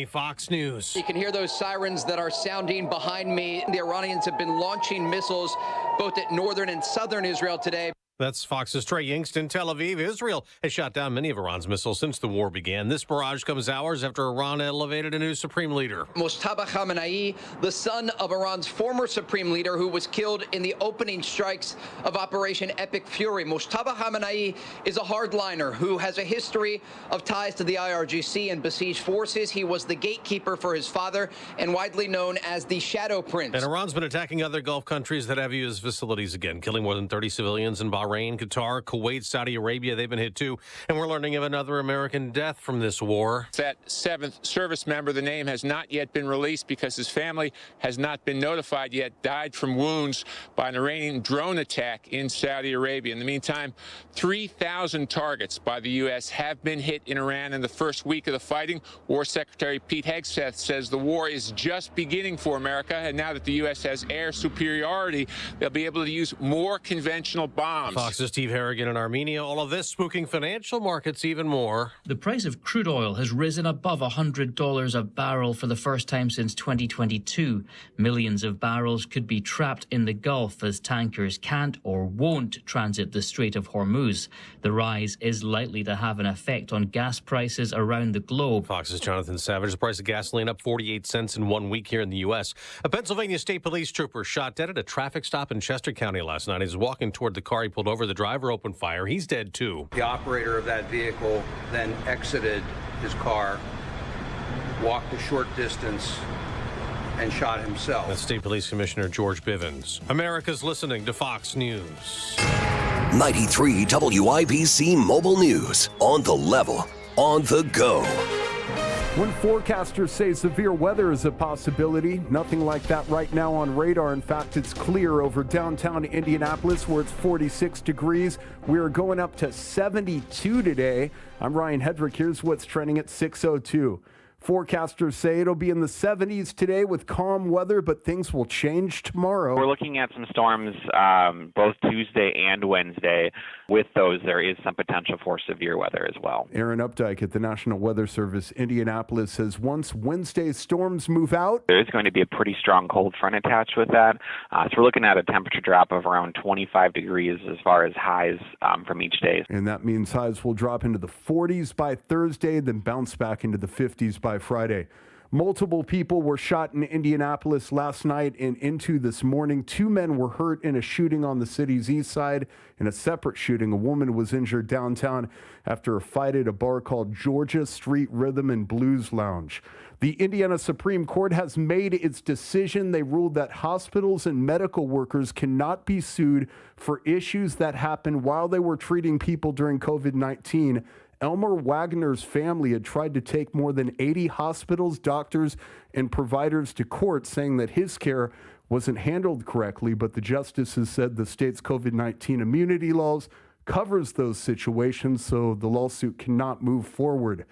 Fox News. You can hear those sirens that are sounding behind me. The Iranians have been launching missiles both at northern and southern Israel today. That's Fox's Trey Yingst in Tel Aviv. Israel has shot down many of Iran's missiles since the war began. This barrage comes hours after Iran elevated a new supreme leader. Mojtaba Khamenei, the son of Iran's former supreme leader who was killed in the opening strikes of Operation Epic Fury. Mojtaba Khamenei is a hardliner who has a history of ties to the IRGC and besieged forces. He was the gatekeeper for his father and widely known as the Shadow Prince. And Iran's been attacking other Gulf countries that have used facilities again, killing more than 30 civilians in Bahrain, Qatar, Kuwait, Saudi Arabia. They've been hit too. And we're learning of another American death from this war. That seventh service member, the name has not yet been released because his family has not been notified yet, died from wounds by an Iranian drone attack in Saudi Arabia. In the meantime, 3,000 targets by the U.S. have been hit in Iran in the first week of the fighting. War Secretary Pete Hegseth says the war is just beginning for America, and now that the U.S. has air superiority, they'll be able to use more conventional bombs. Fox's Steve Harrigan in Armenia. All of this spooking financial markets even more. The price of crude oil has risen above $100 a barrel for the first time since 2022. Millions of barrels could be trapped in the Gulf as tankers can't or won't transit the Strait of Hormuz. The rise is likely to have an effect on gas prices around the globe. Fox's Jonathan Savage. The price of gasoline up 48 cents in 1 week here in the U.S. A Pennsylvania State Police trooper shot dead at a traffic stop in Chester County last night. He was walking toward the car. He pulled over. The driver opened fire. He's dead, too. The operator of that vehicle then exited his car, walked a short distance, and shot himself. That's State Police Commissioner George Bivens. America's listening to Fox News. 93 WIBC Mobile News. On the level, on the go. When forecasters say severe weather is a possibility, nothing like that right now on radar. In fact, it's clear over downtown Indianapolis where it's 46 degrees. We are going up to 72 today. I'm Ryan Hedrick. Here's what's trending at 6:02. Forecasters say it'll be in the 70s today with calm weather, but things will change tomorrow. We're looking at some storms both Tuesday and Wednesday. With those, there is some potential for severe weather as well. Aaron Updike at the National Weather Service Indianapolis says once Wednesday's storms move out, there is going to be a pretty strong cold front attached with that. So we're looking at a temperature drop of around 25 degrees as far as highs from each day. And that means highs will drop into the 40s by Thursday, then bounce back into the 50s by Friday. Multiple people were shot in Indianapolis last night and into this morning. 2 men were hurt in a shooting on the city's east side. In a separate shooting, a woman was injured downtown after a fight at a bar called Georgia Street Rhythm and Blues Lounge. The Indiana Supreme Court has made its decision. They ruled that hospitals and medical workers cannot be sued for issues that happened while they were treating people during COVID-19. Elmer Wagner's family had tried to take more than 80 hospitals, doctors, and providers to court, saying that his care wasn't handled correctly, but the justices said the state's COVID-19 immunity laws covers those situations, so the lawsuit cannot move forward.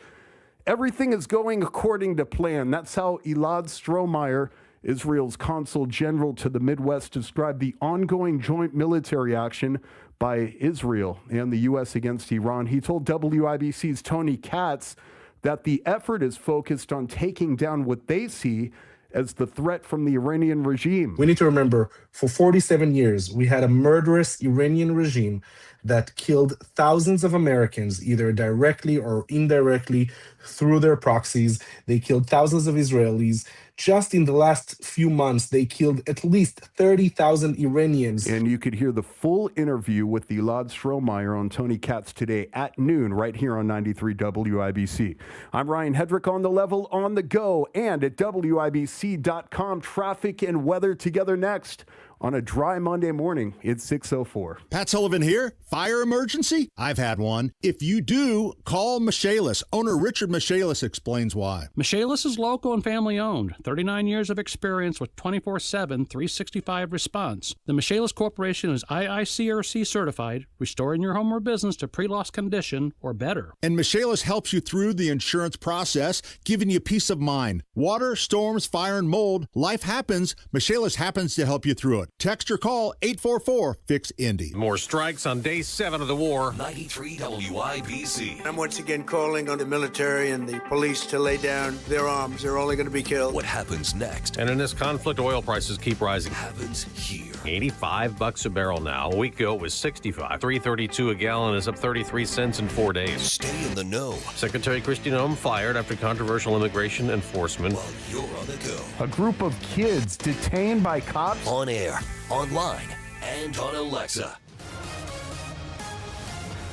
Everything is going according to plan. That's how Elad Strohmeyer, Israel's consul general to the Midwest, described the ongoing joint military action by Israel and the U.S. against Iran. He told WIBC's Tony Katz that the effort is focused on taking down what they see as the threat from the Iranian regime. We need to remember, for 47 years, we had a murderous Iranian regime that killed thousands of Americans, either directly or indirectly through their proxies. They killed thousands of Israelis. Just in the last few months, they killed at least 30,000 Iranians. And you could hear the full interview with Elad Strohmeyer on Tony Katz today at noon, right here on 93 WIBC. I'm Ryan Hedrick, on the level, on the go, and at WIBC.com. Traffic and weather together next. On a dry Monday morning, it's 6:04. Pat Sullivan here. Fire emergency? I've had one. If you do, call Michaelis. Owner Richard Michaelis explains why. Michaelis is local and family owned. 39 years of experience with 24/7, 365 response. The Michaelis Corporation is IICRC certified, restoring your home or business to pre-loss condition or better. And Michaelis helps you through the insurance process, giving you peace of mind. Water, storms, fire, and mold, life happens. Michaelis happens to help you through it. Text or call 844-FIX-INDY. More strikes on day 7 of the war. 93 WIBC. I'm once again calling on the military and the police to lay down their arms. They're only going to be killed. What happens next? And in this conflict, oil prices keep rising. Happens here. $85 a barrel now. A week ago, it was $65. $3.32 a gallon is up 33 cents in 4 days. Stay in the know. Secretary Kristi Noem fired after controversial immigration enforcement. While you're on the go. A group of kids detained by cops. On air, online, and on Alexa.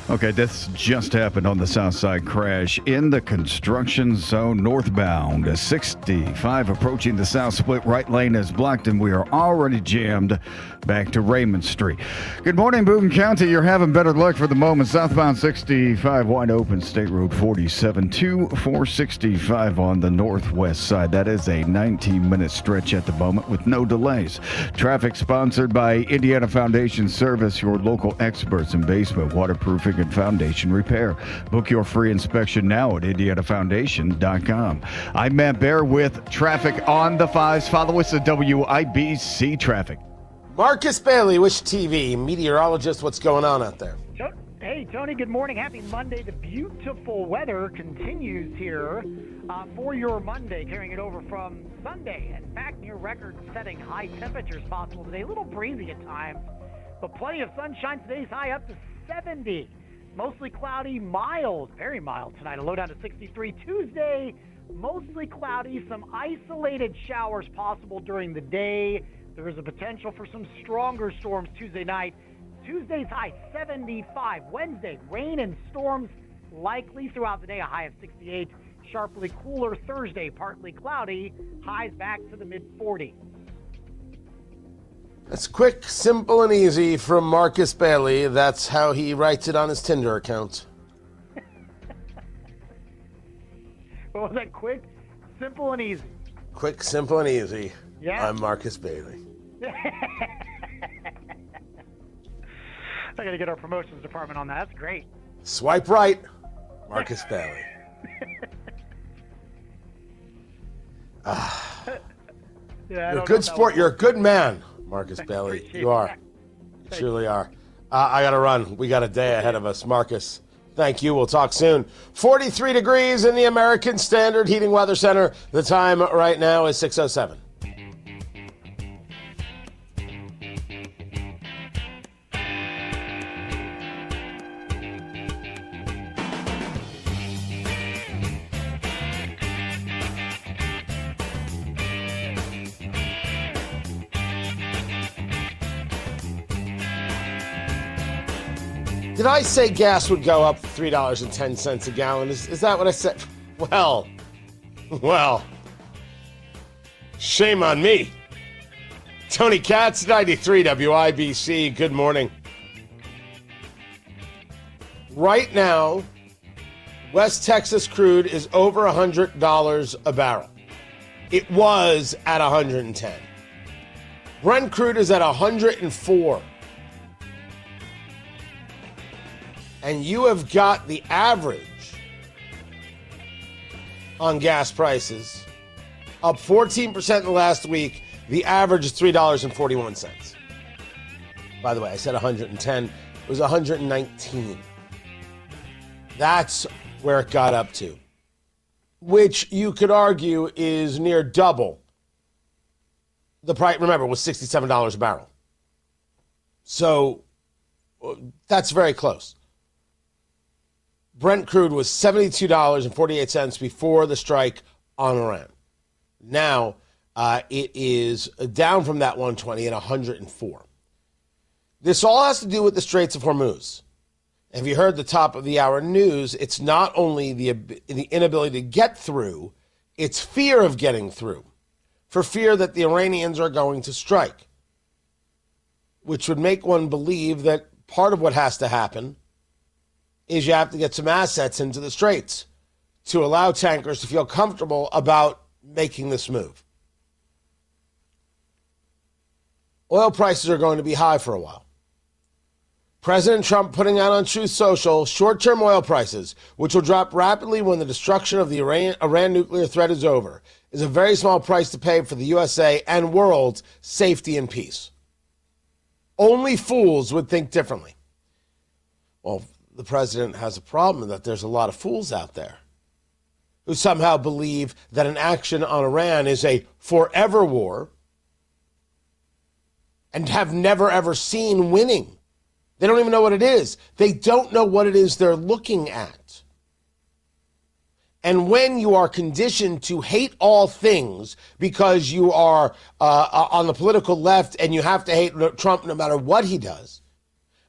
Okay, this just happened on the South Side crash in the construction zone northbound. 65 approaching the south split right lane is blocked, and we are already jammed back to Raymond Street. Good morning, Boone County. You're having better luck for the moment. Southbound 65 wide open, State Road 47 to 465 on the northwest side. That is a 19-minute stretch at the moment with no delays. Traffic sponsored by Indiana Foundation Service, your local experts in basement waterproofing and foundation repair. Book your free inspection now at indianafoundation.com. I'm Matt Bear with traffic on the 5s. Follow us at WIBC Traffic. Marcus Bailey, Wish TV, meteorologist. What's going on out there? Hey, Tony, good morning. Happy Monday. The beautiful weather continues here for your Monday, carrying it over from Sunday. In fact, near record-setting high temperatures possible today. A little breezy at times, but plenty of sunshine. Today's high up to 70. Mostly cloudy, mild, very mild tonight. A low down to 63. Tuesday, mostly cloudy. Some isolated showers possible during the day. There is a potential for some stronger storms Tuesday night. Tuesday's high, 75. Wednesday, rain and storms likely throughout the day. A high of 68. Sharply cooler Thursday, partly cloudy. Highs back to the mid-40s. That's quick, simple, and easy from Marcus Bailey. That's how he writes it on his Tinder account. What was that? Quick, simple, and easy. Quick, simple, and easy. Yeah. I'm Marcus Bailey. I got to get our promotions department on that. That's great. Swipe right, Marcus Bailey. Yeah, you're a good sport. You're a good man, Marcus Bailey. You are. You truly are. I got to run. We got a day ahead of us. Marcus, thank you. We'll talk soon. 43 degrees in the American Standard Heating Weather Center. The time right now is 6:07. Did I say gas would go up $3.10 a gallon? Is that what I said? Well, shame on me. Tony Katz, 93 WIBC. Good morning. Right now, West Texas crude is over $100 a barrel. It was at 110. Brent crude is at 104. And you have got the average on gas prices up 14% in the last week. The average is $3.41. By the way, I said 110. It was 119. That's where it got up to, which you could argue is near double the price. Remember, it was $67 a barrel. So that's very close. Brent crude was $72.48 before the strike on Iran. Now it is down from that 120 at 104. This all has to do with the Straits of Hormuz. Have you heard the top of the hour news? It's not only the inability to get through, it's fear of getting through, for fear that the Iranians are going to strike, which would make one believe that part of what has to happen is you have to get some assets into the Straits to allow tankers to feel comfortable about making this move. Oil prices are going to be high for a while. President Trump putting out on Truth Social short-term oil prices, which will drop rapidly when the destruction of the Iran nuclear threat is over, is a very small price to pay for the USA and world's safety and peace. Only fools would think differently. Well, the president has a problem that there's a lot of fools out there who somehow believe that an action on Iran is a forever war and have never, ever seen winning. They don't even know what it is. They don't know what it is they're looking at. And when you are conditioned to hate all things because you are on the political left and you have to hate Trump no matter what he does,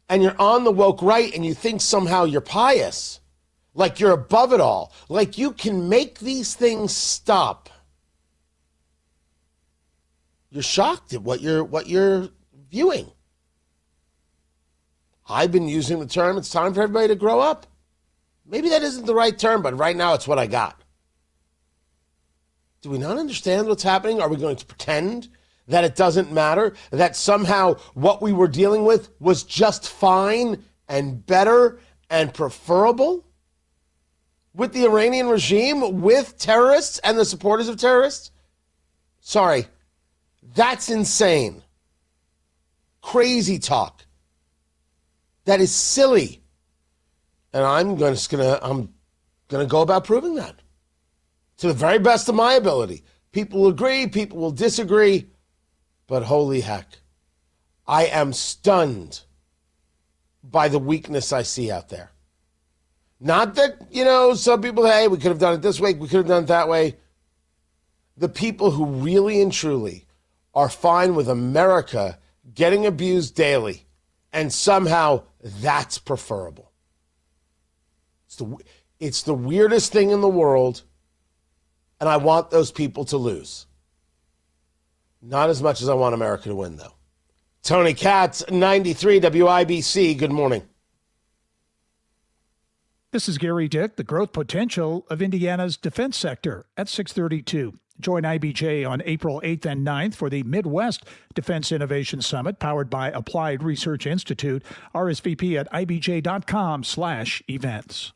and you're on the woke right and you think somehow you're pious, like you're above it all, like you can make these things stop, you're shocked at what you're viewing. I've been using the term, it's time for everybody to grow up. Maybe that isn't the right term, but right now it's what I got. Do we not understand what's happening? Are we going to pretend that it doesn't matter? That somehow what we were dealing with was just fine and better and preferable? With the Iranian regime, with terrorists and the supporters of terrorists? Sorry, that's insane. Crazy talk. That is silly. And I'm gonna go about proving that to the very best of my ability. People will agree, people will disagree, but holy heck, I am stunned by the weakness I see out there. Not that, some people, hey, we could have done it this way, we could have done it that way. The people who really and truly are fine with America getting abused daily, and somehow that's preferable. It's the weirdest thing in the world, and I want those people to lose. Not as much as I want America to win, though. Tony Katz, 93 WIBC, good morning. This is Gary Dick, the growth potential of Indiana's defense sector at 632. Join IBJ on April 8th and 9th for the Midwest Defense Innovation Summit powered by Applied Research Institute. RSVP at ibj.com/events.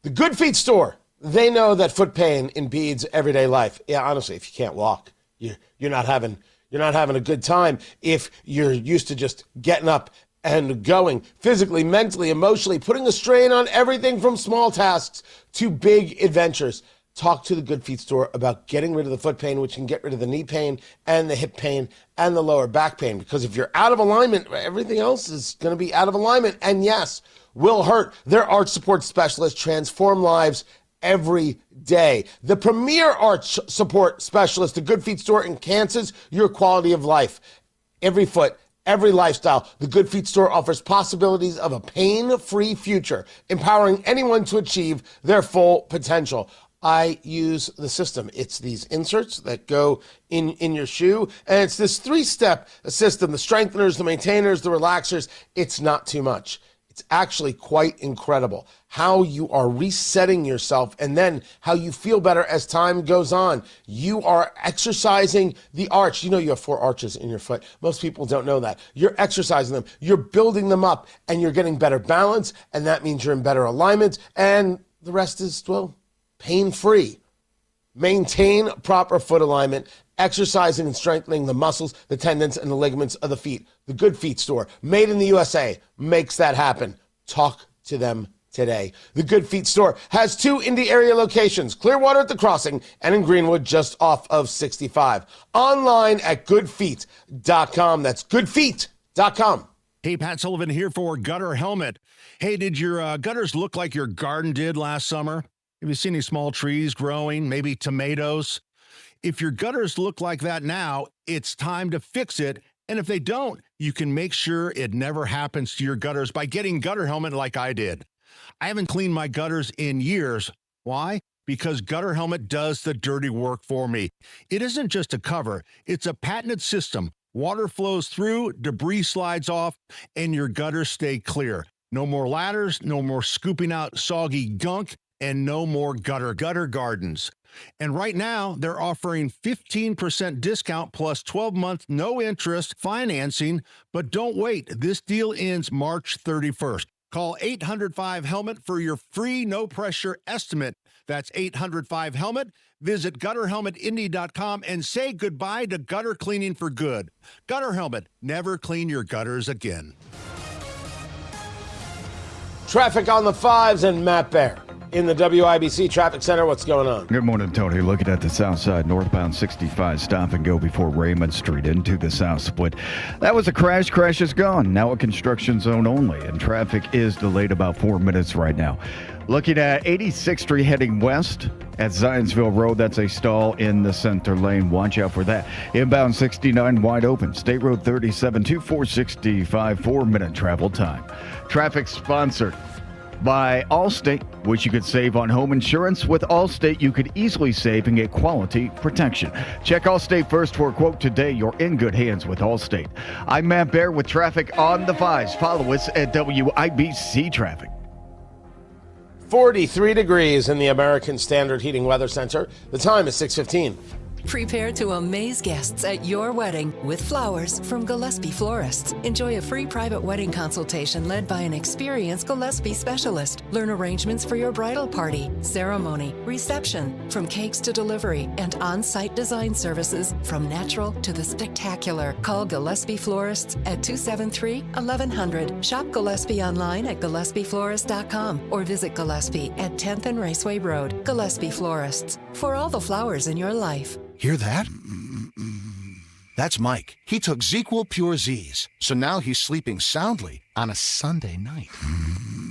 The Good Feet store. They know that foot pain impedes everyday life. Yeah, honestly, if you can't walk, you're not having a good time. If you're used to just getting up and going physically, mentally, emotionally, putting a strain on everything from small tasks to big adventures. Talk to the Good Feet store about getting rid of the foot pain, which can get rid of the knee pain and the hip pain and the lower back pain. Because if you're out of alignment, everything else is going to be out of alignment. And yes, will hurt. Their arch support specialists transform lives every day. The premier arch support specialist, the Good Feet store, enhances your quality of life. Every foot, every lifestyle. The Good Feet store offers possibilities of a pain-free future, empowering anyone to achieve their full potential. I use the system. It's these inserts that go in your shoe, and it's this 3-step system, the strengtheners, the maintainers, the relaxers. It's not too much. It's actually quite incredible how you are resetting yourself and then how you feel better as time goes on. You are exercising the arch. You have 4 arches in your foot. Most people don't know that. You're exercising them. You're building them up, and you're getting better balance, and that means you're in better alignment, and the rest is, pain-free. Maintain proper foot alignment, exercising and strengthening the muscles, the tendons, and the ligaments of the feet. The Good Feet store, made in the USA, makes that happen. Talk to them today. The Good Feet store has 2 Indy area locations, Clearwater at the Crossing and in Greenwood just off of 65. Online at goodfeet.com. That's goodfeet.com. Hey, Pat Sullivan here for Gutter Helmet. Hey, did your gutters look like your garden did last summer? Have you seen any small trees growing, maybe tomatoes? If your gutters look like that now, it's time to fix it. And if they don't, you can make sure it never happens to your gutters by getting Gutter Helmet like I did. I haven't cleaned my gutters in years. Why? Because Gutter Helmet does the dirty work for me. It isn't just a cover, it's a patented system. Water flows through, debris slides off, and your gutters stay clear. No more ladders, no more scooping out soggy gunk, and no more gutter gardens. And right now, they're offering 15% discount plus 12-month no-interest financing. But don't wait. This deal ends March 31st. Call 805-HELMET for your free no-pressure estimate. That's 800-5-HELMET. Visit gutterhelmetindy.com and say goodbye to gutter cleaning for good. Gutter Helmet, never clean your gutters again. Traffic on the 5s and Matt Bear in the WIBC Traffic Center. What's going on? Good morning, Tony. Looking at the south side, northbound 65, stop and go before Raymond Street into the south split. That was a crash. Crash is gone. Now a construction zone only, and traffic is delayed about 4 minutes right now. Looking at 86th Street heading west at Zionsville Road, that's a stall in the center lane. Watch out for that. Inbound 69 wide open. State Road 37 to 465, 4-minute travel time. Traffic sponsored by Allstate, which you could save on home insurance. With Allstate, you could easily save and get quality protection. Check Allstate first for a quote today. You're in good hands with Allstate. I'm Matt Bear with traffic on the 5s. Follow us at WIBC Traffic. 43 degrees in the American Standard Heating Weather Center. The time is 6:15. Prepare to amaze guests at your wedding with flowers from Gillespie Florists. Enjoy a free private wedding consultation led by an experienced Gillespie specialist. Learn arrangements for your bridal party, ceremony, reception, from cakes to delivery, and on-site design services from natural to the spectacular. Call Gillespie Florists at 273-1100. Shop Gillespie online at GillespieFlorist.com or visit Gillespie at 10th and Raceway Road. Gillespie Florists, for all the flowers in your life. Hear that? That's Mike. He took ZQL Pure Z's, so now he's sleeping soundly on a Sunday night.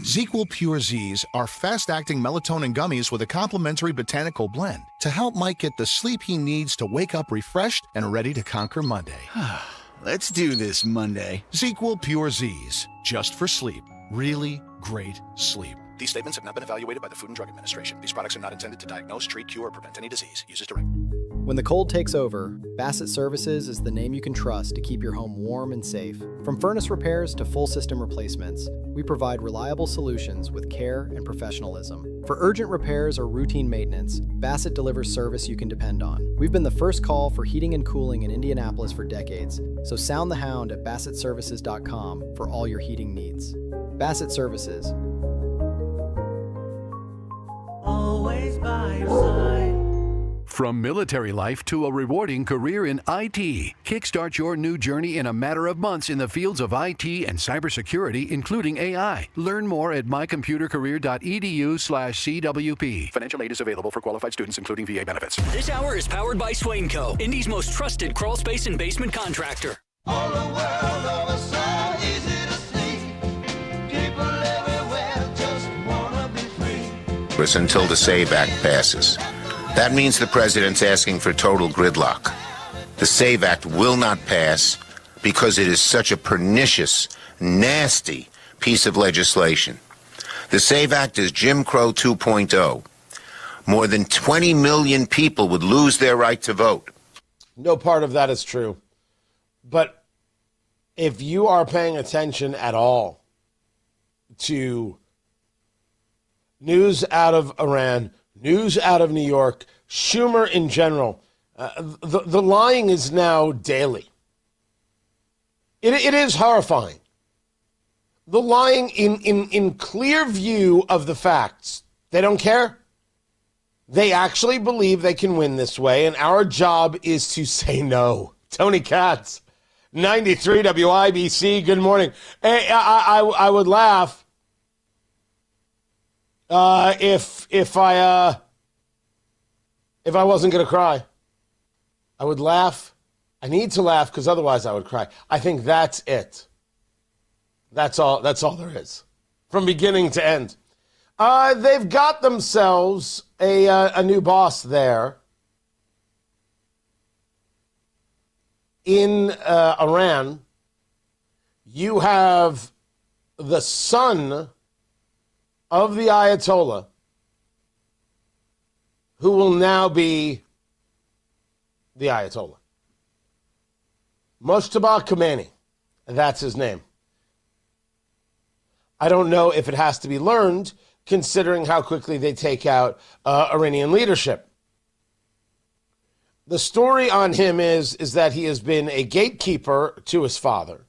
ZQL Pure Z's are fast-acting melatonin gummies with a complementary botanical blend to help Mike get the sleep he needs to wake up refreshed and ready to conquer Monday. Let's do this Monday. ZQL Pure Z's, just for sleep. Really great sleep. These statements have not been evaluated by the Food and Drug Administration. These products are not intended to diagnose, treat, cure, or prevent any disease. Use as directed. When the cold takes over, Bassett Services is the name you can trust to keep your home warm and safe. From furnace repairs to full system replacements, we provide reliable solutions with care and professionalism. For urgent repairs or routine maintenance, Bassett delivers service you can depend on. We've been the first call for heating and cooling in Indianapolis for decades, so sound the hound at BassettServices.com for all your heating needs. Bassett Services. Always by your side. From military life to a rewarding career in IT, kickstart your new journey in a matter of months in the fields of IT and cybersecurity, including AI. Learn more at mycomputercareer.edu/CWP. Financial aid is available for qualified students, including VA benefits. This hour is powered by Swain Co., Indy's most trusted crawl space and basement contractor. All the world over so easy to see. People everywhere just wanna be free. Until the SAVE Act passes. That means the president's asking for total gridlock. The SAVE Act will not pass because it is such a pernicious, nasty piece of legislation. The SAVE Act is Jim Crow 2.0. More than 20 million people would lose their right to vote. No part of that is true. But if you are paying attention at all to news out of Iran, news out of New York, Schumer in general, the lying is now daily. It is horrifying. The lying in clear view of the facts. They don't care. They actually believe they can win this way, and our job is to say no. Tony Katz, 93 WIBC, good morning. Hey, I would laugh if I wasn't going to cry. I would laugh. I need to laugh because otherwise I would cry. I think that's it. That's all there is. From beginning to end. They've got themselves a new boss there in Iran. You have the son of the Ayatollah, who will now be the Ayatollah. Mojtaba Khomeini, that's his name. I don't know if it has to be learned, considering how quickly they take out Iranian leadership. The story on him is that he has been a gatekeeper to his father,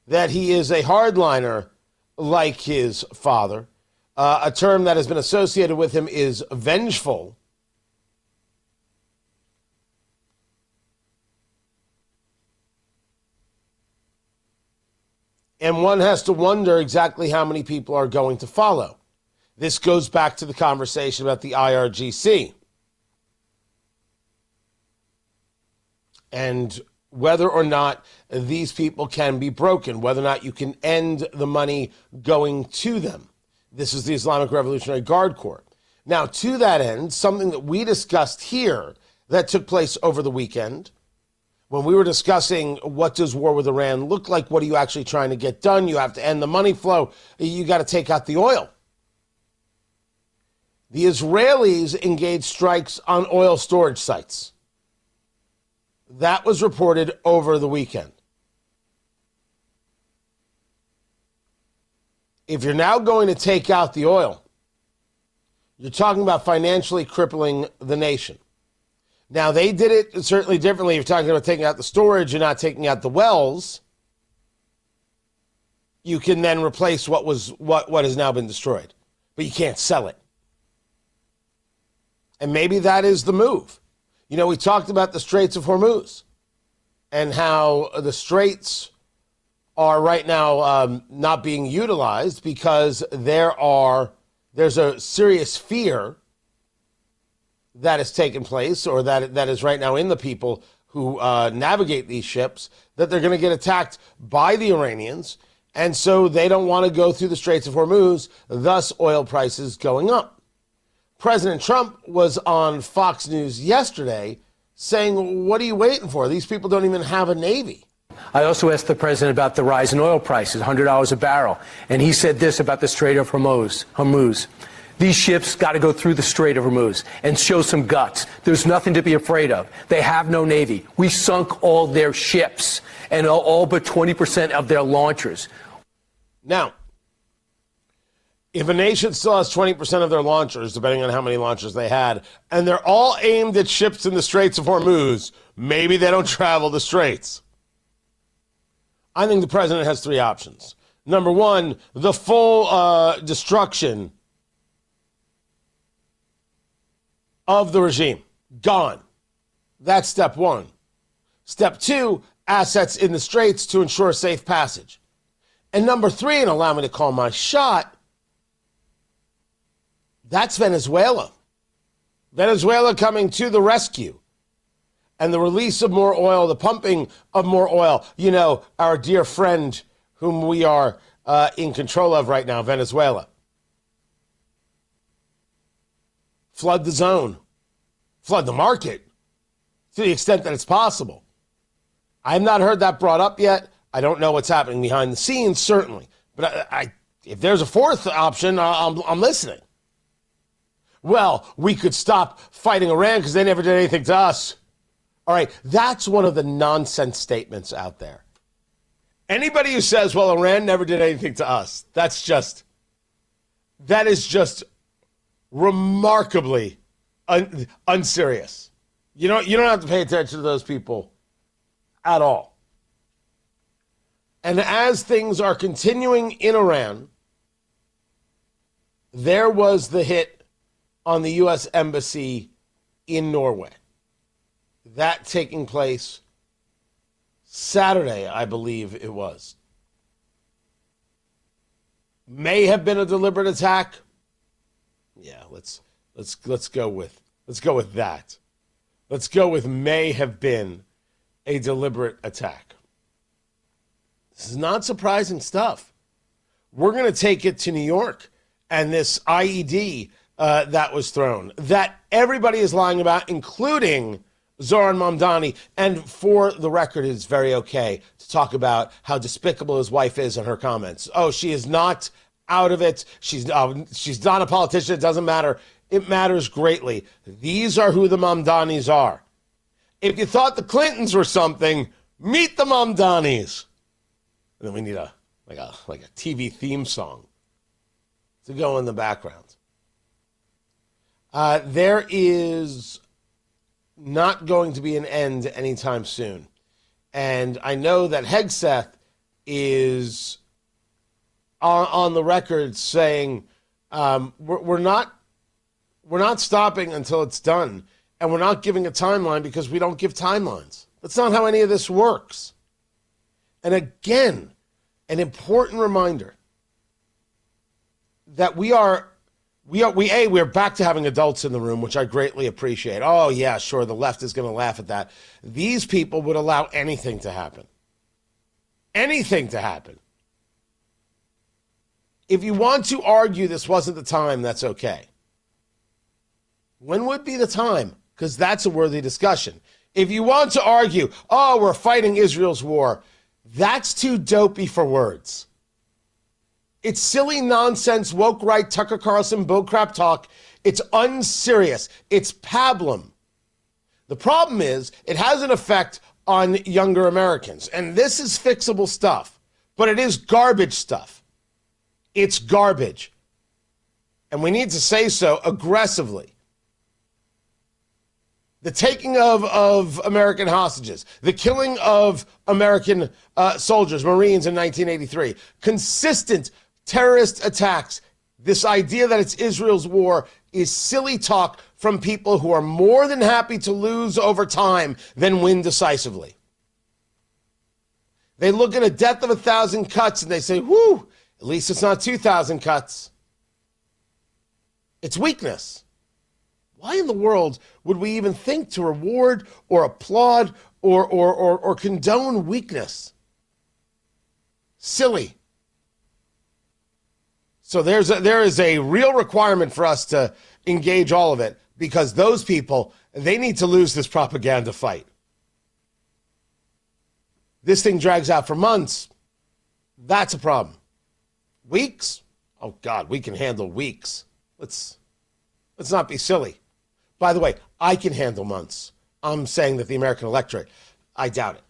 that he is a hardliner like his father, A term that has been associated with him is vengeful. And one has to wonder exactly how many people are going to follow. This goes back to the conversation about the IRGC. And whether or not these people can be broken, whether or not you can end the money going to them. This is the Islamic Revolutionary Guard Corps. Now, to that end, something that we discussed here that took place over the weekend, when we were discussing what does war with Iran look like, what are you actually trying to get done? You have to end the money flow. You got to take out the oil. The Israelis engaged strikes on oil storage sites. That was reported over the weekend. If you're now going to take out the oil, you're talking about financially crippling the nation. Now, they did it certainly differently. If you're talking about taking out the storage, you're not taking out the wells. You can then replace what has now been destroyed, but you can't sell it. And maybe that is the move. You know, we talked about the Straits of Hormuz and how the straits are right now not being utilized because there's a serious fear that has taken place, or that is right now in the people who navigate these ships, that they're going to get attacked by the Iranians. And so they don't want to go through the Straits of Hormuz, thus oil prices going up. President Trump was on Fox News yesterday saying, what are you waiting for? These people don't even have a Navy. I also asked the president about the rise in oil prices, $100 a barrel. And he said this about the Strait of Hormuz. These ships got to go through the Strait of Hormuz and show some guts. There's nothing to be afraid of. They have no Navy. We sunk all their ships and all but 20% of their launchers. Now, if a nation still has 20% of their launchers, depending on how many launchers they had, and they're all aimed at ships in the Straits of Hormuz, maybe they don't travel the Straits. I think the president has three options. Number one, the full destruction of the regime. Gone. That's step one. Step two, assets in the Straits to ensure safe passage. And number three, and allow me to call my shot, that's Venezuela. Venezuela coming to the rescue. And the release of more oil, the pumping of more oil. You know, our dear friend whom we are in control of right now, Venezuela. Flood the zone. Flood the market to the extent that it's possible. I have not heard that brought up yet. I don't know what's happening behind the scenes, certainly. But if there's a fourth option, I'm listening. Well, we could stop fighting Iran because they never did anything to us. All right, that's one of the nonsense statements out there. Anybody who says, well, Iran never did anything to us, that is just remarkably unserious. You don't have to pay attention to those people at all. And as things are continuing in Iran, there was the hit on the U.S. Embassy in Norway. That taking place Saturday, I believe it was. May have been a deliberate attack. Yeah, let's go with that. Let's go with may have been a deliberate attack. This is not surprising stuff. We're going to take it to New York and this IED that was thrown, that everybody is lying about, including Zoran Mamdani. And for the record, it's very okay to talk about how despicable his wife is in her comments. Oh, she is not out of it. She's not a politician. It doesn't matter. It matters greatly. These are who the Mamdanis are. If you thought the Clintons were something, meet the Mamdanis. And then we need a TV theme song to go in the background. There is not going to be an end anytime soon. And I know that Hegseth is on the record saying We're not stopping until it's done, and we're not giving a timeline because we don't give timelines. That's not how any of this works. And again, an important reminder that we're back to having adults in the room, which I greatly appreciate. Oh, yeah, sure, the left is going to laugh at that. These people would allow anything to happen. Anything to happen. If you want to argue this wasn't the time, that's okay. When would be the time? Because that's a worthy discussion. If you want to argue, oh, we're fighting Israel's war, that's too dopey for words. It's silly nonsense, woke right, Tucker Carlson, bullcrap talk. It's unserious. It's pablum. The problem is it has an effect on younger Americans. And this is fixable stuff, but it is garbage stuff. It's garbage. And we need to say so aggressively. The taking of American hostages, the killing of American soldiers, Marines in 1983, consistent terrorist attacks, this idea that it's Israel's war is silly talk from people who are more than happy to lose over time than win decisively. They look at a death of 1,000 cuts and they say, whew, at least it's not 2,000 cuts. It's weakness. Why in the world would we even think to reward or applaud or condone weakness? Silly. So there is a real requirement for us to engage all of it because those people, they need to lose this propaganda fight. This thing drags out for months. That's a problem. Weeks? Oh, God, we can handle weeks. Let's not be silly. By the way, I can handle months. I'm saying that the American electorate, I doubt it.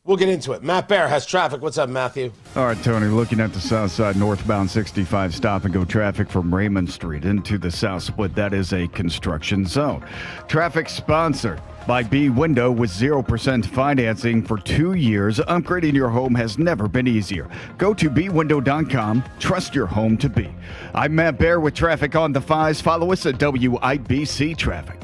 We'll get into it. Matt Baer has traffic. What's up, Matthew? All right, Tony, looking at the south side, northbound 65 stop-and-go traffic from Raymond Street into the south split. That is a construction zone. Traffic sponsored by B Window with 0% financing for 2 years. Upgrading your home has never been easier. Go to bwindow.com. Trust your home to be. I'm Matt Baer with traffic on the 5s. Follow us at WIBC Traffic.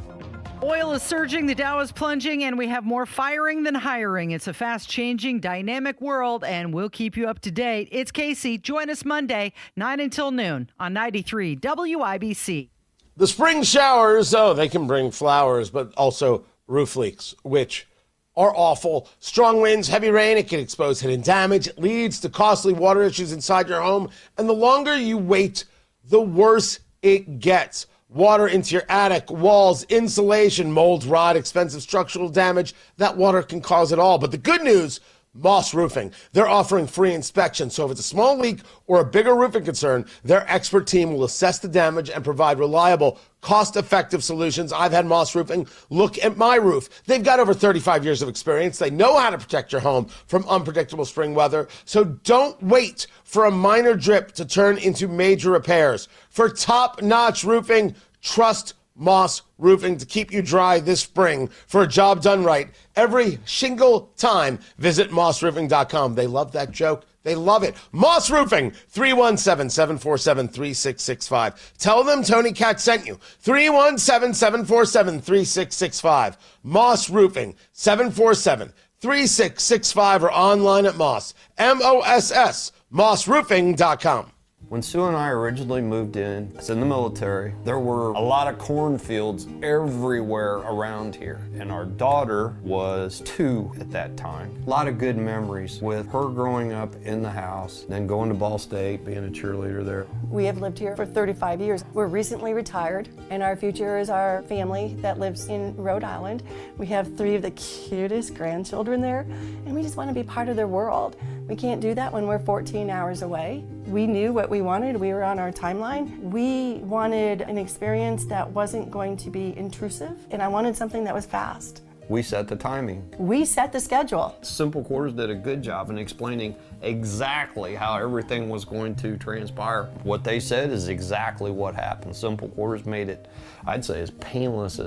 Oil is surging, the Dow is plunging, and we have more firing than hiring. It's a fast-changing, dynamic world, and we'll keep you up to date. It's Casey. Join us Monday, 9 until noon on 93 WIBC. The spring showers, they can bring flowers, but also roof leaks, which are awful. Strong winds, heavy rain, it can expose hidden damage. It leads to costly water issues inside your home. And the longer you wait, the worse it gets. Water into your attic, walls, insulation, mold, rot, expensive structural damage. That water can cause it all. But the good news, Moss Roofing, they're offering free inspection. So if it's a small leak or a bigger roofing concern, their expert team will assess the damage and provide reliable, cost-effective solutions. I've had Moss Roofing look at my roof. They've got over 35 years of experience. They know how to protect your home from unpredictable spring weather. So don't wait for a minor drip to turn into major repairs. For top-notch roofing, trust Moss Roofing to keep you dry this spring. For a job done right, every single time, visit mossroofing.com. They love that joke. They love it. Moss Roofing, 317-747-3665. Tell them Tony Katz sent you. 317-747-3665. Moss Roofing, 747-3665, or online at Moss, M-O-S-S, mossroofing.com. When Sue and I originally moved in, I was in the military, there were a lot of cornfields everywhere around here. And our daughter was 2 at that time. A lot of good memories with her growing up in the house, then going to Ball State, being a cheerleader there. We have lived here for 35 years. We're recently retired, and our future is our family that lives in Rhode Island. We have 3 of the cutest grandchildren there, and we just want to be part of their world. We can't do that when we're 14 hours away. We knew what we wanted. We were on our timeline. We wanted an experience that wasn't going to be intrusive, and I wanted something that was fast. We set the timing. We set the schedule. Simple Quarters did a good job in explaining exactly how everything was going to transpire. What they said is exactly what happened. Simple Quarters made it, I'd say, as painless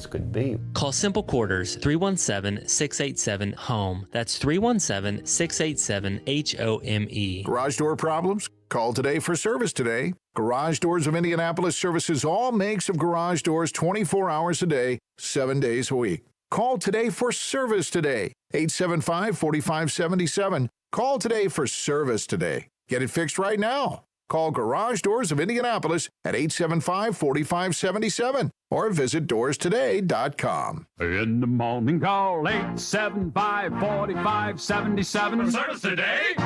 could be. Call Simple Quarters, 317-687-HOME. That's 317-687-HOME. Garage door problems? Call today for service today. Garage Doors of Indianapolis services all makes of garage doors 24 hours a day, 7 days a week. Call today for service today. 875-4577. Call today for service today. Get it fixed right now. Call Garage Doors of Indianapolis at 875-4577 or visit doorstoday.com. In the morning, call 875-4577. For service today.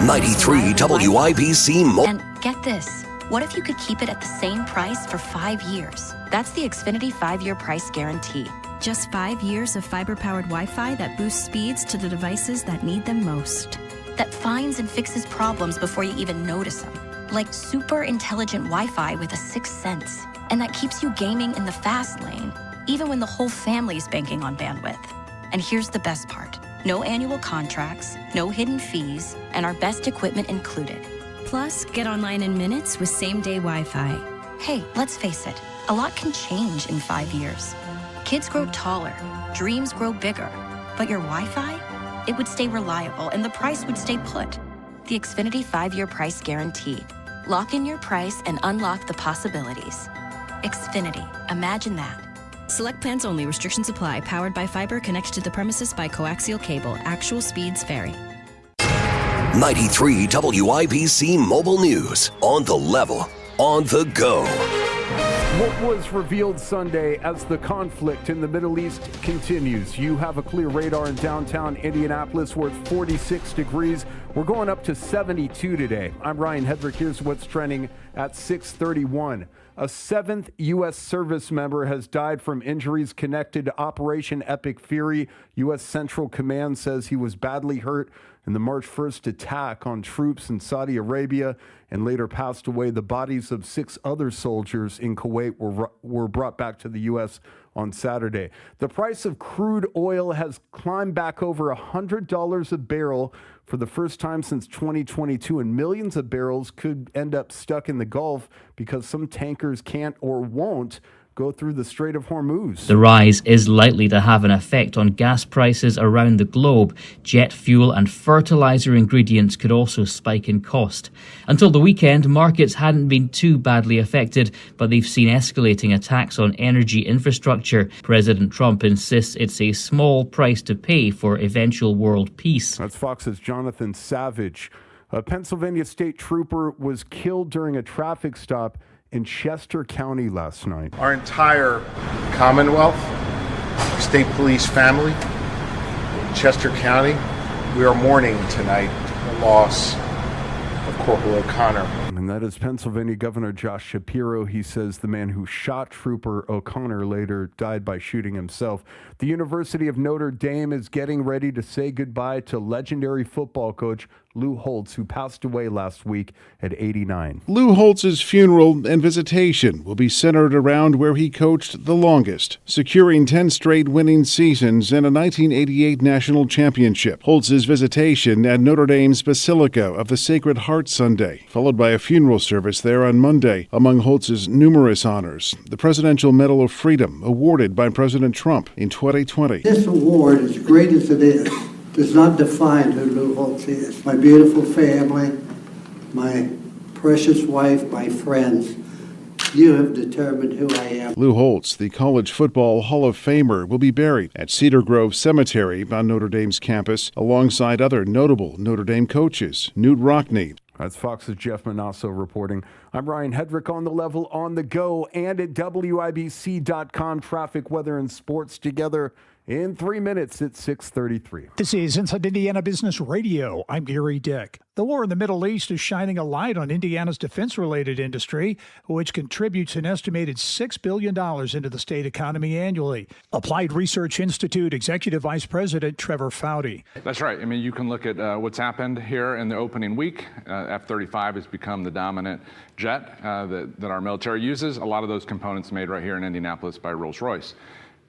93 WIBC. And get this. What if you could keep it at the same price for 5 years? That's the Xfinity 5-year price guarantee. Just 5 years of fiber-powered Wi-Fi that boosts speeds to the devices that need them most. That finds and fixes problems before you even notice them. Like super intelligent Wi-Fi with a 6th sense. And that keeps you gaming in the fast lane, even when the whole family is banking on bandwidth. And here's the best part. No annual contracts, no hidden fees, and our best equipment included. Plus, get online in minutes with same-day Wi-Fi. Hey, let's face it, a lot can change in 5 years. Kids grow taller, dreams grow bigger, but your Wi-Fi? It would stay reliable and the price would stay put. The Xfinity 5-year price guarantee. Lock in your price and unlock the possibilities. Xfinity, imagine that. Select plans only. Restrictions apply. Powered by fiber. Connected to the premises by coaxial cable. Actual speeds vary. 93 WIBC Mobile News. On the level. On the go. What was revealed Sunday as the conflict in the Middle East continues. You have a clear radar in downtown Indianapolis. We're at 46 degrees. We're going up to 72 today. I'm Ryan Hedrick. Here's what's trending at 6:31. A 7th U.S. service member has died from injuries connected to Operation Epic Fury. U.S. Central Command says he was badly hurt in the March 1st attack on troops in Saudi Arabia and later passed away. The bodies of 6 other soldiers in Kuwait were brought back to the U.S. on Saturday. The price of crude oil has climbed back over $100 a barrel for the first time since 2022, and millions of barrels could end up stuck in the Gulf because some tankers can't or won't go through the Strait of Hormuz. The rise is likely to have an effect on gas prices around the globe. Jet fuel and fertilizer ingredients could also spike in cost. Until the weekend, markets hadn't been too badly affected, but they've seen escalating attacks on energy infrastructure. President Trump insists it's a small price to pay for eventual world peace. That's Fox's Jonathan Savage. A Pennsylvania state trooper was killed during a traffic stop in Chester County last night. Our entire Commonwealth, state police family, Chester County, we are mourning tonight the loss of Corporal O'Connor. And that is Pennsylvania Governor Josh Shapiro. He says the man who shot Trooper O'Connor later died by shooting himself. The University of Notre Dame is getting ready to say goodbye to legendary football coach Lou Holtz, who passed away last week at 89. Lou Holtz's funeral and visitation will be centered around where he coached the longest, securing 10 straight winning seasons and a 1988 national championship. Holtz's visitation at Notre Dame's Basilica of the Sacred Heart Sunday, followed by a funeral service there on Monday. Among Holtz's numerous honors, the Presidential Medal of Freedom, awarded by President Trump in 2020. This award, as great as it is, does not define who Lou Holtz is. My beautiful family, my precious wife, my friends, you have determined who I am. Lou Holtz, the College Football Hall of Famer, will be buried at Cedar Grove Cemetery on Notre Dame's campus, alongside other notable Notre Dame coaches. Newt Rockne. That's Fox's Jeff Manasso reporting. I'm Ryan Hedrick on the level, on the go, and at WIBC.com. Traffic, weather, and sports together in 3 minutes at 6:33. This is Inside Indiana Business Radio. I'm Gary Dick. The war in the Middle East is shining a light on Indiana's defense-related industry, which contributes an estimated $6 billion into the state economy annually. Applied Research Institute Executive Vice President Trevor Foudy. That's right. I mean, you can look at what's happened here in the opening week. F-35 has become the dominant jet that our military uses. A lot of those components made right here in Indianapolis by Rolls-Royce.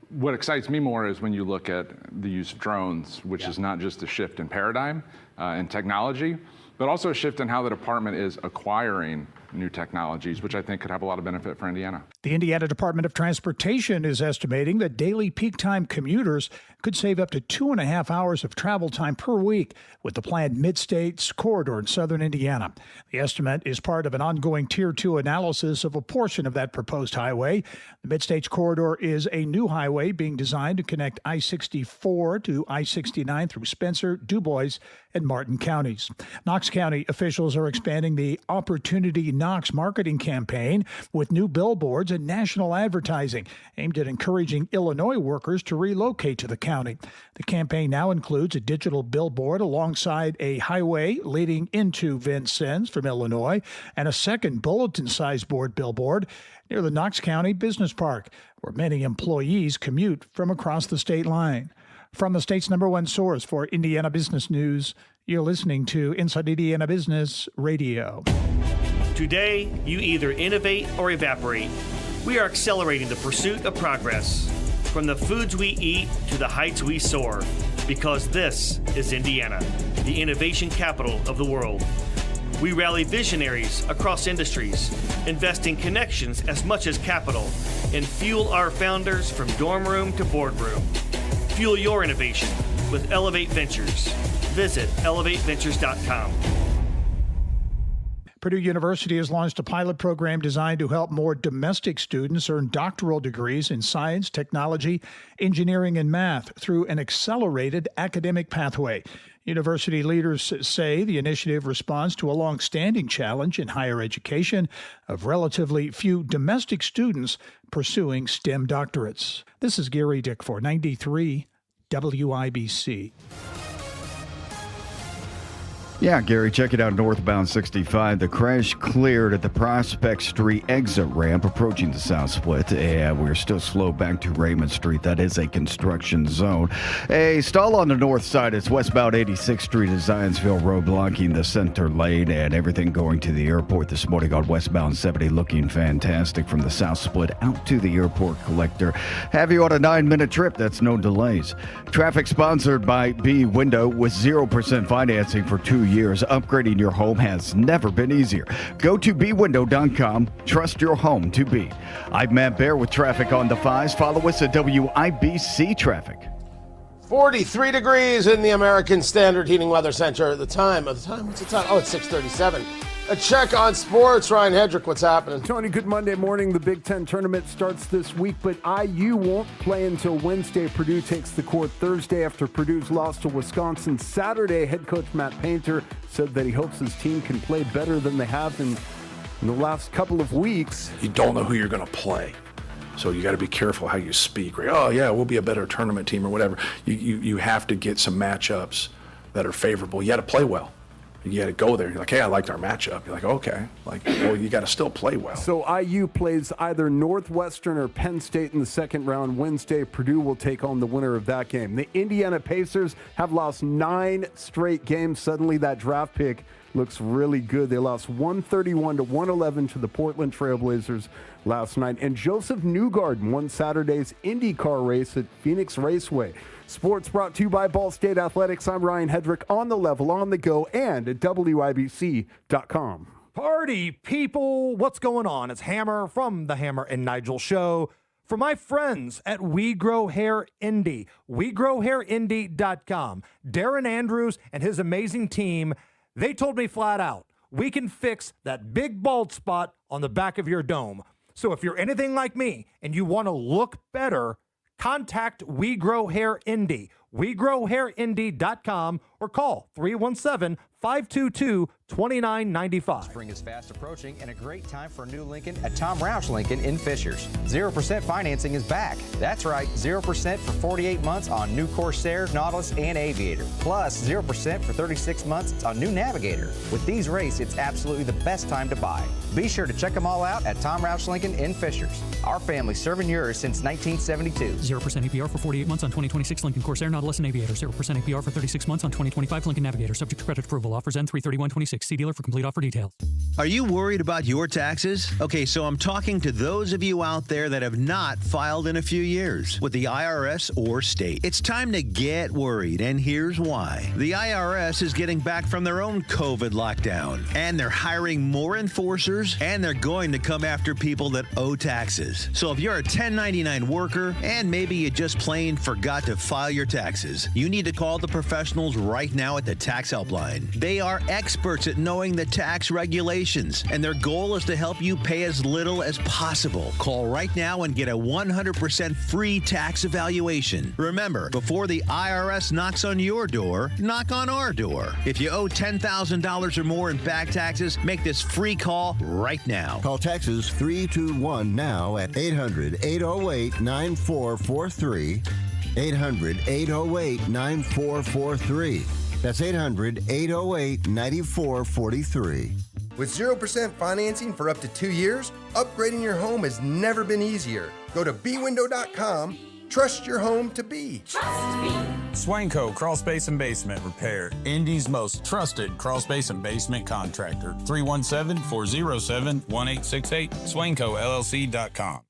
What excites me more is when you look at the use of drones, which is not just a shift in paradigm and technology, but also a shift in how the department is acquiring new technologies, which I think could have a lot of benefit for Indiana. The Indiana Department of Transportation is estimating that daily peak time commuters could save up to 2.5 hours of travel time per week with the planned Mid-States corridor in southern Indiana. The estimate is part of an ongoing Tier 2 analysis of a portion of that proposed highway. The Mid-States corridor is a new highway being designed to connect I-64 to I-69 through Spencer, DuBois, and Martin counties. Knox County officials are expanding the Opportunity Knox marketing campaign with new billboards and national advertising aimed at encouraging Illinois workers to relocate to the county. The campaign now includes a digital billboard alongside a highway leading into Vincennes from Illinois and a second bulletin-sized board billboard near the Knox County Business Park, where many employees commute from across the state line. From the state's #1 source for Indiana business news, you're listening to Inside Indiana Business Radio. Today, you either innovate or evaporate. We are accelerating the pursuit of progress, from the foods we eat to the heights we soar, because this is Indiana, the innovation capital of the world. We rally visionaries across industries, invest in connections as much as capital, and fuel our founders from dorm room to boardroom. Fuel your innovation with Elevate Ventures. Visit elevateventures.com. Purdue University has launched a pilot program designed to help more domestic students earn doctoral degrees in science, technology, engineering, and math through an accelerated academic pathway. University leaders say the initiative responds to a long-standing challenge in higher education of relatively few domestic students pursuing STEM doctorates. This is Gary Dick for 93 WIBC. Yeah, Gary, check it out. Northbound 65. The crash cleared at the Prospect Street exit ramp approaching the South Split. And we're still slow back to Raymond Street. That is a construction zone. A stall on the north side. It's westbound 86th Street at Zionsville Road, blocking the center lane, and everything going to the airport this morning on westbound 70 looking fantastic from the South Split out to the airport collector. Have you on a 9-minute trip? That's no delays. Traffic sponsored by B Window with 0% financing for 2 years. Upgrading your home has never been easier. Go to bwindow.com. Trust your home to be. I'm Matt Bear with traffic on the 5s. Follow us at WIBC Traffic. 43 degrees in the American Standard Heating Weather Center. What's the time? Oh, it's 6:37. A check on sports. Ryan Hedrick, what's happening? Tony, good Monday morning. The Big Ten tournament starts this week, but IU won't play until Wednesday. Purdue takes the court Thursday after Purdue's loss to Wisconsin. Saturday, head coach Matt Painter said that he hopes his team can play better than they have in the last couple of weeks. You don't know who you're going to play. So you got to be careful how you speak. Right? Oh, yeah, we'll be a better tournament team or whatever. You have to get some matchups that are favorable. You got to play well. You got to go there. You're like, hey, I liked our matchup. You're like, okay. Well, you got to still play well. So IU plays either Northwestern or Penn State in the second round Wednesday. Purdue will take on the winner of that game. The Indiana Pacers have lost 9 straight games. Suddenly that draft pick looks really good. They lost 131-111 to the Portland Trailblazers last night. And Joseph Newgarden won Saturday's IndyCar race at Phoenix Raceway. Sports brought to you by Ball State Athletics. I'm Ryan Hedrick, on the level, on the go, and at WIBC.com. Party people, what's going on? It's Hammer from the Hammer and Nigel Show. For my friends at We Grow Hair Indy, WeGrowHairIndy.com. Darren Andrews and his amazing team, they told me flat out, we can fix that big bald spot on the back of your dome. So if you're anything like me and you want to look better, contact We Grow Hair Indy, WeGrowHairIndy.com, or call 317-522-2995. Spring is fast approaching and a great time for a new Lincoln at Tom Roush Lincoln in Fishers. 0% financing is back. That's right, 0% for 48 months on new Corsair, Nautilus, and Aviator. Plus 0% for 36 months on new Navigator. With these rates, it's absolutely the best time to buy. Be sure to check them all out at Tom Roush Lincoln in Fishers. Our family serving yours since 1972. 0% APR for 48 months on 2026 Lincoln Corsair, Nautilus, and Aviator. 0% APR for 36 months on 2026 2025 Lincoln Navigator. Subject to credit approval. Offers end 3/31/26. See dealer for complete offer details. Are you worried about your taxes? Okay, so I'm talking to those of you out there that have not filed in a few years with the IRS or state. It's time to get worried, and here's why. The IRS is getting back from their own COVID lockdown, and they're hiring more enforcers, and they're going to come after people that owe taxes. So if you're a 1099 worker and maybe you just plain forgot to file your taxes, you need to call the professionals right now at the Tax Helpline. They are experts at knowing the tax regulations, and their goal is to help you pay as little as possible. Call right now and get a 100% free tax evaluation. Remember, before the IRS knocks on your door, knock on our door. If you owe $10,000 or more in back taxes, make this free call right now. Call Texas 321 now at 800-808-9443. 800-808-9443. That's 800-808-9443. With 0% financing for up to 2 years, upgrading your home has never been easier. Go to bwindow.com. Trust your home to be. Trust me. Swanco Crawl Space and Basement Repair, Indy's most trusted crawl space and basement contractor. 317-407-1868. SwancoLLC.com.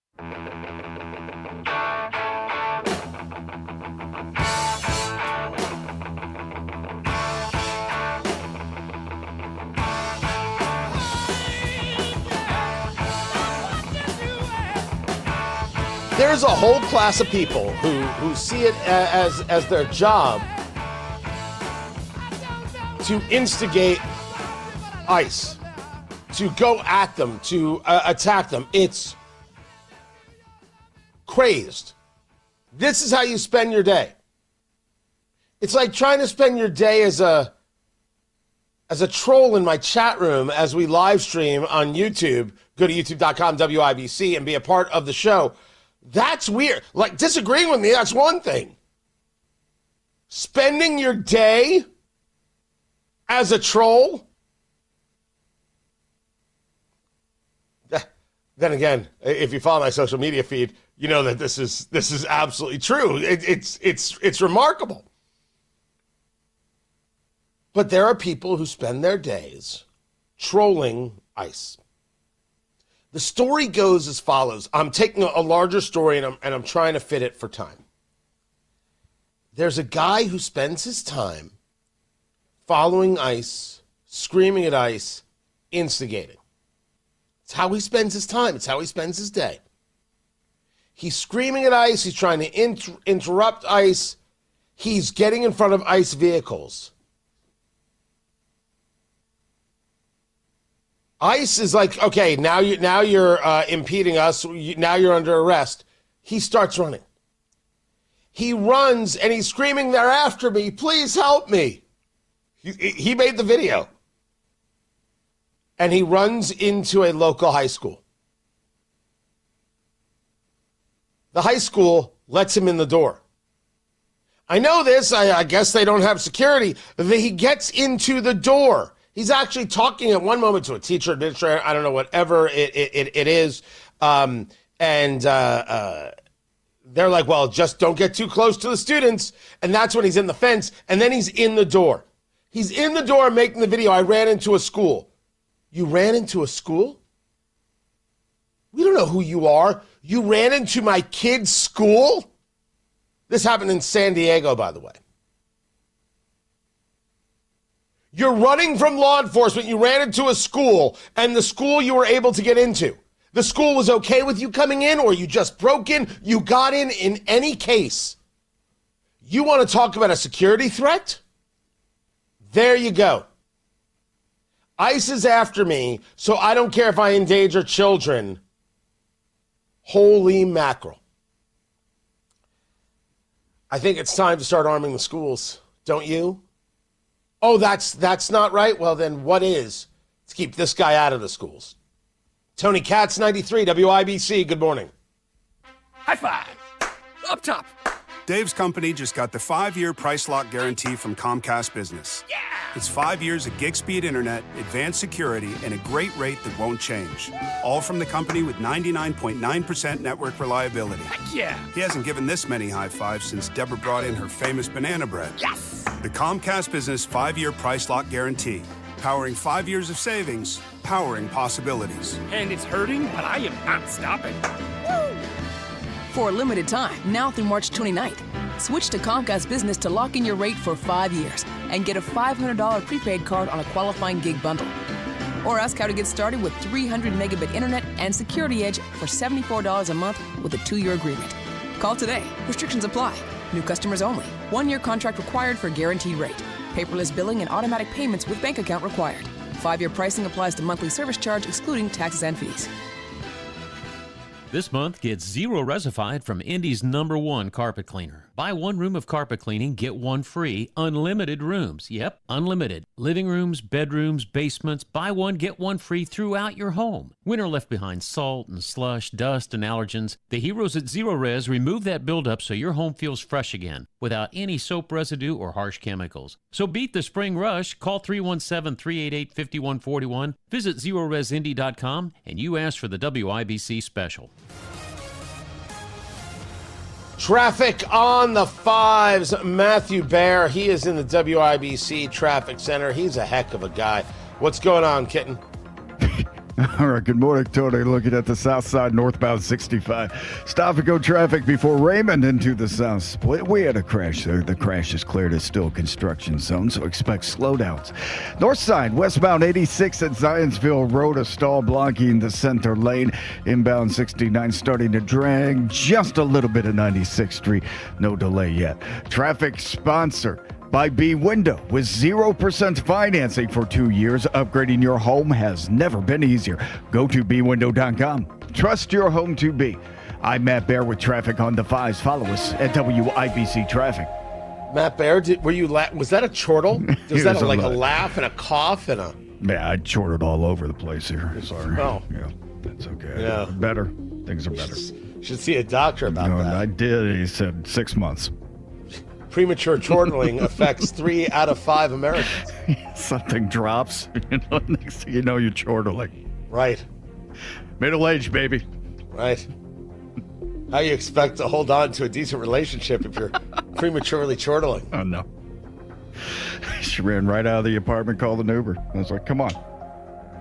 There's a whole class of people who see it as their job to instigate ICE, to go at them, to attack them. It's crazed. This is how you spend your day. It's like trying to spend your day as a troll in my chat room as we live stream on YouTube. Go to youtube.com, WIBC, and be a part of the show. That's weird. Like, disagreeing with me, that's one thing. Spending your day as a troll? Then again, if you follow my social media feed, you know that this is absolutely true. It's remarkable. But there are people who spend their days trolling ICE. The story goes as follows. I'm taking a larger story and I'm trying to fit it for time. There's a guy who spends his time following ICE, screaming at ICE, instigating. It's how he spends his time. It's how he spends his day. He's screaming at ICE. He's trying to interrupt ICE. He's getting in front of ICE vehicles. ICE is like, okay, now you're impeding us. Now you're under arrest. He starts running. He runs and he's screaming, "They're after me. Please help me." He made the video. And he runs into a local high school. The high school lets him in the door. I know this. I guess they don't have security. He gets into the door. He's actually talking at one moment to a teacher, administrator, I don't know, whatever it is. And they're like, well, just don't get too close to the students. And that's when he's in the fence. And then he's in the door. He's in the door making the video. I ran into a school. You ran into a school? We don't know who you are. You ran into my kid's school? This happened in San Diego, by the way. You're running from law enforcement. You ran into a school, and the school you were able to get into. The school was okay with you coming in, or you just broke in. You got in any case. You want to talk about a security threat? There you go. ICE is after me, so I don't care if I endanger children. Holy mackerel. I think it's time to start arming the schools, don't you? Oh, that's not right? Well, then what is? Let's keep this guy out of the schools. Tony Katz, 93, WIBC, good morning. High five. Up top. Dave's company just got the 5-year price lock guarantee from Comcast Business. Yeah. It's 5 years of gig speed internet, advanced security, and a great rate that won't change. All from the company with 99.9% network reliability. Heck yeah! He hasn't given this many high fives since Deborah brought in her famous banana bread. Yes! The Comcast Business 5-year price lock guarantee. Powering 5 years of savings, powering possibilities. And it's hurting, but I am not stopping. Woo! For a limited time, now through March 29th, switch to Comcast Business to lock in your rate for 5 years and get a $500 prepaid card on a qualifying gig bundle. Or ask how to get started with 300 megabit internet and Security Edge for $74 a month with a 2-year agreement. Call today. Restrictions apply. New customers only. 1-year contract required for guaranteed rate. Paperless billing and automatic payments with bank account required. 5-year pricing applies to monthly service charge excluding taxes and fees. This month, get 0 Resified from Indy's #1 carpet cleaner. Buy 1 room of carpet cleaning, get 1 free. Unlimited rooms. Yep, unlimited. Living rooms, bedrooms, basements. Buy 1, get 1 free throughout your home. Winter left behind salt and slush, dust and allergens. The heroes at 0 Res remove that buildup so your home feels fresh again without any soap residue or harsh chemicals. So beat the spring rush. Call 317-388-5141. Visit ZeroResIndy.com and you ask for the WIBC special. Traffic on the 5s. Matthew Baer, he is in the WIBC Traffic Center. He's a heck of a guy. What's going on, Kitten? All right, good morning, Tony. Looking at the south side, northbound 65. Stop and go traffic before Raymond into the south split. We had a crash there. The crash is cleared. It's still construction zone, so expect slowdowns. North side, westbound 86 at Zionsville Road, a stall blocking the center lane. Inbound 69 starting to drag just a little bit of 96th Street. No delay yet. Traffic sponsor by B Window with 0% financing for 2 years. Upgrading your home has never been easier. Go to bwindow.com. Trust your home to be. I'm Matt Baer with traffic on the 5s. Follow us at WIBC Traffic. Matt Baer, was that a chortle? Was that a laugh and a cough and a... Yeah, I chortled all over the place here. Sorry. Oh. Yeah, that's okay. Yeah. Better. Things are better. Should see a doctor about that. I did. He said 6 months. Premature chortling affects 3 out of 5 Americans. Something drops, next thing you know, you're chortling. Right. Middle age, baby. Right. How you expect to hold on to a decent relationship if you're prematurely chortling? Oh, no. She ran right out of the apartment, called an Uber. I was like, come on.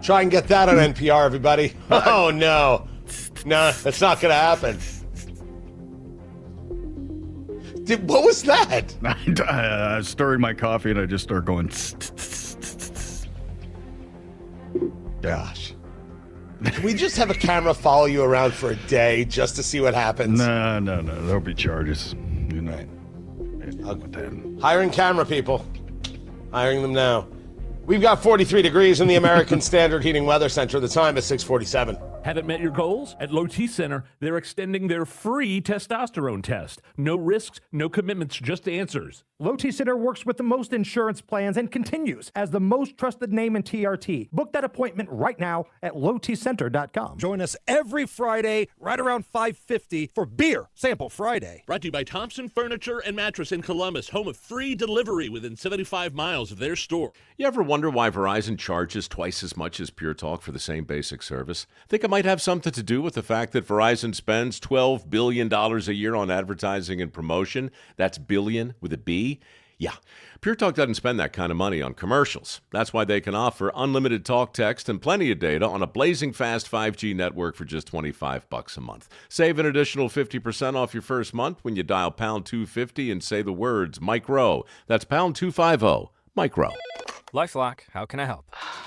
Try and get that on NPR, everybody. Oh, no. No, that's not going to happen. What was that? I was stirring my coffee and I just started going. Gosh. Can we just have a camera follow you around for a day just to see what happens? No. There'll be charges. You know. Hiring camera people. Hiring them now. We've got 43 degrees in the American Standard Heating Weather Center. The time is 6:47. Haven't met your goals? At Low T Center, they're extending their free testosterone test. No risks, no commitments, just answers. Low T Center works with the most insurance plans and continues as the most trusted name in TRT. Book that appointment right now at lowtcenter.com. Join us every Friday right around 5:50 for Beer Sample Friday. Brought to you by Thompson Furniture and Mattress in Columbus, home of free delivery within 75 miles of their store. You ever wonder why Verizon charges twice as much as Pure Talk for the same basic service? Think it might have something to do with the fact that Verizon spends $12 billion a year on advertising and promotion. That's billion with a B. Yeah, Pure Talk doesn't spend that kind of money on commercials. That's why they can offer unlimited talk, text, and plenty of data on a blazing fast 5G network for just $25 a month. Save an additional 50% off your first month when you dial pound 250 and say the words micro. That's pound 250, micro. LifeLock, how can I help?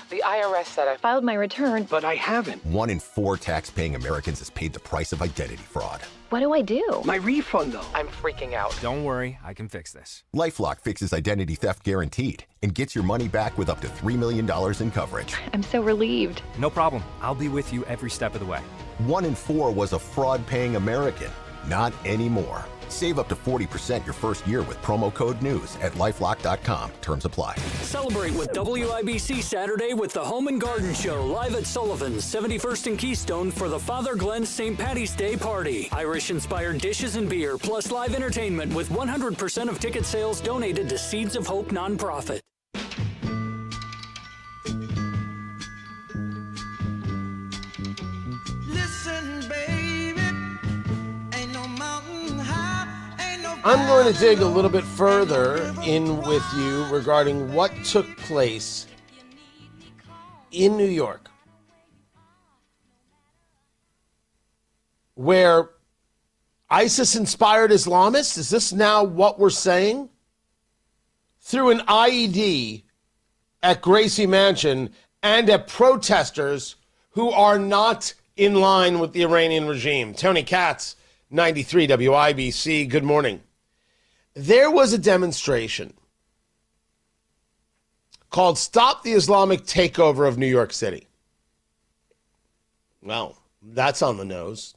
The IRS said I filed my return, but I haven't. 1 in 4 tax-paying Americans has paid the price of identity fraud. What do I do? My refund, though. I'm freaking out. Don't worry, I can fix this. LifeLock fixes identity theft guaranteed and gets your money back with up to $3 million in coverage. I'm so relieved. No problem. I'll be with you every step of the way. 1 in 4 was a fraud-paying American. Not anymore. Save up to 40% your first year with promo code NEWS at LifeLock.com. Terms apply. Celebrate with WIBC Saturday with the Home and Garden Show live at Sullivan's, 71st and Keystone for the Father Glenn St. Patty's Day Party. Irish-inspired dishes and beer, plus live entertainment with 100% of ticket sales donated to Seeds of Hope nonprofit. I'm going to dig a little bit further in with you regarding what took place in New York, where ISIS-inspired Islamists, is this now what we're saying? Threw an IED at Gracie Mansion and at protesters who are not in line with the Iranian regime. Tony Katz, 93 WIBC, good morning. There was a demonstration called Stop the Islamic Takeover of New York City. Well, that's on the nose.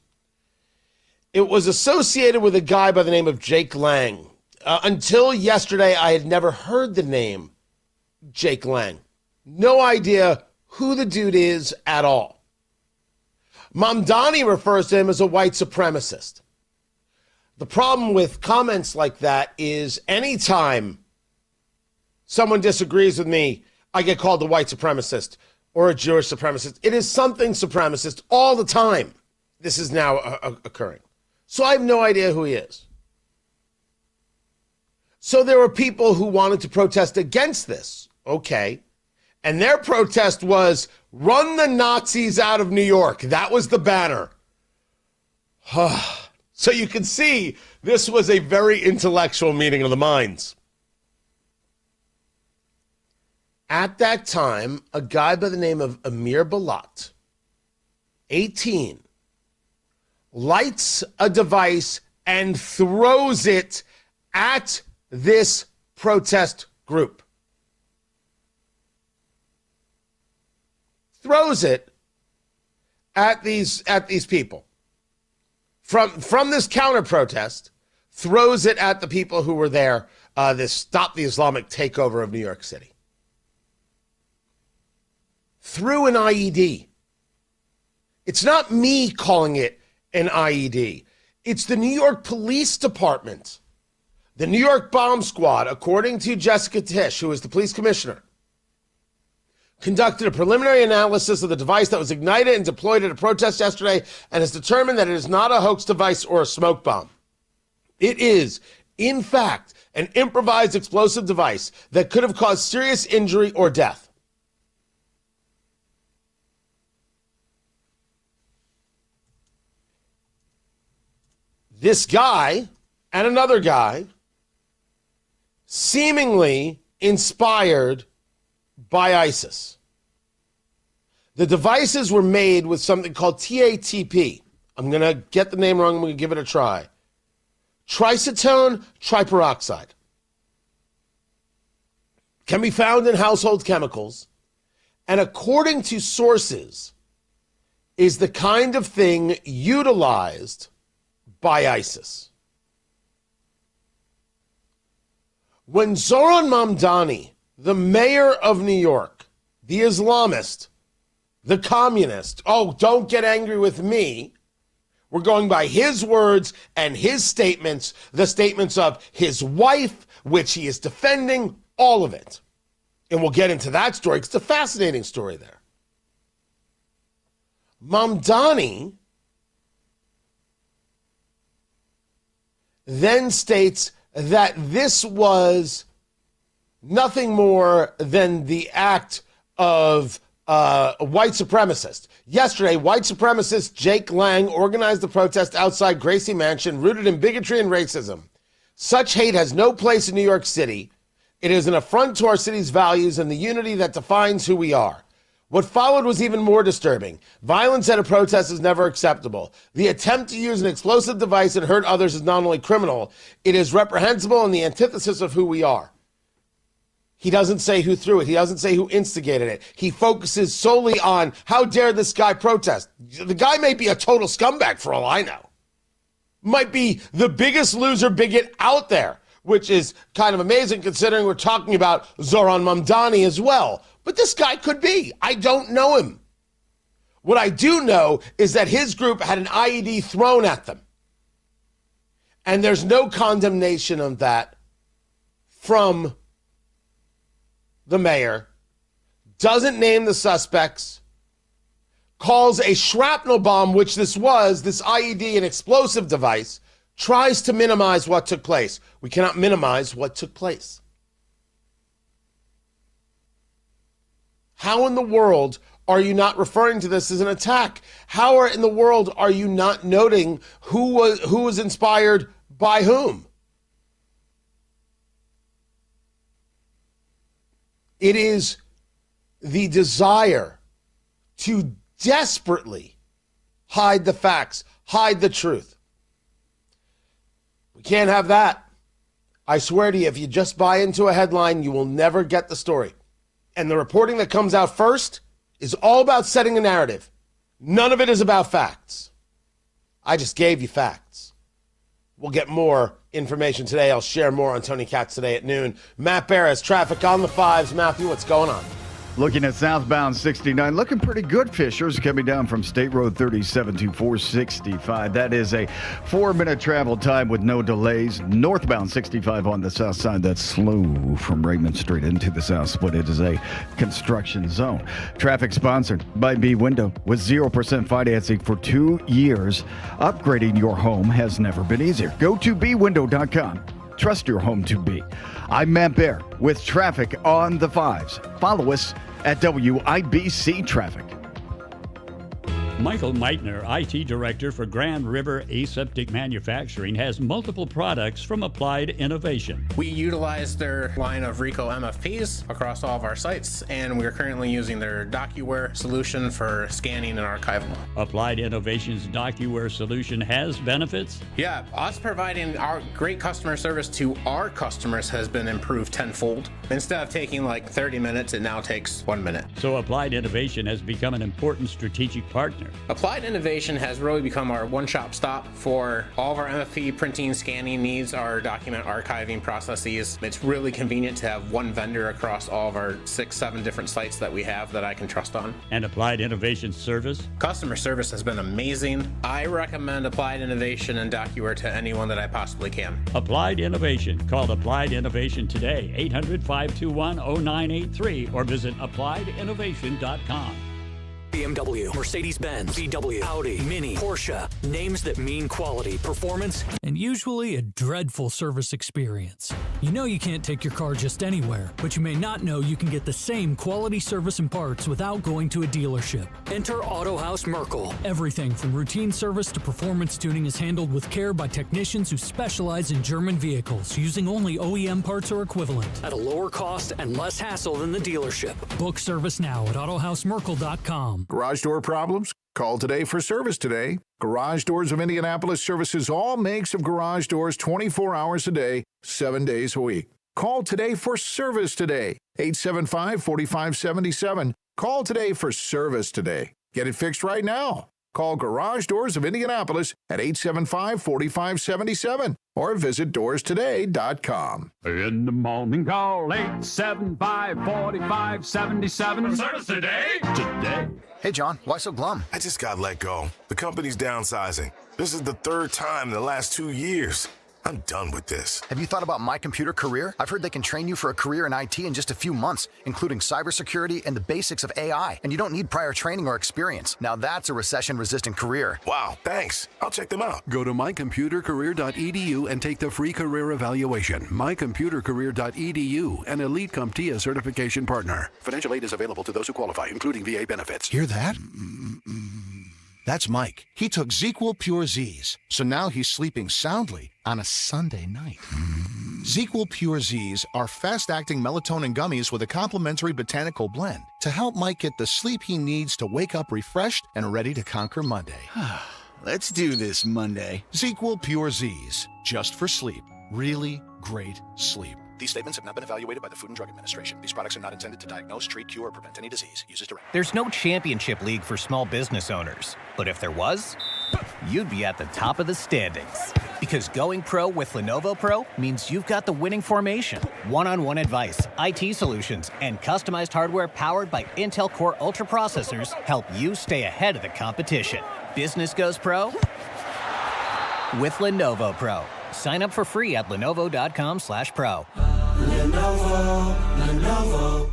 It was associated with a guy by the name of Jake Lang. Until yesterday, I had never heard the name Jake Lang. No idea who the dude is at all. Mamdani refers to him as a white supremacist. The problem with comments like that is anytime someone disagrees with me, I get called a white supremacist or a Jewish supremacist. It is something supremacist all the time. This is now occurring. So I have no idea who he is. So there were people who wanted to protest against this. Okay. And their protest was, run the Nazis out of New York. That was the banner. So you can see this was a very intellectual meeting of the minds. At that time, a guy by the name of Amir Balat, 18, lights a device and throws it at this protest group. Throws it at these people. From this counter protest, throws it at the people who were there, this Stop the Islamic Takeover of New York City. Threw an IED. It's not me calling it an IED. It's the New York Police Department. The New York Bomb Squad, according to Jessica Tisch, who is the police commissioner, conducted a preliminary analysis of the device that was ignited and deployed at a protest yesterday and has determined that it is not a hoax device or a smoke bomb. It is, in fact, an improvised explosive device that could have caused serious injury or death. This guy and another guy, seemingly inspired by ISIS. The devices were made with something called TATP. I'm going to get the name wrong. I'm going to give it a try. Tricetone triperoxide. Can be found in household chemicals. And according to sources, is the kind of thing utilized by ISIS. When Zoran Mamdani, the mayor of New York, the Islamist, the communist, oh, don't get angry with me. We're going by his words and his statements, the statements of his wife, which he is defending, all of it. And we'll get into that story. It's a fascinating story there. Mamdani then states that this was nothing more than the act of a white supremacist. Yesterday, white supremacist Jake Lang organized the protest outside Gracie Mansion, rooted in bigotry and racism. Such hate has no place in New York City. It is an affront to our city's values and the unity that defines who we are. What followed was even more disturbing. Violence at a protest is never acceptable. The attempt to use an explosive device and hurt others is not only criminal, it is reprehensible and the antithesis of who we are. He doesn't say who threw it. He doesn't say who instigated it. He focuses solely on how dare this guy protest. The guy may be a total scumbag for all I know. Might be the biggest loser bigot out there, which is kind of amazing considering we're talking about Zoran Mamdani as well. But this guy could be. I don't know him. What I do know is that his group had an IED thrown at them. And there's no condemnation of that from the mayor. Doesn't name the suspects. Calls a shrapnel bomb, which this was, this IED, an explosive device, tries to minimize what took place. We cannot minimize what took place. How in the world are you not referring to this as an attack? How in the world are you not noting who was inspired by whom? It is the desire to desperately hide the facts, hide the truth. We can't have that. I swear to you, if you just buy into a headline, you will never get the story. And the reporting that comes out first is all about setting a narrative. None of it is about facts. I just gave you facts. We'll get more information today. I'll share more on Tony Katz today at noon. Matt Bear has traffic on the 5s. Matthew, what's going on? Looking at southbound 69, looking pretty good, Fishers, coming down from State Road 37 to 465. That is a 4-minute travel time with no delays. Northbound 65 on the south side, that's slow from Raymond Street into the south split. It is a construction zone. Traffic sponsored by B Window with 0% financing for 2 years. Upgrading your home has never been easier. Go to bwindow.com. Trust your home to be. I'm Matt Bear with traffic on the 5s. Follow us at WIBC Traffic. Michael Meitner, IT Director for Grand River Aseptic Manufacturing, has multiple products from Applied Innovation. We utilize their line of Rico MFPs across all of our sites, and we're currently using their DocuWare solution for scanning and archival. Applied Innovation's DocuWare solution has benefits? Yeah, us providing our great customer service to our customers has been improved tenfold. Instead of taking like 30 minutes, it now takes 1 minute. So Applied Innovation has become an important strategic partner. Applied Innovation has really become our one-shop stop for all of our MFP printing, scanning needs, our document archiving processes. It's really convenient to have one vendor across all of our 6-7 different sites that we have that I can trust on. And Applied Innovation service? Customer service has been amazing. I recommend Applied Innovation and DocuWare to anyone that I possibly can. Applied Innovation. Call Applied Innovation today, 800-521-0983, or visit appliedyinnovation.com. BMW, Mercedes-Benz, VW, Audi, Mini, Porsche. Names that mean quality, performance, and usually a dreadful service experience. You know you can't take your car just anywhere, but you may not know you can get the same quality service and parts without going to a dealership. Enter Auto House Merkel. Everything from routine service to performance tuning is handled with care by technicians who specialize in German vehicles, using only OEM parts or equivalent. At a lower cost and less hassle than the dealership. Book service now at autohousemerkel.com. Garage door problems? Call today for service today. Garage Doors of Indianapolis services all makes of garage doors 24 hours a day, 7 days a week. Call today for service today. 875-4577. Call today for service today. Get it fixed right now. Call Garage Doors of Indianapolis at 875-4577 or visit doorstoday.com. In the morning, call 875-4577. Service today? Today. Hey, John, why so glum? I just got let go. The company's downsizing. This is the 3rd time in the last 2 years. I'm done with this. Have you thought about My Computer Career? I've heard they can train you for a career in IT in just a few months, including cybersecurity and the basics of AI. And you don't need prior training or experience. Now that's a recession-resistant career. Wow, thanks. I'll check them out. Go to mycomputercareer.edu and take the free career evaluation. mycomputercareer.edu, an Elite CompTIA certification partner. Financial aid is available to those who qualify, including VA benefits. Hear that? That's Mike. He took ZQL Pure Z's, so now he's sleeping soundly on a Sunday night. ZQL Pure Z's are fast-acting melatonin gummies with a complementary botanical blend to help Mike get the sleep he needs to wake up refreshed and ready to conquer Monday. Let's do this Monday. ZQL Pure Z's, just for sleep. Really great sleep. These statements have not been evaluated by the Food and Drug Administration. These products are not intended to diagnose, treat, cure, or prevent any disease. Use as directed. There's no championship league for small business owners. But if there was, you'd be at the top of the standings. Because going pro with Lenovo Pro means you've got the winning formation. One-on-one advice, IT solutions, and customized hardware powered by Intel Core Ultra processors help you stay ahead of the competition. Business goes pro with Lenovo Pro. Sign up for free at Lenovo.com/pro. Lenovo.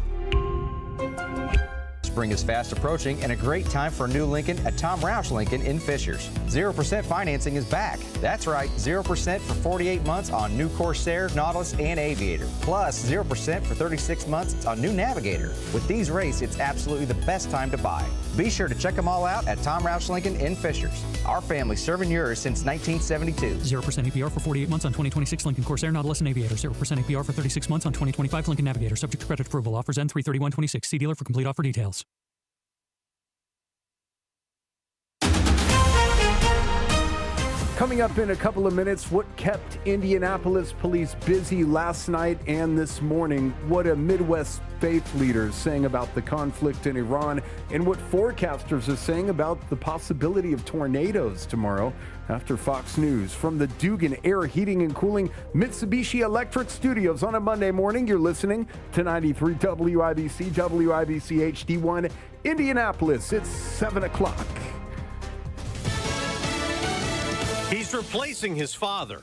Spring is fast approaching and a great time for a new Lincoln at Tom Roush Lincoln in Fishers. 0% financing is back. That's right, 0% for 48 months on new Corsair, Nautilus, and Aviator. Plus 0% for 36 months on new Navigator. With these rates, it's absolutely the best time to buy. Be sure to check them all out at Tom Roush Lincoln in Fishers. Our family serving yours since 1972. 0% APR for 48 months on 2026 Lincoln Corsair, Nautilus, and Aviator. 0% APR for 36 months on 2025 Lincoln Navigator. Subject to credit approval. Offers end 3/31/26. See dealer for complete offer details. Coming up in a couple of minutes, what kept Indianapolis police busy last night and this morning, what a Midwest faith leader is saying about the conflict in Iran, and what forecasters are saying about the possibility of tornadoes tomorrow after Fox News. From the Dugan Air Heating and Cooling Mitsubishi Electric Studios on a Monday morning, you're listening to 93 WIBC, WIBC HD1, Indianapolis. It's 7 o'clock. He's replacing his father.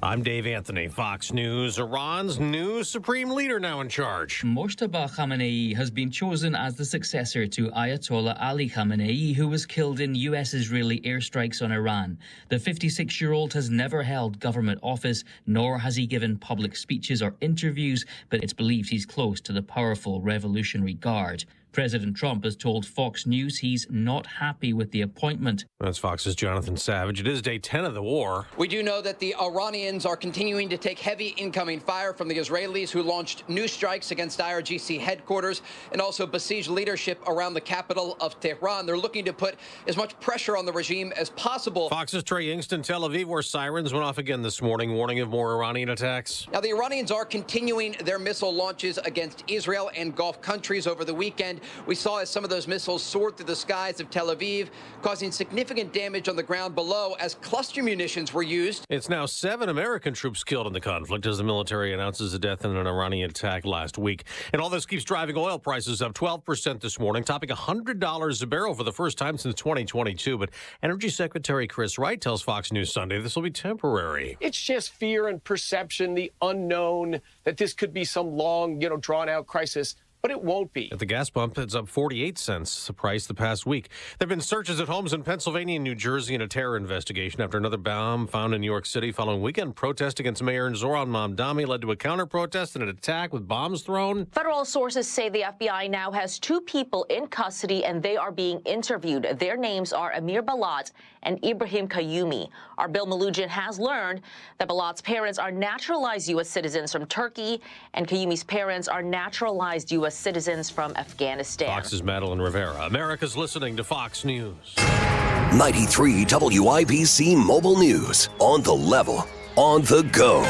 I'm Dave Anthony, Fox News. Iran's new supreme leader now in charge. Mojtaba Khamenei has been chosen as the successor to Ayatollah Ali Khamenei, who was killed in U.S.-Israeli airstrikes on Iran. The 56-year-old has never held government office, nor has he given public speeches or interviews, but it's believed he's close to the powerful Revolutionary Guard. President Trump has told Fox News he's not happy with the appointment. That's Fox's Jonathan Savage. It is day 10 of the war. We do know that the Iranians are continuing to take heavy incoming fire from the Israelis, who launched new strikes against IRGC headquarters and also besieged leadership around the capital of Tehran. They're looking to put as much pressure on the regime as possible. Fox's Trey Ingston, Tel Aviv, where sirens went off again this morning, warning of more Iranian attacks. Now, the Iranians are continuing their missile launches against Israel and Gulf countries over the weekend. We saw as some of those missiles soared through the skies of Tel Aviv, causing significant damage on the ground below as cluster munitions were used. It's now 7 American troops killed in the conflict as the military announces a death in an Iranian attack last week. And all this keeps driving oil prices up 12% this morning, topping $100 a barrel for the first time since 2022. But Energy Secretary Chris Wright tells Fox News Sunday this will be temporary. It's just fear and perception, the unknown, that this could be some long, drawn-out crisis. But it won't be. At the gas pump, it's up 48 cents a price the past week. There have been searches at homes in Pennsylvania and New Jersey in a terror investigation after another bomb found in New York City following weekend protest against Mayor Zoran Mamdani led to a counter-protest and an attack with bombs thrown. Federal sources say the FBI now has 2 people in custody and they are being interviewed. Their names are Amir Balat and Ibrahim Kayumi. Our Bill Malugin has learned that Balat's parents are naturalized U.S. citizens from Turkey and Kayumi's parents are naturalized U.S. citizens from Afghanistan. Fox's Madeline Rivera. America's listening to Fox News. 93 WIBC Mobile News. On the level. On the go.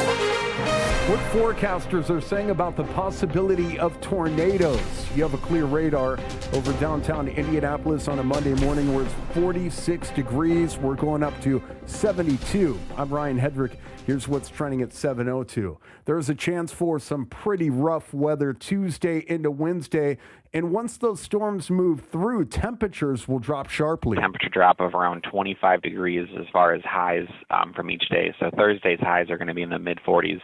What forecasters are saying about the possibility of tornadoes. You have a clear radar over downtown Indianapolis on a Monday morning where it's 46 degrees. We're going up to 72. I'm Ryan Hedrick. Here's what's trending at 7:02. There's a chance for some pretty rough weather Tuesday into Wednesday. And once those storms move through, temperatures will drop sharply. Temperature drop of around 25 degrees as far as highs from each day. So Thursday's highs are going to be in the mid-40s,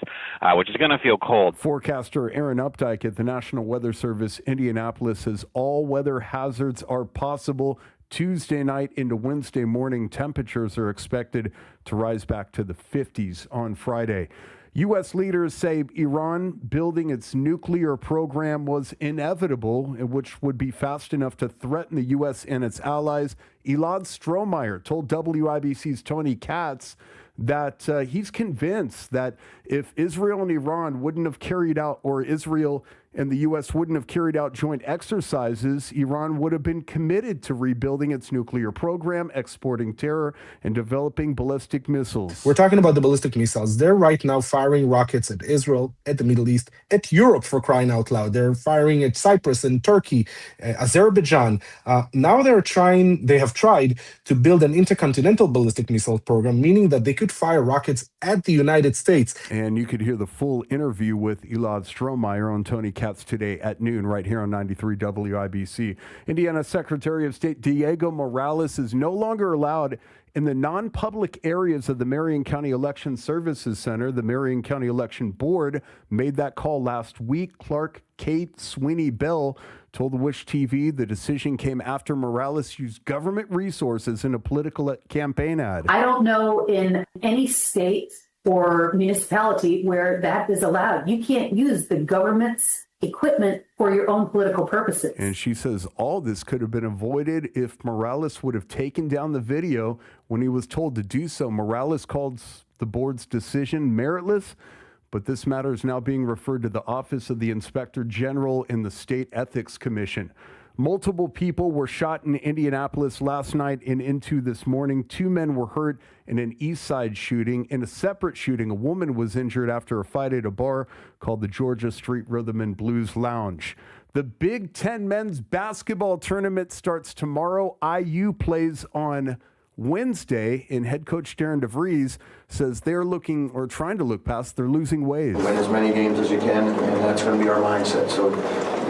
which is going to feel cold. Forecaster Aaron Updike at the National Weather Service Indianapolis says all weather hazards are possible. Tuesday night into Wednesday morning, temperatures are expected to rise back to the 50s on Friday. U.S. leaders say Iran building its nuclear program was inevitable, which would be fast enough to threaten the U.S. and its allies. Elad Strohmeyer told WIBC's Tony Katz that he's convinced that if Israel and Iran wouldn't have carried out, or Israel and the U.S. wouldn't have carried out joint exercises, Iran would have been committed to rebuilding its nuclear program, exporting terror, and developing ballistic missiles. We're talking about the ballistic missiles. They're right now firing rockets at Israel, at the Middle East, at Europe, for crying out loud. They're firing at Cyprus and Turkey, Azerbaijan. Now they have tried to build an intercontinental ballistic missile program, meaning that they could fire rockets at the United States. And you could hear the full interview with Elad Strohmeyer on Tony Katz today at noon right here on 93 WIBC. Indiana Secretary of State Diego Morales is no longer allowed In the non-public areas of the Marion County Election Services Center, the Marion County Election Board made that call last week. Clerk Kate Sweeney Bell told the Wish TV the decision came after Morales used government resources in a political campaign ad. I don't know in any state or municipality where that is allowed. You can't use the government's equipment for your own political purposes. And she says all this could have been avoided if Morales would have taken down the video when he was told to do so. Morales called the board's decision meritless, but this matter is now being referred to the Office of the Inspector General in the State Ethics Commission. Multiple people were shot in Indianapolis last night and into this morning. 2 men were hurt in an East Side shooting. In a separate shooting, a woman was injured after a fight at a bar called the Georgia Street Rhythm and Blues Lounge. The Big Ten men's basketball tournament starts tomorrow. IU plays on Wednesday, and head coach Darren DeVries says they're looking or trying to look past their losing ways. Win as many games as you can, and that's going to be our mindset. So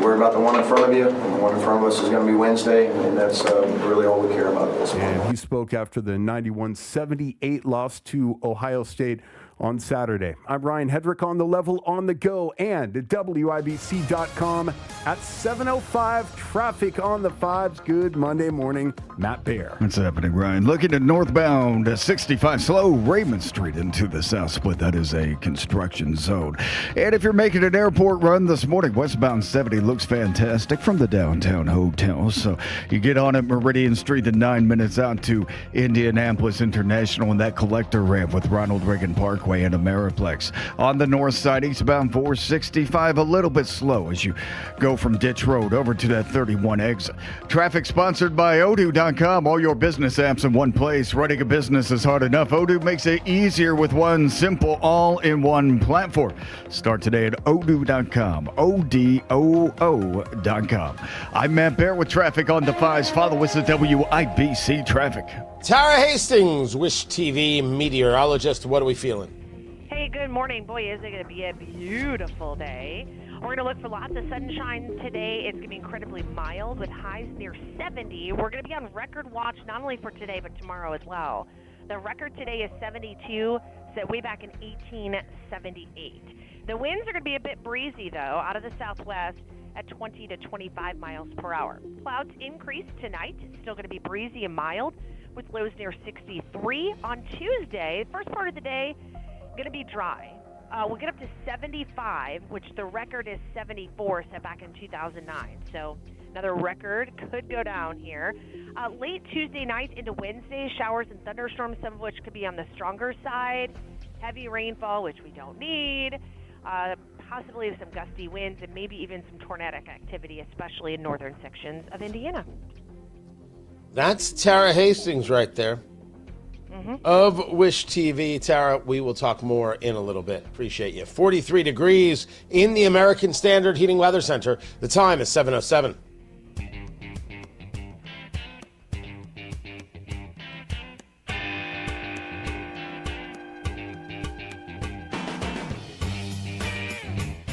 worry about the one in front of you, and the one in front of us is going to be Wednesday, and that's really all we care about at this point. And he spoke after the 91-78 loss to Ohio State on Saturday. I'm Ryan Hedrick on The Level on the Go and at WIBC.com at 7:05. Traffic on the 5s. Good Monday morning. Matt Bear. What's happening, Ryan? Looking at northbound 65 slow Raymond Street into the south split. That is a construction zone. And if you're making an airport run this morning, westbound 70 looks fantastic from the downtown hotel. So you get on at Meridian Street, the 9 minutes out to Indianapolis International and that collector ramp with Ronald Reagan Parkway and Ameriplex. On the north side, eastbound 465, a little bit slow as you go from Ditch Road over to that 31 exit. Traffic sponsored by Odoo.com. All your business apps in one place. Running a business is hard enough. Odoo makes it easier with one simple all-in-one platform. Start today at Odoo.com. ODOO.com. I'm Matt Bear with traffic on the 5s. Follow us at WIBC Traffic. Tara Hastings, Wish TV meteorologist. What are we feeling? Hey, good morning. Boy, is it going to be a beautiful day. We're going to look for lots of sunshine today. It's going to be incredibly mild with highs near 70. We're going to be on record watch not only for today but tomorrow as well. The record today is 72, set way back in 1878. The winds are going to be a bit breezy, though, out of the southwest at 20 to 25 miles per hour. Clouds increase tonight. Still going to be breezy and mild with lows near 63. On Tuesday, first part of the day, going to be dry. We'll get up to 75, which the record is 74 set back in 2009. So another record could go down here. Late Tuesday night into Wednesday, showers and thunderstorms, some of which could be on the stronger side. Heavy rainfall, which we don't need. Possibly some gusty winds and maybe even some tornadic activity, especially in northern sections of Indiana. That's Tara Hastings right there. Of Wish TV. Tara, we will talk more in a little bit. Appreciate you. 43 degrees in the American Standard Heating Weather Center. The time is 7:07.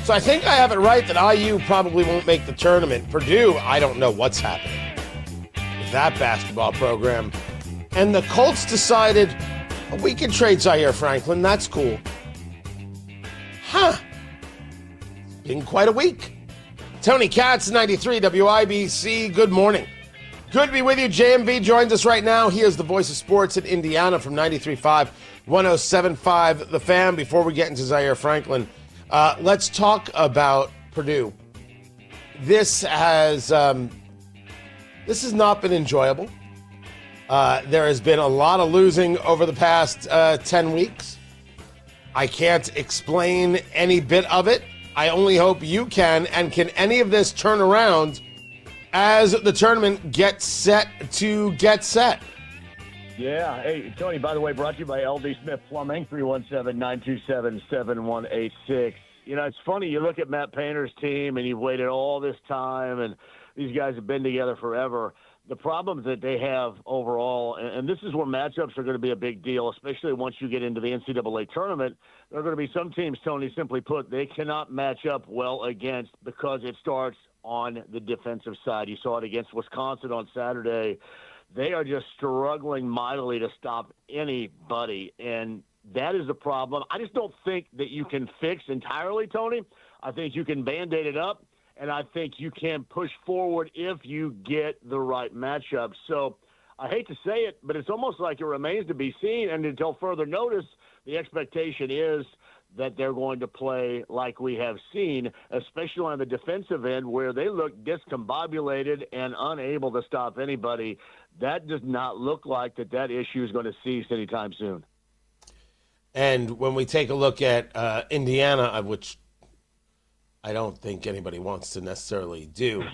So I think I have it right that IU probably won't make the tournament. Purdue, I don't know what's happening with that basketball program. And the Colts decided, we can trade Zaire Franklin. That's cool. Huh. Been quite a week. Tony Katz, 93 WIBC. Good morning. Good to be with you. JMV joins us right now. He is the voice of sports in Indiana from 93.5, 107.5 The Fan. Before we get into Zaire Franklin, let's talk about Purdue. This has not been enjoyable. There has been a lot of losing over the past 10 weeks. I can't explain any bit of it. I only hope you can. And can any of this turn around as the tournament gets set to get set? Yeah. Hey, Tony, by the way, brought to you by LD Smith Plumbing, 317-927-7186. You know, it's funny. You look at Matt Painter's team, and you've waited all this time, and these guys have been together forever. The problems that they have overall, and this is where matchups are going to be a big deal, especially once you get into the NCAA tournament. There are going to be some teams, Tony, simply put, they cannot match up well against because it starts on the defensive side. You saw it against Wisconsin on Saturday. they are just struggling mightily to stop anybody. And that is the problem. I just don't think that you can fix entirely, Tony. I think you can Band-Aid it up, and I think you can push forward if you get the right matchup. So I hate to say it, but it's almost like it remains to be seen. And until further notice, the expectation is that they're going to play like we have seen, especially on the defensive end where they look discombobulated and unable to stop anybody. That does not look like that issue is going to cease anytime soon. And when we take a look at Indiana, which I don't think anybody wants to necessarily do,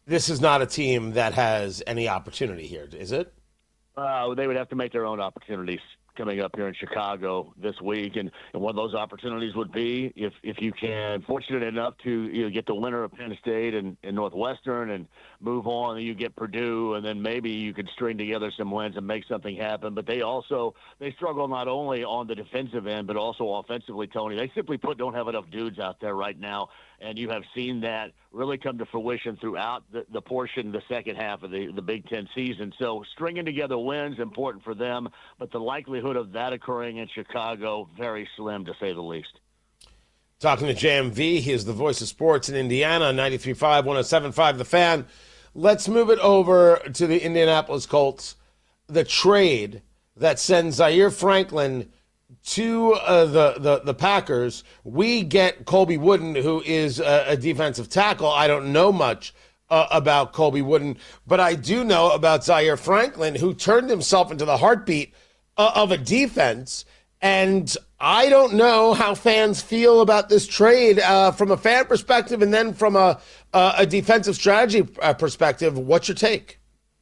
this is not a team that has any opportunity here, is it? They would have to make their own opportunities coming up here in Chicago this week, and one of those opportunities would be if you can, fortunate enough to get the winner of Penn State and Northwestern and move on, and you get Purdue, and then maybe you could string together some wins and make something happen. But they struggle not only on the defensive end but also offensively, Tony. They simply put don't have enough dudes out there right now, and you have seen that really come to fruition throughout the portion, the second half of the Big Ten season. So stringing together wins, important for them, but the likelihood of that occurring in Chicago, very slim to say the least. Talking to JMV, he is the voice of sports in Indiana, 93.5, 107.5 The Fan. Let's move it over to the Indianapolis Colts. The trade that sends Zaire Franklin to the Packers. We get Colby Wooden, who is a defensive tackle. I don't know much about Colby Wooden, but I do know about Zaire Franklin, who turned himself into the heartbeat of a defense. And I don't know how fans feel about this trade from a fan perspective and then from a defensive strategy perspective. What's your take?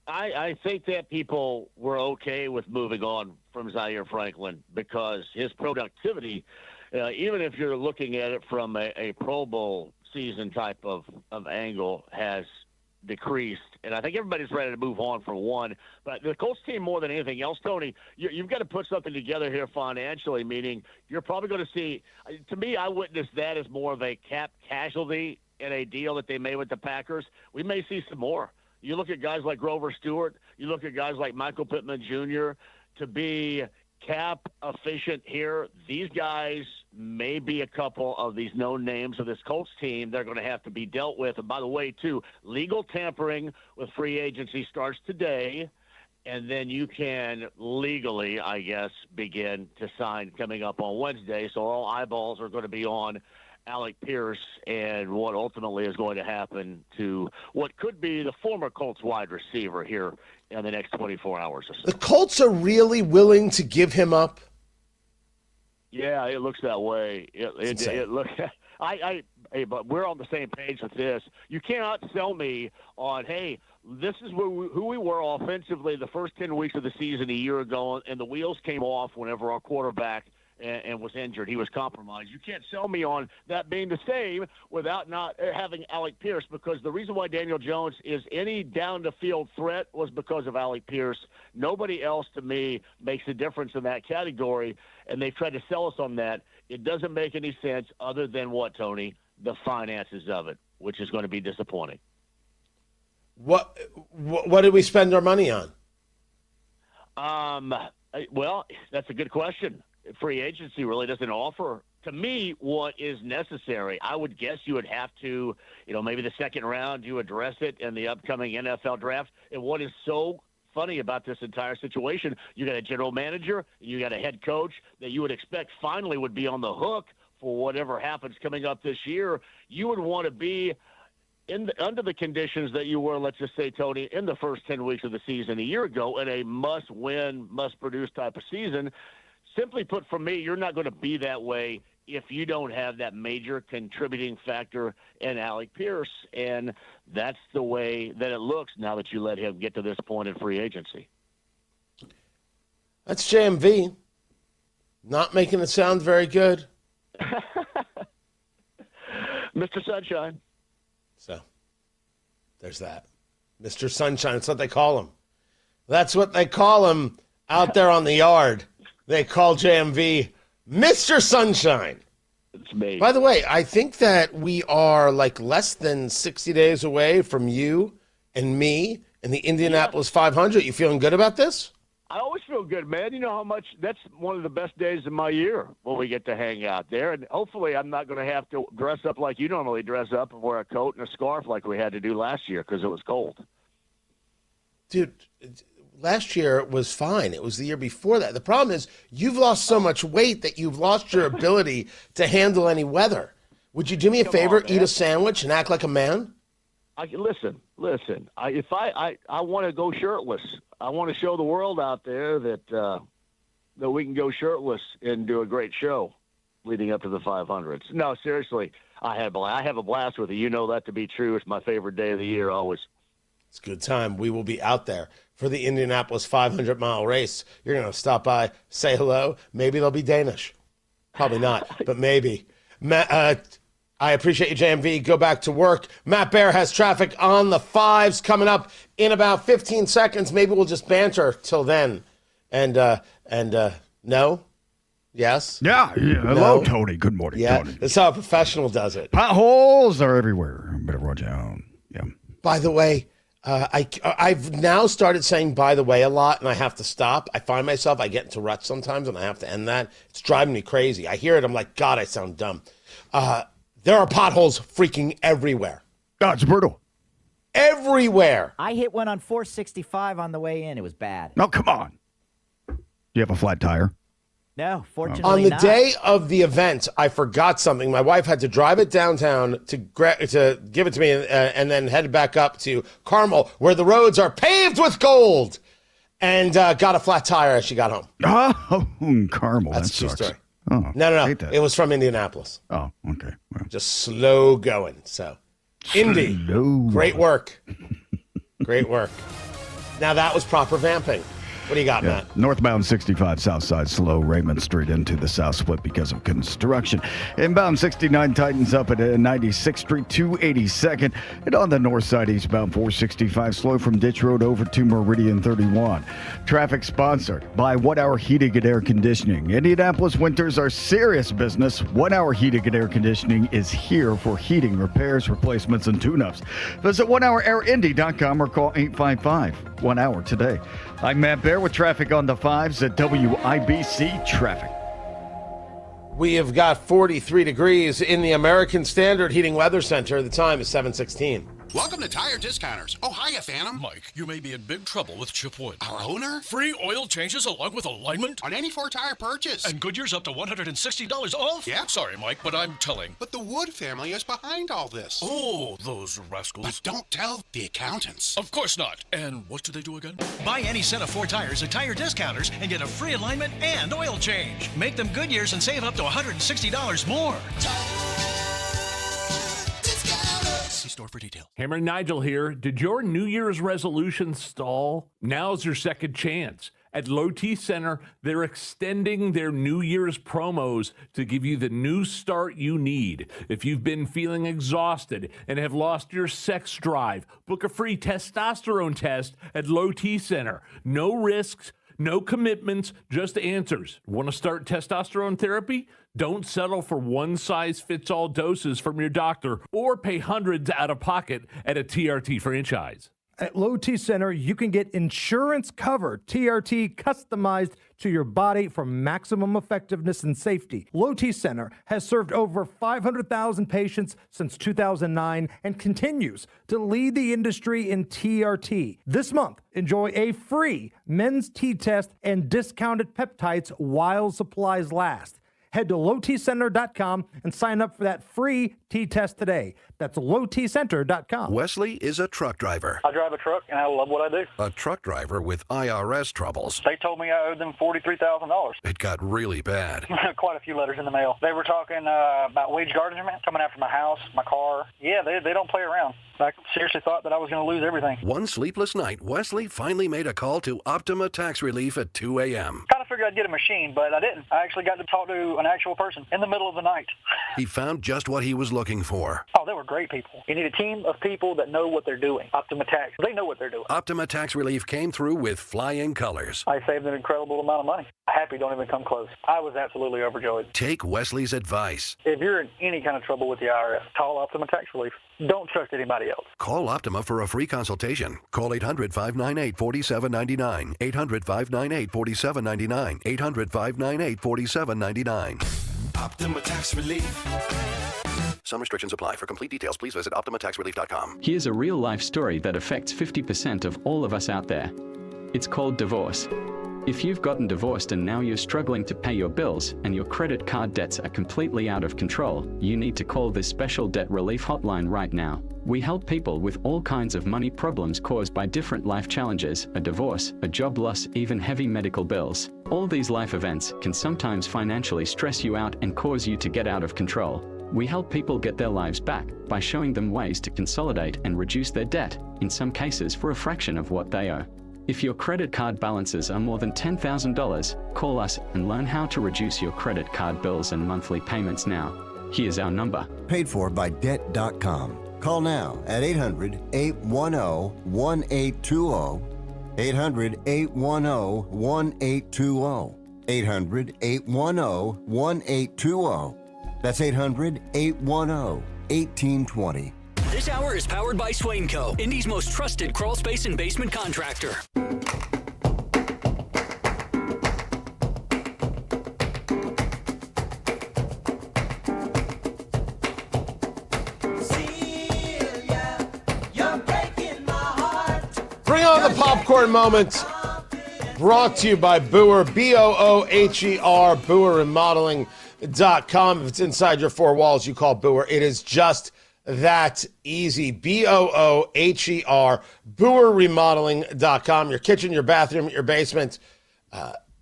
I think that people were okay with moving on from Zaire Franklin because his productivity, even if you're looking at it from a Pro Bowl season type of angle, has decreased. And I think everybody's ready to move on for one. But the Colts team, more than anything else, Tony, you've got to put something together here financially, meaning you're probably going to see, to me, I witnessed that as more of a cap casualty in a deal that they made with the Packers. We may see some more. You look at guys like Grover Stewart, you look at guys like Michael Pittman Jr. to be cap efficient here. These guys may be a couple of these known names of this Colts team they're going to have to be dealt with. And by the way, too, legal tampering with free agency starts today, and then you can legally, I guess, begin to sign coming up on Wednesday. So all eyeballs are going to be on Alec Pierce and what ultimately is going to happen to what could be the former Colts wide receiver here in the next 24 hours or so. The Colts are really willing to give him up? Yeah, it looks that way. It looks. Hey, but we're on the same page with this. You cannot sell me on, hey, this is who we were offensively the first 10 weeks of the season a year ago, and the wheels came off whenever our quarterback and was injured. He was compromised. You can't sell me on that being the same without not having Alec Pierce, because the reason why Daniel Jones is any down-the-field threat was because of Alec Pierce. Nobody else, to me, makes a difference in that category, and they've tried to sell us on that. It doesn't make any sense other than what, Tony? The finances of it, which is going to be disappointing. What did we spend our money on? Well, that's a good question. Free agency really doesn't offer, to me, what is necessary. I would guess you would have to, maybe the second round, you address it in the upcoming NFL draft. And what is so funny about this entire situation, you got a general manager, you got a head coach that you would expect finally would be on the hook for whatever happens coming up this year. You would want to be under the conditions that you were, let's just say, Tony, in the first 10 weeks of the season a year ago in a must-win, must-produce type of season. Simply put, for me, you're not going to be that way if you don't have that major contributing factor in Alec Pierce, and that's the way that it looks now that you let him get to this point in free agency. That's JMV. Not making it sound very good. Mr. Sunshine. So, there's that. Mr. Sunshine, that's what they call him. That's what they call him out there on the yard. They call JMV Mr. Sunshine. It's me. By the way, I think that we are like less than 60 days away from you and me in the Indianapolis 500. You feeling good about this? I always feel good, man. You know how much that's one of the best days of my year when we get to hang out there. And hopefully I'm not going to have to dress up like you normally dress up and wear a coat and a scarf like we had to do last year because it was cold. Dude, last year was fine. It was the year before that. The problem is you've lost so much weight that you've lost your ability to handle any weather. Would you do me a favor, eat a sandwich, and act like a man? Listen. I want to go shirtless. I want to show the world out there that we can go shirtless and do a great show leading up to the 500s. No, seriously, I have a blast with it. You know that to be true. It's my favorite day of the year always. It's a good time. We will be out there for the Indianapolis 500-mile race. You're going to stop by, say hello. Maybe they'll be Danish. Probably not, but maybe. Matt, I appreciate you, JMV. Go back to work. Matt Bear has traffic on the 5s coming up in about 15 seconds. Maybe we'll just banter till then. And no? Yes? Yeah. Hello, Tony. Good morning, Tony. That's how a professional does it. Potholes are everywhere. Better watch out. Yeah. By the way, I've now started saying "by the way" a lot, and I have to stop. I find myself, I get into ruts sometimes, and I have to end that. It's driving me crazy. I hear it, I'm like, God, I sound dumb. There are potholes freaking everywhere. God, it's brutal. Everywhere. I hit one on 465 on the way in. It was bad. No, come on. Do you have a flat tire? No, fortunately On the not. day of the event, I forgot something. My wife had to drive it downtown to give it to me and then head back up to Carmel, where the roads are paved with gold, and got a flat tire as she got home. Oh, Carmel. That's that a true sucks. story. Oh, No. hate that. It was from Indianapolis. Oh, okay. Well. Just slow going. So, Indy, great work. Great work. Now that was proper vamping. What do you got, Matt? Northbound 65 south side slow Raymond Street into the south split because of construction. Inbound 69 tightens up at 96th Street 282nd. And on the north side eastbound 465 slow from Ditch Road over to Meridian 31. Traffic sponsored by 1 Hour Heating and Air Conditioning. Indianapolis winters are serious business. 1 Hour Heating and Air Conditioning is here for heating repairs, replacements, and tune-ups. Visit 1HourAirIndy.com or call 855 1 Hour today. I'm Matt Bear with traffic on the 5s at WIBC Traffic. We have got 43 degrees in the American Standard Heating Weather Center. The time is 7:16. Welcome to Tire Discounters. Oh, hiya, Phantom. Mike, you may be in big trouble with Chip Wood. Our owner? Free oil changes along with alignment? On any 4-tire purchase. And Goodyear's up to $160 off? Yeah. Sorry, Mike, but I'm telling. But the Wood family is behind all this. Oh, those rascals. But don't tell the accountants. Of course not. And what do they do again? Buy any set of 4 tires at Tire Discounters and get a free alignment and oil change. Make them Goodyear's and save up to $160 more. See store for detail. Hammer and Nigel here. Did your New Year's resolution stall? Now's your second chance. At Low T Center, they're extending their New Year's promos to give you the new start you need. If you've been feeling exhausted and have lost your sex drive, book a free testosterone test at Low T Center. No risks, no commitments, just answers. Want to start testosterone therapy? Don't settle for one-size-fits-all doses from your doctor or pay hundreds out of pocket at a TRT franchise. At Low T Center, you can get insurance covered TRT customized to your body for maximum effectiveness and safety. Low T Center has served over 500,000 patients since 2009 and continues to lead the industry in TRT. This month, enjoy a free men's T test and discounted peptides while supplies last. Head to lowtcenter.com and sign up for that free T-test today. That's lowtcenter.com. Wesley is a truck driver. I drive a truck, and I love what I do. A truck driver with IRS troubles. They told me I owed them $43,000. It got really bad. Quite a few letters in the mail. They were talking about wage garnishment, coming after my house, my car. Yeah, they don't play around. I seriously thought that I was going to lose everything. One sleepless night, Wesley finally made a call to Optima Tax Relief at 2 a.m. Kind of figured I'd get a machine, but I didn't. I actually got to talk to an actual person in the middle of the night. He found just what he was looking for. Oh, they were great people. You need a team of people that know what they're doing. Optima Tax, they know what they're doing. Optima Tax Relief came through with flying colors. I saved an incredible amount of money. Happy don't even come close. I was absolutely overjoyed. Take Wesley's advice. If you're in any kind of trouble with the IRS, call Optima Tax Relief. Don't trust anybody else. Call Optima for a free consultation. Call 800-598-4799. 800-598-4799. 800-598-4799. Optima Tax Relief. Some restrictions apply. For complete details, please visit OptimaTaxRelief.com. Here's a real-life story that affects 50% of all of us out there. It's called divorce. If you've gotten divorced and now you're struggling to pay your bills and your credit card debts are completely out of control, you need to call this special debt relief hotline right now. We help people with all kinds of money problems caused by different life challenges, a divorce, a job loss, even heavy medical bills. All these life events can sometimes financially stress you out and cause you to get out of control. We help people get their lives back by showing them ways to consolidate and reduce their debt, in some cases for a fraction of what they owe. If your credit card balances are more than $10,000, call us and learn how to reduce your credit card bills and monthly payments now. Here's our number. Paid for by Debt.com. Call now at 800-810-1820. 800-810-1820. 800-810-1820. That's 800-810-1820. This hour is powered by Swain Co., Indy's most trusted crawl space and basement contractor. Bring on the popcorn moment. Brought to you by Booher, B-O-O-H-E-R, BooherRemodeling.com. If it's inside your four walls, you call Booher. It is just that easy. B-O-O-H-E-R, BooherRemodeling.com. Your kitchen, your bathroom, your basement,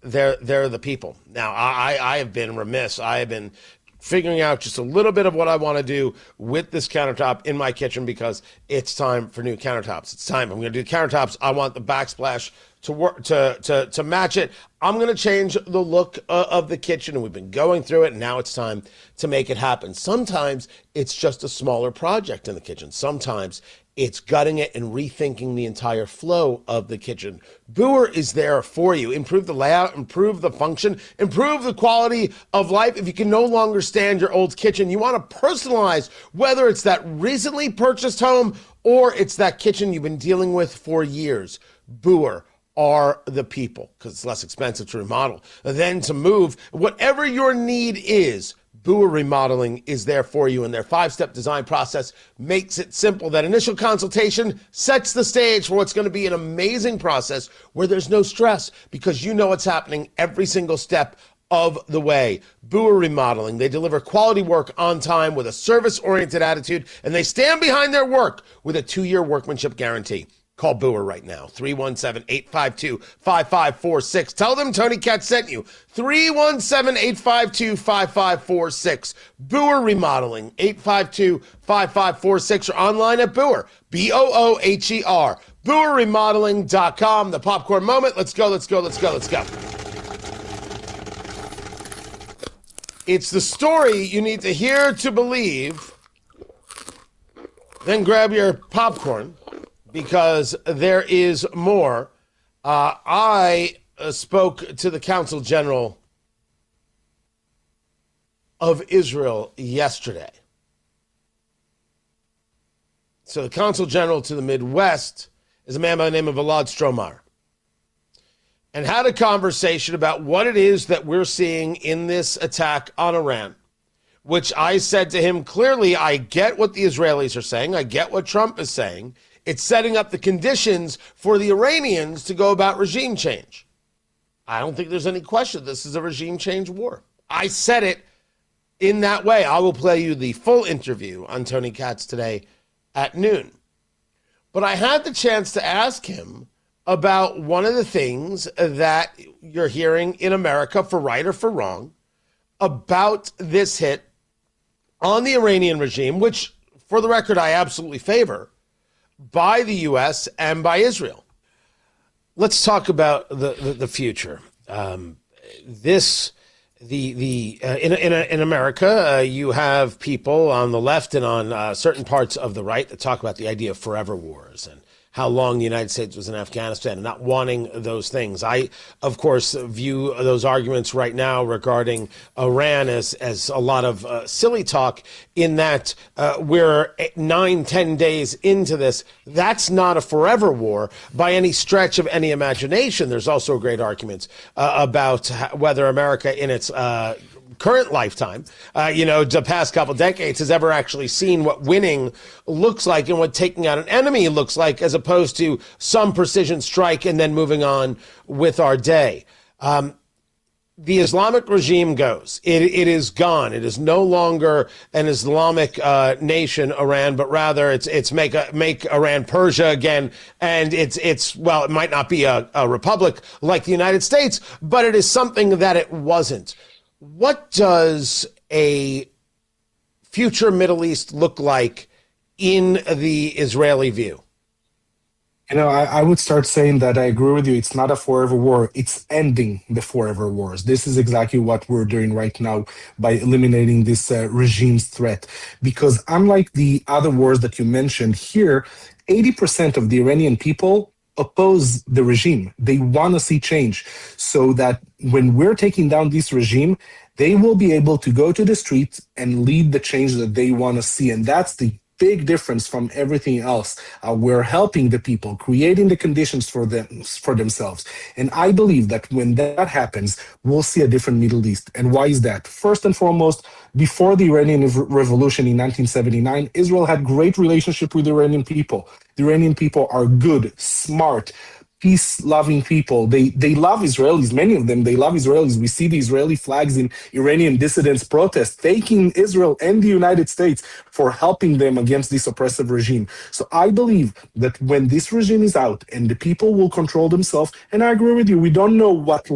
they're the people. Now, I have been remiss. I have been figuring out just a little bit of what I want to do with this countertop in my kitchen because it's time for new countertops. It's time. I'm going to do countertops. I want the backsplash to work to match it. I'm going to change the look of the kitchen, and we've been going through it, and now it's time to make it happen. Sometimes it's just a smaller project in the kitchen. Sometimes it's gutting it and rethinking the entire flow of the kitchen. Booher is there for you. Improve the layout, improve the function, improve the quality of life. If you can no longer stand your old kitchen, you want to personalize, whether it's that recently purchased home or it's that kitchen you've been dealing with for years. Booher are the people, because it's less expensive to remodel than to move. Whatever your need is, Booher Remodeling is there for you, and their 5-step design process makes it simple. That initial consultation sets the stage for what's going to be an amazing process where there's no stress because you know what's happening every single step of the way. Booher Remodeling, they deliver quality work on time with a service-oriented attitude, and they stand behind their work with a 2-year workmanship guarantee. Call Booher right now, 317-852-5546. Tell them Tony Katz sent you, 317-852-5546. Booher Remodeling, 852-5546, or online at Booher, B-O-O-H-E-R, BooherRemodeling.com. The popcorn moment. Let's go. It's the story you need to hear to believe. Then grab your popcorn, because there is more. I spoke to the Consul General of Israel yesterday. So the Consul General to the Midwest is a man by the name of Elad Stromar, and had a conversation about what it is that we're seeing in this attack on Iran, which I said to him, clearly, I get what the Israelis are saying. I get what Trump is saying. It's setting up the conditions for the Iranians to go about regime change. I don't think there's any question this is a regime change war. I said it in that way. I will play you the full interview on Tony Katz today at noon. But I had the chance to ask him about one of the things that you're hearing in America, for right or for wrong, about this hit on the Iranian regime, which, for the record, I absolutely favor, by the U.S. and by Israel. Let's talk about the future. in America, you have people on the left and on certain parts of the right that talk about the idea of forever wars and how long the United States was in Afghanistan and not wanting those things. I, of course, view those arguments right now regarding Iran as a lot of silly talk, in that we're 9-10 days into this. That's not a forever war by any stretch of any imagination. There's also great arguments about whether America in its current lifetime, the past couple decades, has ever actually seen what winning looks like and what taking out an enemy looks like, as opposed to some precision strike and then moving on with our day. The Islamic regime goes. It is gone. It is no longer an Islamic nation, Iran, but rather it's make Iran Persia again. And it might not be a republic like the United States, but it is something that it wasn't. What does a future Middle East look like in the Israeli view? I would start saying that I agree with you. It's not a forever war. It's ending the forever wars. This is exactly what we're doing right now by eliminating this regime's threat. Because unlike the other wars that you mentioned here, 80% of the Iranian people oppose the regime. They want to see change, so that when we're taking down this regime, they will be able to go to the streets and lead the change that they want to see. And that's the big difference from everything else. We're helping the people, creating the conditions for themselves. And I believe that when that happens, we'll see a different Middle East. And why is that? First and foremost, before the Iranian Revolution in 1979, Israel had great relationship with the Iranian people. The Iranian people are good, smart, peace-loving people. They love Israelis. Many of them, they love Israelis. We see the Israeli flags in Iranian dissidents' protests, thanking Israel and the United States for helping them against this oppressive regime. So I believe that when this regime is out and the people will control themselves, and I agree with you, we don't know what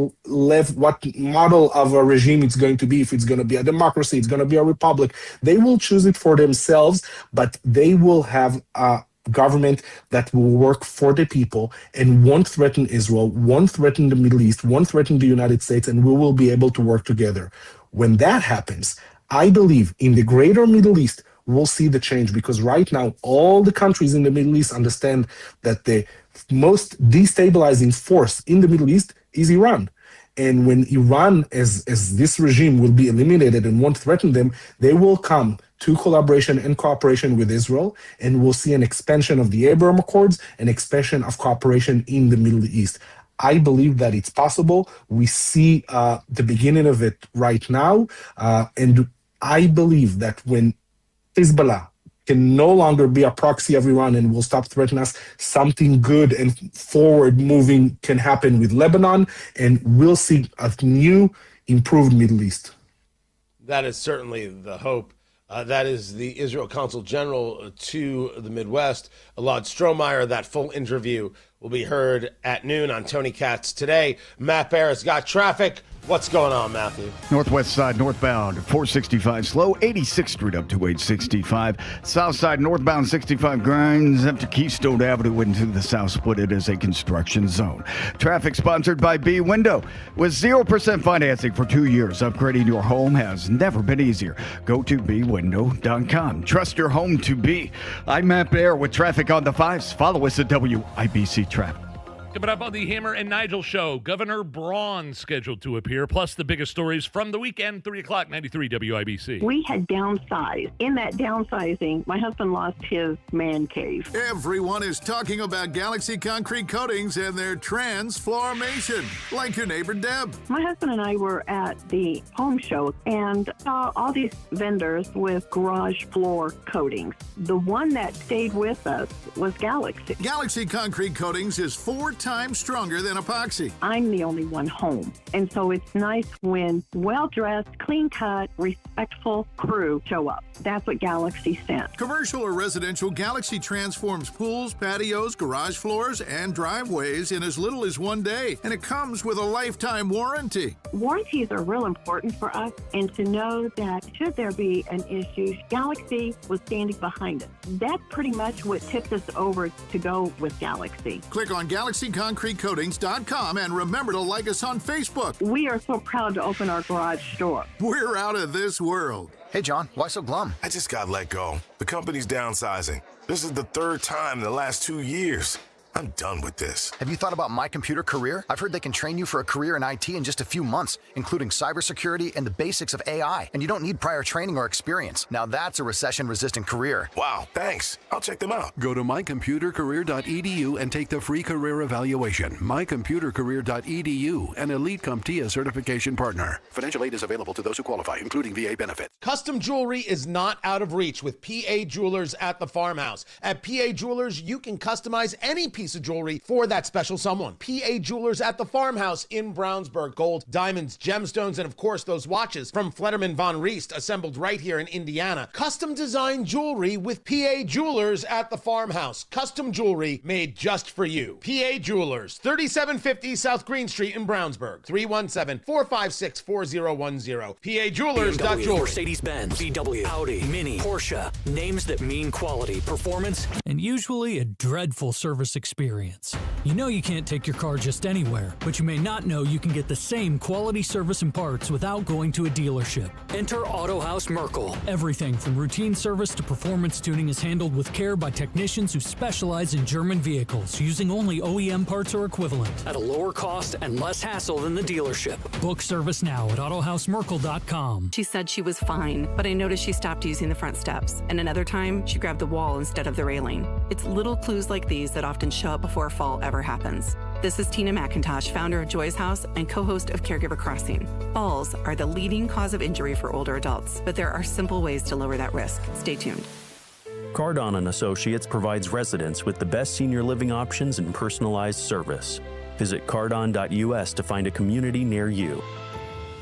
model of a regime it's going to be. If it's going to be a democracy, it's going to be a republic. They will choose it for themselves, but they will have a government that will work for the people and won't threaten Israel, won't threaten the Middle East, won't threaten the United States, and we will be able to work together. When that happens, I believe in the greater Middle East, we'll see the change, because right now, all the countries in the Middle East understand that the most destabilizing force in the Middle East is Iran. And when Iran, as this regime will be eliminated and won't threaten them, they will come to collaboration and cooperation with Israel, and we'll see an expansion of the Abraham Accords, an expansion of cooperation in the Middle East. I believe that it's possible. We see the beginning of it right now, and I believe that when Hezbollah can no longer be a proxy of Iran and will stop threatening us, something good and forward-moving can happen with Lebanon, and we'll see a new, improved Middle East. That is certainly the hope. That is the Israel Consul General to the Midwest, Elad Strohmeyer. That full interview will be heard at noon on Tony Katz today. Matt Bear has got traffic. What's going on, Matthew? Northwest side northbound 465 slow, 86th Street up to 865. South side northbound 65 grinds up to Keystone Avenue into the south split. It is a construction zone. Traffic sponsored by B Window. With 0% financing for 2 years, upgrading your home has never been easier. Go to bwindow.com. Trust your home to be. I'm Matt Bear with traffic on the 5s. Follow us at WIBC Traffic. Coming up on the Hammer and Nigel Show, Governor Braun scheduled to appear, plus the biggest stories from the weekend, 3 o'clock, 93 WIBC. We had downsized. In that downsizing, my husband lost his man cave. Everyone is talking about Galaxy Concrete Coatings and their transformation, like your neighbor Deb. My husband and I were at the home show and saw all these vendors with garage floor coatings. The one that stayed with us was Galaxy. Galaxy Concrete Coatings is 4 times stronger than epoxy. I'm the only one home, and so it's nice when well-dressed, clean-cut, respectful crew show up. That's what Galaxy sent. Commercial or residential, Galaxy transforms pools, patios, garage floors, and driveways in as little as 1 day, and it comes with a lifetime warranty. Warranties are real important for us, and to know that should there be an issue, Galaxy was standing behind us. That's pretty much what tipped us over to go with Galaxy. Click on Galaxy ConstantConcreteCoatings.com and remember to like us on Facebook. We are so proud to open our garage store. We're out of this world. Hey, John, why so glum? I just got let go. The company's downsizing. This is the third time in the last 2 years. I'm done with this. Have you thought about My Computer Career? I've heard they can train you for a career in IT in just a few months, including cybersecurity and the basics of AI. And you don't need prior training or experience. Now that's a recession-resistant career. Wow, thanks. I'll check them out. Go to mycomputercareer.edu and take the free career evaluation. mycomputercareer.edu, an Elite CompTIA certification partner. Financial aid is available to those who qualify, including VA benefits. Custom jewelry is not out of reach with PA Jewelers at the Farmhouse. At PA Jewelers, you can customize any piece of jewelry for that special someone. PA Jewelers at the Farmhouse in Brownsburg. Gold, diamonds, gemstones, and of course those watches from Flederman Von Riest, assembled right here in Indiana. Custom designed jewelry with PA Jewelers at the Farmhouse. Custom jewelry made just for you. PA Jewelers, 3750 South Green Street in Brownsburg. 317-456-4010. PAJewelers.jewelry. Mercedes-Benz, VW, Audi, Mini, Porsche. Names that mean quality, performance, and usually a dreadful service experience. You know you can't take your car just anywhere, but you may not know you can get the same quality service and parts without going to a dealership. Enter Auto House Merkel. Everything from routine service to performance tuning is handled with care by technicians who specialize in German vehicles, using only OEM parts or equivalent. At a lower cost and less hassle than the dealership. Book service now at AutohouseMerkel.com. She said she was fine, but I noticed she stopped using the front steps. And another time, she grabbed the wall instead of the railing. It's little clues like these that often show up before a fall ever happens. This is Tina McIntosh, founder of Joy's House and co-host of Caregiver Crossing. Falls are the leading cause of injury for older adults, but there are simple ways to lower that risk. Stay tuned. Cardon & Associates provides residents with the best senior living options and personalized service. Visit cardon.us to find a community near you.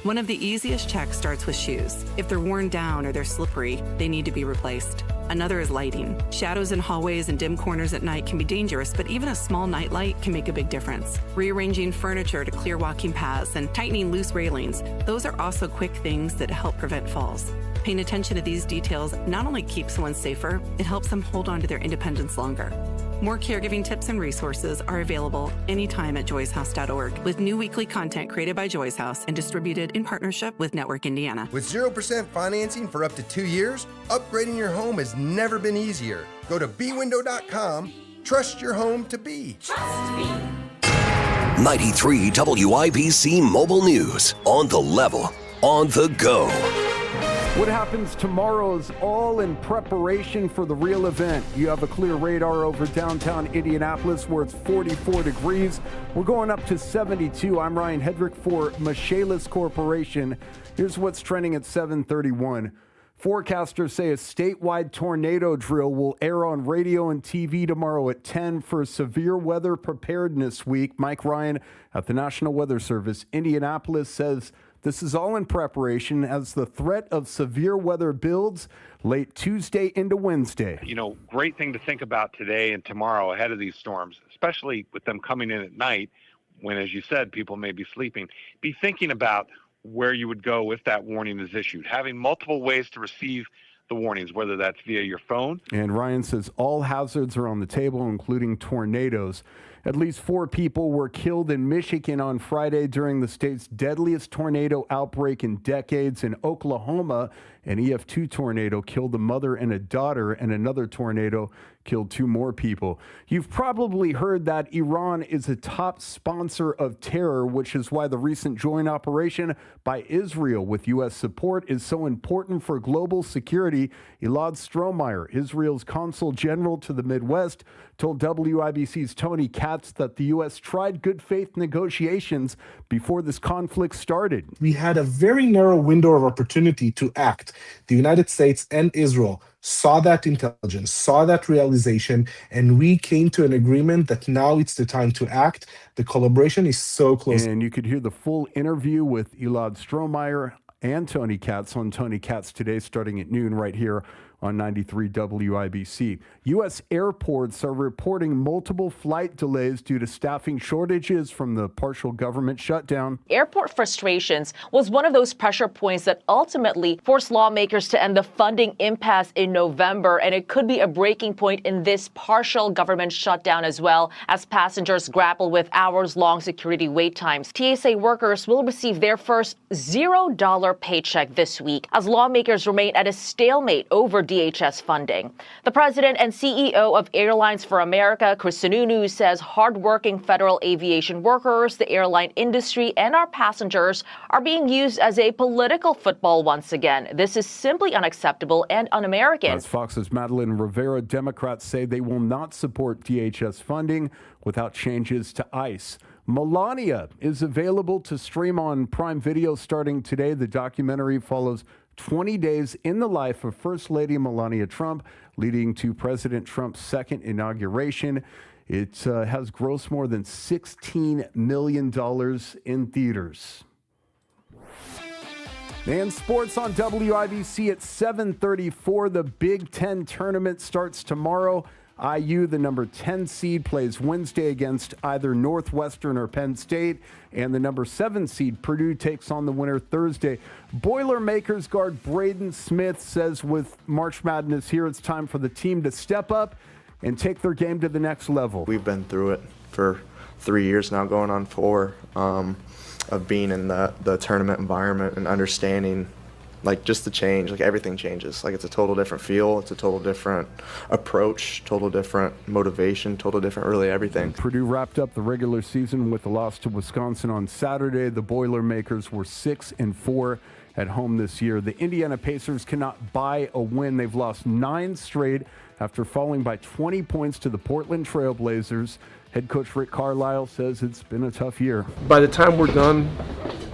One of the easiest checks starts with shoes. If they're worn down or they're slippery, they need to be replaced. Another is lighting. Shadows in hallways and dim corners at night can be dangerous, but even a small night light can make a big difference. Rearranging furniture to clear walking paths and tightening loose railings, those are also quick things that help prevent falls. Paying attention to these details not only keeps someone safer, it helps them hold on to their independence longer. More caregiving tips and resources are available anytime at joyshouse.org, with new weekly content created by Joy's House and distributed in partnership with Network Indiana. With 0% financing for up to 2 years, upgrading your home has never been easier. Go to bwindow.com. Trust your home to be. Trust me. 93 WIBC Mobile News. On the level, on the go. What happens tomorrow is all in preparation for the real event. You have a clear radar over downtown Indianapolis where it's 44 degrees. We're going up to 72. I'm Ryan Hedrick for Michaelis Corporation. Here's what's trending at 7:31. Forecasters say a statewide tornado drill will air on radio and TV tomorrow at 10 for Severe Weather Preparedness Week. Mike Ryan at the National Weather Service, Indianapolis, says this is all in preparation as the threat of severe weather builds late Tuesday into Wednesday. You know, great thing to think about today and tomorrow ahead of these storms, especially with them coming in at night when, as you said, people may be sleeping. Be thinking about where you would go if that warning is issued. Having multiple ways to receive the warnings, whether that's via your phone. And Ryan says all hazards are on the table, including tornadoes. At least 4 people were killed in Michigan on Friday during the state's deadliest tornado outbreak in decades. In Oklahoma, an EF2 tornado killed a mother and a daughter, and another tornado killed 2 more people. You've probably heard that Iran is a top sponsor of terror, which is why the recent joint operation by Israel with U.S. support is so important for global security. Elad Strohmeyer, Israel's consul general to the Midwest, told WIBC's Tony Katz that the U.S. tried good faith negotiations before this conflict started. We had a very narrow window of opportunity to act. The United States and Israel saw that intelligence, saw that realization, and we came to an agreement that now it's the time to act. The collaboration is so close. And you could hear the full interview with Elad Strohmeyer and Tony Katz on Tony Katz Today, starting at noon right here on 93 WIBC. U.S. airports are reporting multiple flight delays due to staffing shortages from the partial government shutdown. Airport frustrations was one of those pressure points that ultimately forced lawmakers to end the funding impasse in November, and it could be a breaking point in this partial government shutdown as well, as passengers grapple with hours-long security wait times. TSA workers will receive their first $0 paycheck this week as lawmakers remain at a stalemate over DHS funding. The president and CEO of Airlines for America, Chris Sununu, says hardworking federal aviation workers, the airline industry, and our passengers are being used as a political football once again. This is simply unacceptable and un-American. As Fox's Madeline Rivera, Democrats say they will not support DHS funding without changes to ICE. Melania is available to stream on Prime Video starting today. The documentary follows 20 days in the life of First Lady Melania Trump, leading to President Trump's second inauguration. It has grossed more than $16 million in theaters. And sports on WIBC at 7:34. The Big Ten tournament starts tomorrow. IU, the number 10 seed, plays Wednesday against either Northwestern or Penn State, and the number 7 seed, Purdue, takes on the winner Thursday. Boilermakers guard Braden Smith says with March Madness here, it's time for the team to step up and take their game to the next level. We've been through it for 3 years now, going on 4, of being in the tournament environment and understanding like just the change, like everything changes. Like it's a total different feel, it's a total different approach, total different motivation, total different really everything. Purdue wrapped up the regular season with a loss to Wisconsin on Saturday. The Boilermakers were 6-4 at home this year. The Indiana Pacers cannot buy a win. They've lost 9 straight after falling by 20 points to the Portland Trail Blazers. Head coach Rick Carlisle says it's been a tough year. By the time we're done,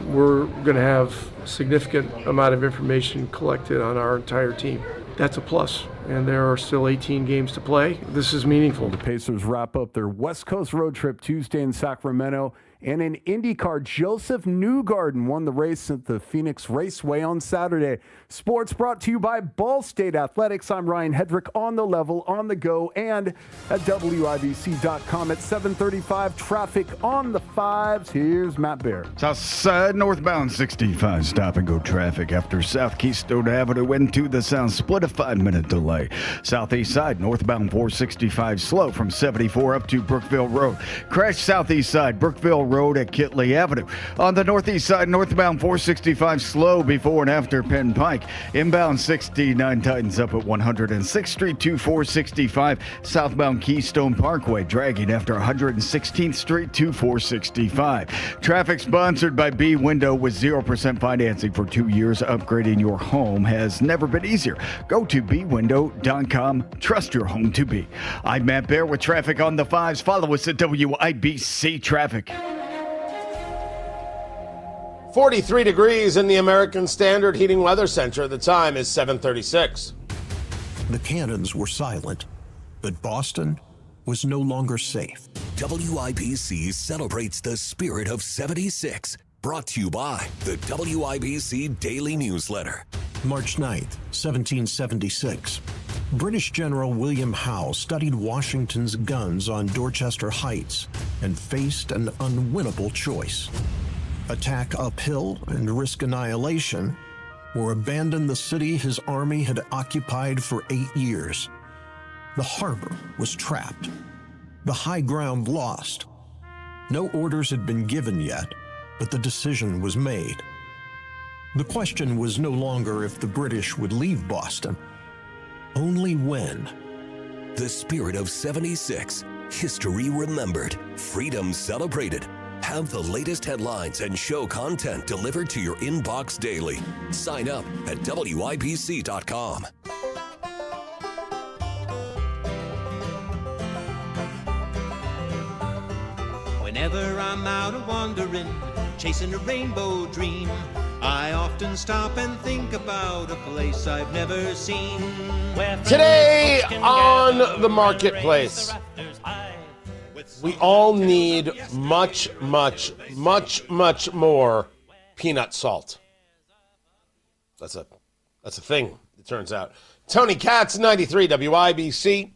we're going to have a significant amount of information collected on our entire team. That's a plus, and there are still 18 games to play. This is meaningful. The Pacers wrap up their West Coast road trip Tuesday in Sacramento. And in IndyCar, Joseph Newgarden won the race at the Phoenix Raceway on Saturday. Sports brought to you by Ball State Athletics. I'm Ryan Hedrick, on the level, on the go, and at WIBC.com at 7:35. Traffic on the 5s. Here's Matt Bear. South side northbound 65 stop and go traffic after South Keystone Avenue into the south split, a 5-minute delay. Southeast side northbound 465 slow from 74 up to Brookville Road. Crash southeast side Brookville Road at Kitley Avenue. On the northeast side, northbound 465 slow before and after Penn Pike. Inbound 69 tightens up at 106th Street to 465. Southbound Keystone Parkway dragging after 116th Street to 465. Traffic sponsored by B Window with 0% financing for 2 years. Upgrading your home has never been easier. Go to bwindow.com. Trust your home to be. I'm Matt Bear with traffic on the 5s. Follow us at WIBC Traffic. 43 degrees in the American Standard Heating Weather Center. The time is 7:36. The cannons were silent, but Boston was no longer safe. WIBC celebrates the spirit of 76. Brought to you by the WIBC Daily Newsletter. March 9th, 1776. British General William Howe studied Washington's guns on Dorchester Heights and faced an unwinnable choice. Attack uphill and risk annihilation, or abandon the city his army had occupied for 8 years. The harbor was trapped, the high ground lost. No orders had been given yet, but the decision was made. The question was no longer if the British would leave Boston, only when. The spirit of 76. History remembered. Freedom celebrated. Have the latest headlines and show content delivered to your inbox daily. Sign up at WIBC.com. Whenever I'm out wandering, chasing a rainbow dream, I often stop and think about a place I've never seen. Today on the marketplace, we all need much, much, much, much more peanut salt. That's a thing, it turns out. Tony Katz, 93 WIBC.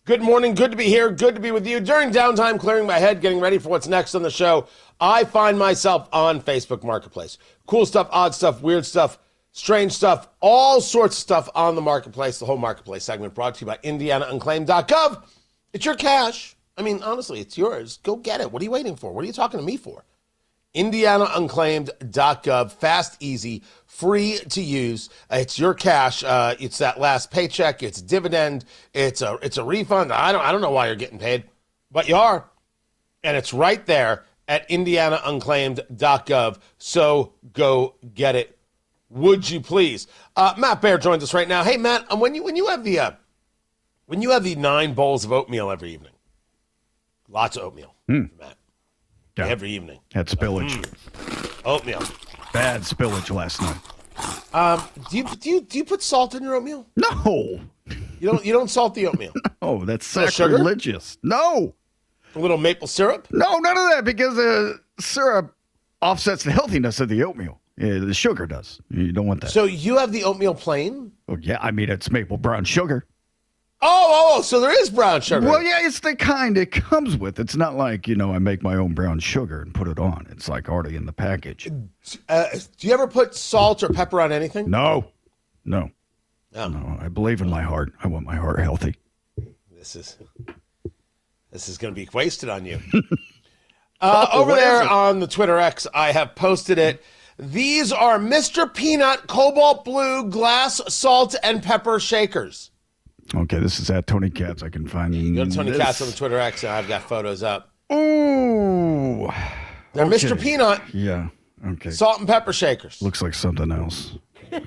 Good morning. Good to be here. Good to be with you. During downtime, clearing my head, getting ready for what's next on the show, I find myself on Facebook Marketplace. Cool stuff, odd stuff, weird stuff, strange stuff, all sorts of stuff on the Marketplace. The whole Marketplace segment brought to you by IndianaUnclaimed.gov. It's your cash. I mean, honestly, it's yours. Go get it. What are you waiting for? What are you talking to me for? IndianaUnclaimed.gov. Fast, easy, free to use. It's your cash. It's that last paycheck. It's dividend. It's a refund. I don't know why you're getting paid, but you are. And it's right there at IndianaUnclaimed.gov. So go get it. Would you please? Matt Baer joins us right now. Hey, Matt, when you have the 9 bowls of oatmeal every evening, lots of oatmeal, Matt. Yeah. Every evening. Had spillage. Oatmeal. Bad spillage last night. Do you put salt in your oatmeal? No. You don't salt the oatmeal. Oh, that's No sugar? sacrilegious. No. A little maple syrup? No, none of that, because the syrup offsets the healthiness of the oatmeal. Yeah, the sugar does. You don't want that. So you have the oatmeal plain? Oh, yeah, I mean, it's maple brown sugar. Oh, so there is brown sugar. Well, yeah, it's the kind it comes with. It's not like, I make my own brown sugar and put it on. It's like already in the package. Do you ever put salt or pepper on anything? No. Oh. No, I believe in my heart. I want my heart healthy. This is going to be wasted on you. Over there on the Twitter X, I have posted it. These are Mr. Peanut Cobalt Blue Glass Salt and Pepper Shakers. Okay, this is at Tony Katz. I can find You go to Tony Katz on the Twitter X, and I've got photos up. Ooh. They're Okay. Mr. Peanut Yeah, okay. Salt and Pepper Shakers. Looks like something else. What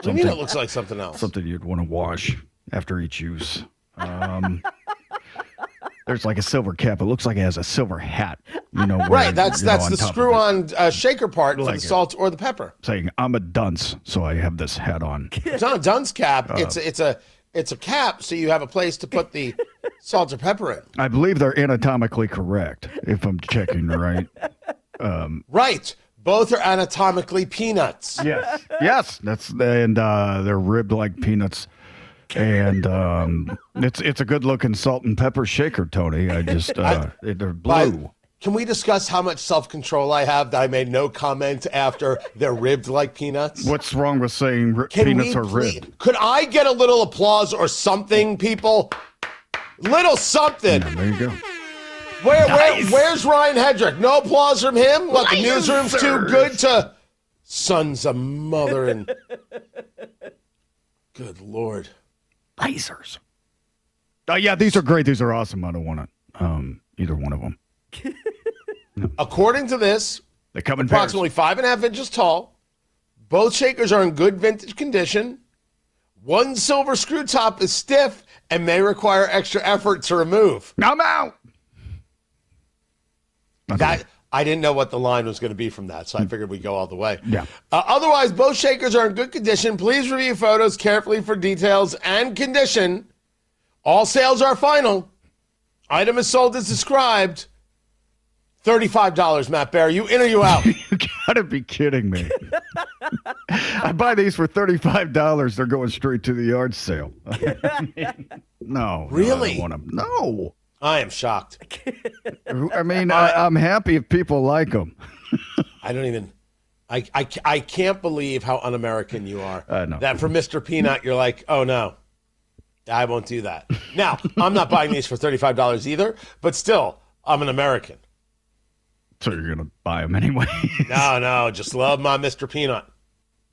do you mean it looks like something else? Something you'd want to wash after each use. There's like a silver cap. It looks like it has a silver hat. Right, that's on the top of screw-on shaker part for Like the it. salt or the pepper. Saying I'm a dunce, so I have this hat on. It's not a dunce cap. It's a cap, so you have a place to put the salt or pepper in. I believe they're anatomically correct, if I'm checking right. Right. Both are anatomically peanuts. Yes. They're ribbed like peanuts. And it's a good looking salt and pepper shaker, Tony. They're blue. Can we discuss how much self-control I have that I made no comment after they're ribbed like peanuts? What's wrong with saying peanuts are ribbed? Could I get a little applause or something, people? Little something. Yeah, there you go. Where's Ryan Hedrick? No applause from him? What, the newsroom's too good to... Sons of mother and... Good Lord. Lasers. Yeah, these are great. These are awesome. I don't want either one of them. According to this, they come in approximately 5.5 inches tall. Both shakers are in good vintage condition. One silver screw top is stiff and may require extra effort to remove. I'm out. I didn't know what the line was going to be from that, so I figured we'd go all the way. Yeah. Otherwise, both shakers are in good condition. Please review photos carefully for details and condition. All sales are final. Item is sold as described. $35, Matt Baer. You in or you out? You gotta be kidding me. I buy these for $35. They're going straight to the yard sale. No. Really? I don't want them. No. I am shocked. I mean, I'm happy if people like them. I can't believe how un-American you are. I know. That for Mr. Peanut, you're like, oh no, I won't do that. Now, I'm not buying these for $35 either, but still, I'm an American. So you're going to buy them anyway? No, just love my Mr. Peanut.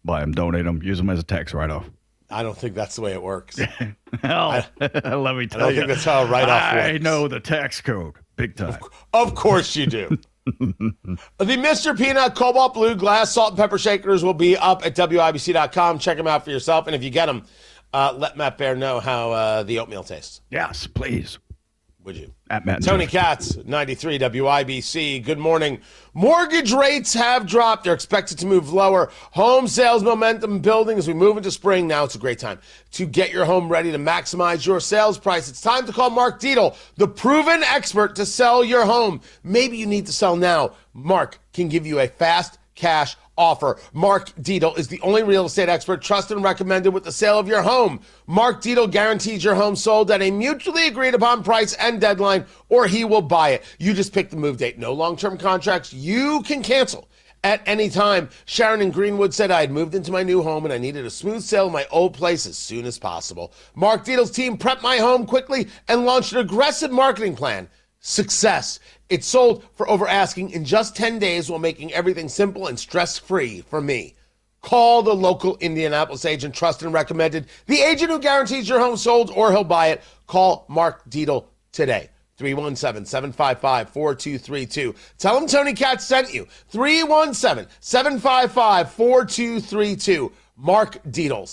Buy them, donate them, use them as a tax write-off. I don't think that's the way it works. Hell, let me tell you. I don't think that's how a write-off works. I know the tax code, big time. Of course you do. The Mr. Peanut Cobalt Blue Glass Salt and Pepper Shakers will be up at WIBC.com. Check them out for yourself. And if you get them, let Matt Baer know how the oatmeal tastes. Yes, please. Would you? At Matt Tony Katz, 93 WIBC. Good morning. Mortgage rates have dropped. They're expected to move lower. Home sales momentum building as we move into spring. Now it's a great time to get your home ready to maximize your sales price. It's time to call Mark Dietel, the proven expert to sell your home. Maybe you need to sell now. Mark can give you a fast cash offer. Mark Dietel is the only real estate expert trusted and recommended with the sale of your home. Mark Dietel guarantees your home sold at a mutually agreed upon price and deadline, or he will buy it. You just pick the move date. No long-term contracts. You can cancel at any time. Sharon in Greenwood said, I had moved into my new home and I needed a smooth sale of my old place as soon as possible. Mark Dietel's team prepped my home quickly and launched an aggressive marketing plan. Success. It sold for over asking in just 10 days while making everything simple and stress-free for me. Call the local Indianapolis agent, trusted and recommended. The agent who guarantees your home sold or he'll buy it. Call Mark Dietel today. 317-755-4232. Tell him Tony Katz sent you. 317-755-4232. Mark Dietel,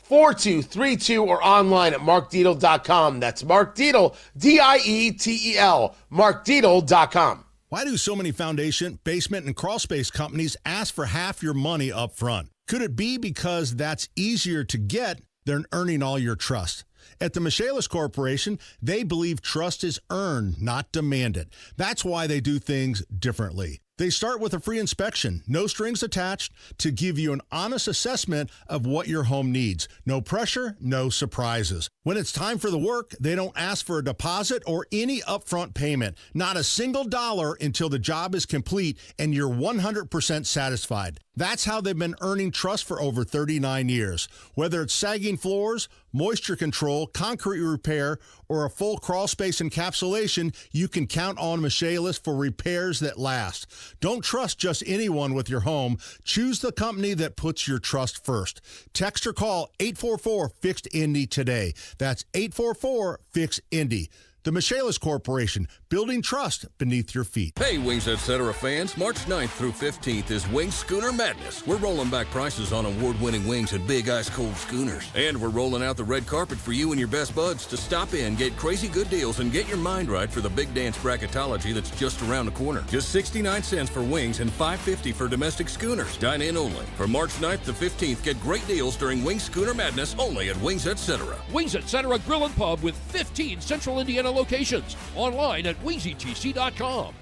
755-4232, or online at markdietel.com. That's Mark Dietel, Dietel, markdietel.com. Why do so many foundation, basement, and crawl space companies ask for half your money up front? Could it be because that's easier to get than earning all your trust? At the Michaelis Corporation, they believe trust is earned, not demanded. That's why they do things differently. They start with a free inspection, no strings attached, to give you an honest assessment of what your home needs. No pressure, no surprises. When it's time for the work, they don't ask for a deposit or any upfront payment. Not a single dollar until the job is complete and you're 100% satisfied. That's how they've been earning trust for over 39 years. Whether it's sagging floors, moisture control, concrete repair, or a full crawl space encapsulation, you can count on Michaelis for repairs that last. Don't trust just anyone with your home. Choose the company that puts your trust first. Text or call 844-FIXED-INDY today. That's 844-FIXED-INDY. The Michaelis Corporation, building trust beneath your feet. Hey, Wings Etc. fans, March 9th through 15th is Wing Schooner Madness. We're rolling back prices on award-winning wings and big ice-cold schooners. And we're rolling out the red carpet for you and your best buds to stop in, get crazy good deals, and get your mind right for the big dance bracketology that's just around the corner. Just 69 cents for wings and $5.50 for domestic schooners. Dine in only. For March 9th to 15th, get great deals during Wing Schooner Madness only at Wings Etc. Wings Etc. Grill and Pub with 15 Central Indiana locations. Online at wingsetc.com.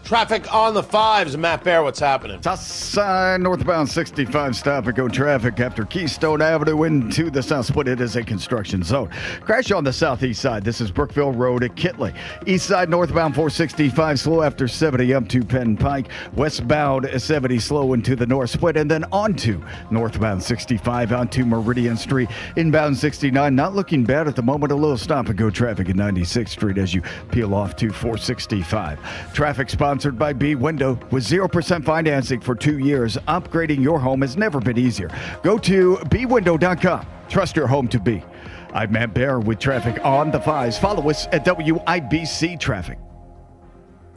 Traffic on the fives. Matt Bear, what's happening? South side, northbound 65, stop and go traffic after Keystone Avenue into the south split. It is a construction zone. Crash on the southeast side. This is Brookville Road at Kitley. East side, northbound 465, slow after 70 up to Penn Pike. Westbound 70, slow into the north split. And then onto northbound 65 onto Meridian Street. Inbound 69, not looking bad at the moment. A little stop and go traffic at 96th Street as you peel off to 465. Traffic sponsored by B Window with 0% financing for 2 years. Upgrading your home has never been easier. Go to bwindow.com. Trust your home to be. I'm Matt Bear with traffic on the fives. Follow us at WIBC Traffic.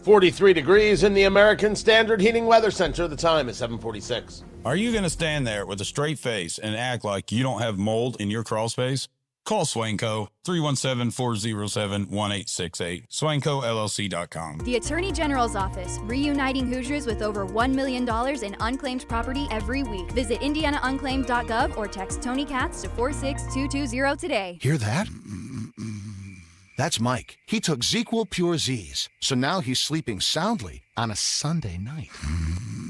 43 degrees in the American Standard Heating Weather Center. The time is 7:46. Are you going to stand there with a straight face and act like you don't have mold in your crawl space? Call Swainco, 317-407-1868, SwaincoLLC.com. The Attorney General's Office, reuniting Hoosiers with over $1 million in unclaimed property every week. Visit IndianaUnclaimed.gov or text Tony Katz to 46220 today. Hear that? That's Mike. He took ZQL Pure Z's, so now he's sleeping soundly on a Sunday night.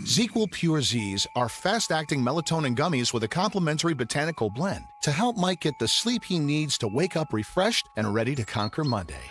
ZQL Pure Z's are fast-acting melatonin gummies with a complementary botanical blend to help Mike get the sleep he needs to wake up refreshed and ready to conquer Monday.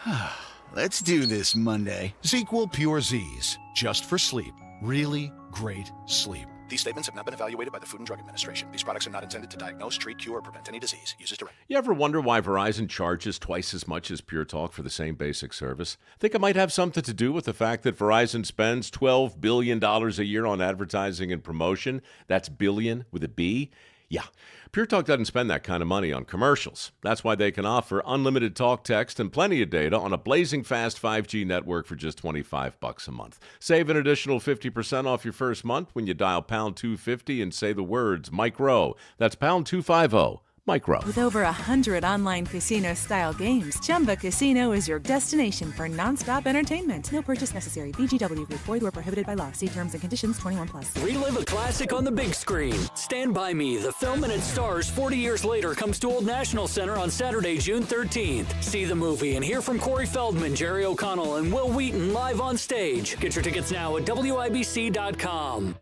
Let's do this Monday. ZQL Pure Z's, just for sleep. Really great sleep. These statements have not been evaluated by the Food and Drug Administration. These products are not intended to diagnose, treat, cure, or prevent any disease. Use as directed. You ever wonder why Verizon charges twice as much as Pure Talk for the same basic service? Think it might have something to do with the fact that Verizon spends $12 billion a year on advertising and promotion. That's billion with a B. Yeah, Pure Talk doesn't spend that kind of money on commercials. That's why they can offer unlimited talk, text, and plenty of data on a blazing fast 5G network for just $25 a month. Save an additional 50% off your first month when you dial pound 250 and say the words Mike Rowe. That's pound 250, Micro. With over 100 online casino-style games, Chumba Casino is your destination for nonstop entertainment. No purchase necessary. VGW Group. Void where prohibited by law. See terms and conditions. 21+. Relive a classic on the big screen. Stand By Me, the film and its stars 40 years later comes to Old National Center on Saturday, June 13th. See the movie and hear from Corey Feldman, Jerry O'Connell, and Will Wheaton live on stage. Get your tickets now at WIBC.com.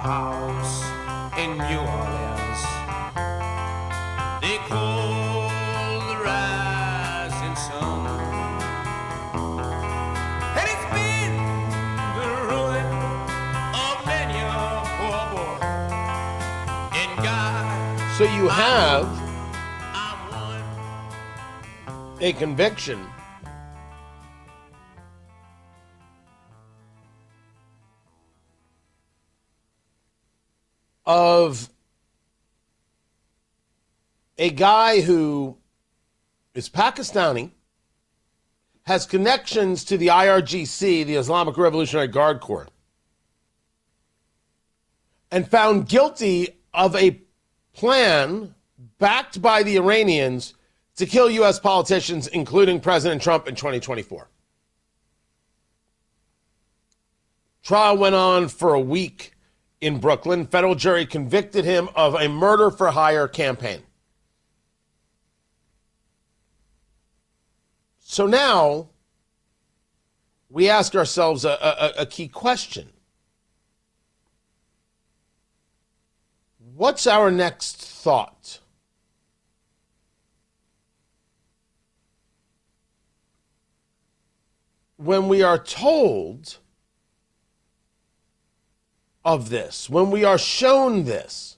House in New Orleans. They call the rising sun, and it's been the ruin of many a poor boy. And God, So you have a conviction of a guy who is Pakistani, has connections to the IRGC, the Islamic Revolutionary Guard Corps, and found guilty of a plan backed by the Iranians to kill U.S. politicians, including President Trump in 2024. Trial went on for a week in Brooklyn. Federal jury convicted him of a murder-for-hire campaign. So now we ask ourselves a key question. What's our next thought? When we are told of this, when we are shown this,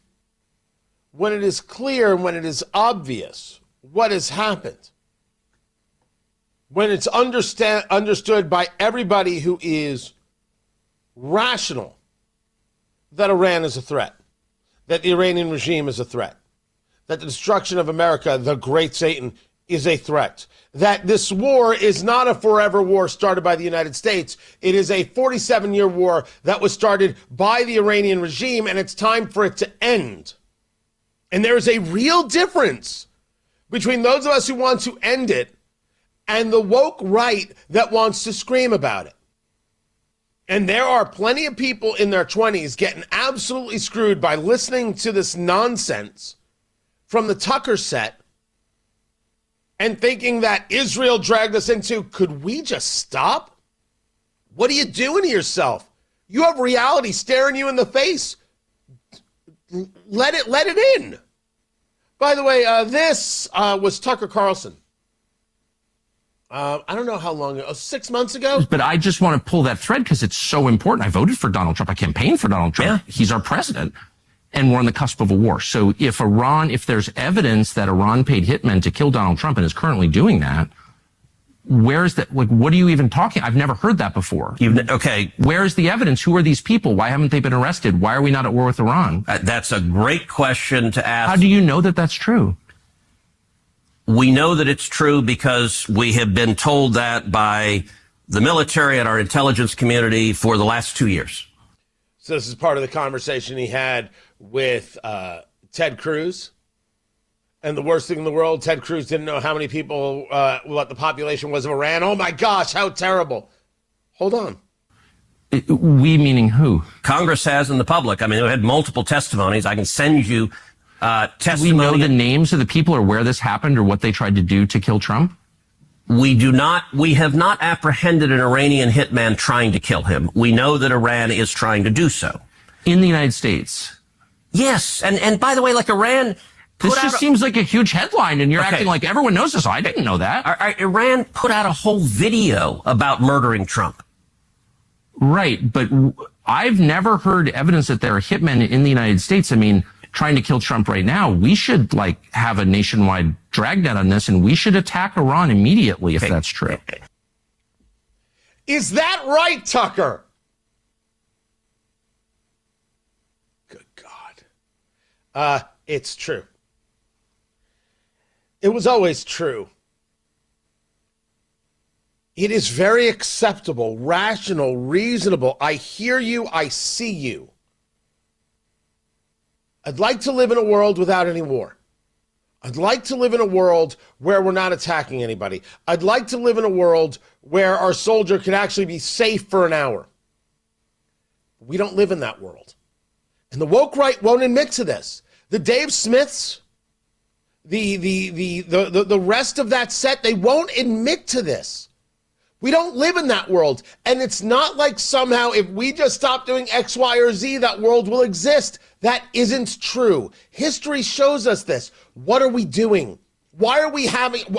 when it is clear and when it is obvious what has happened, when it's understood by everybody who is rational that Iran is a threat, that the Iranian regime is a threat, that the destruction of America, the great Satan, is a threat, that this war is not a forever war started by the United States. It is a 47-year war that was started by the Iranian regime, and it's time for it to end. And there is a real difference between those of us who want to end it and the woke right that wants to scream about it. And there are plenty of people in their 20s getting absolutely screwed by listening to this nonsense from the Tucker set and thinking that Israel dragged us into, could we just stop? What are you doing to yourself? You have reality staring you in the face. Let it in. By the way, this was Tucker Carlson. I don't know how long ago, 6 months ago? But I just want to pull that thread because it's so important. I voted for Donald Trump. I campaigned for Donald Trump. Yeah. He's our president. And we're on the cusp of a war. So if there's evidence that Iran paid hitmen to kill Donald Trump and is currently doing that, where's that? Like, what are you even talking? I've never heard that before. Okay. Where's the evidence? Who are these people? Why haven't they been arrested? Why are we not at war with Iran? That's a great question to ask. How do you know that that's true? We know that it's true because we have been told that by the military and our intelligence community for the last 2 years. So this is part of the conversation he had with Ted Cruz. And the worst thing in the world, Ted Cruz didn't know how many people, what the population was of Iran. Oh my gosh, how terrible. Hold on. We meaning who? Congress has and the public. I mean, we had multiple testimonies. I can send you testimony. Do we know the names of the people or where this happened or what they tried to do to kill Trump? We have not apprehended an Iranian hitman trying to kill him. We know that Iran is trying to do so. In the United States? Yes. And by the way, like Iran... This just seems like a huge headline, and you're acting like everyone knows this. I didn't know that. Iran put out a whole video about murdering Trump. Right, but I've never heard evidence that there are hitmen in the United States. I mean, trying to kill Trump right now, we should have a nationwide dragnet on this, and we should attack Iran immediately if that's true. Is that right, Tucker? Good God. It's true. It was always true. It is very acceptable, rational, reasonable. I hear you. I see you. I'd like to live in a world without any war. I'd like to live in a world where we're not attacking anybody. I'd like to live in a world where our soldier can actually be safe for an hour. We don't live in that world. And the woke right won't admit to this. The Dave Smiths, the rest of that set, they won't admit to this. We don't live in that world. And it's not like somehow if we just stop doing X, Y, or Z, that world will exist. That isn't true. History shows us this. What are we doing? Why are we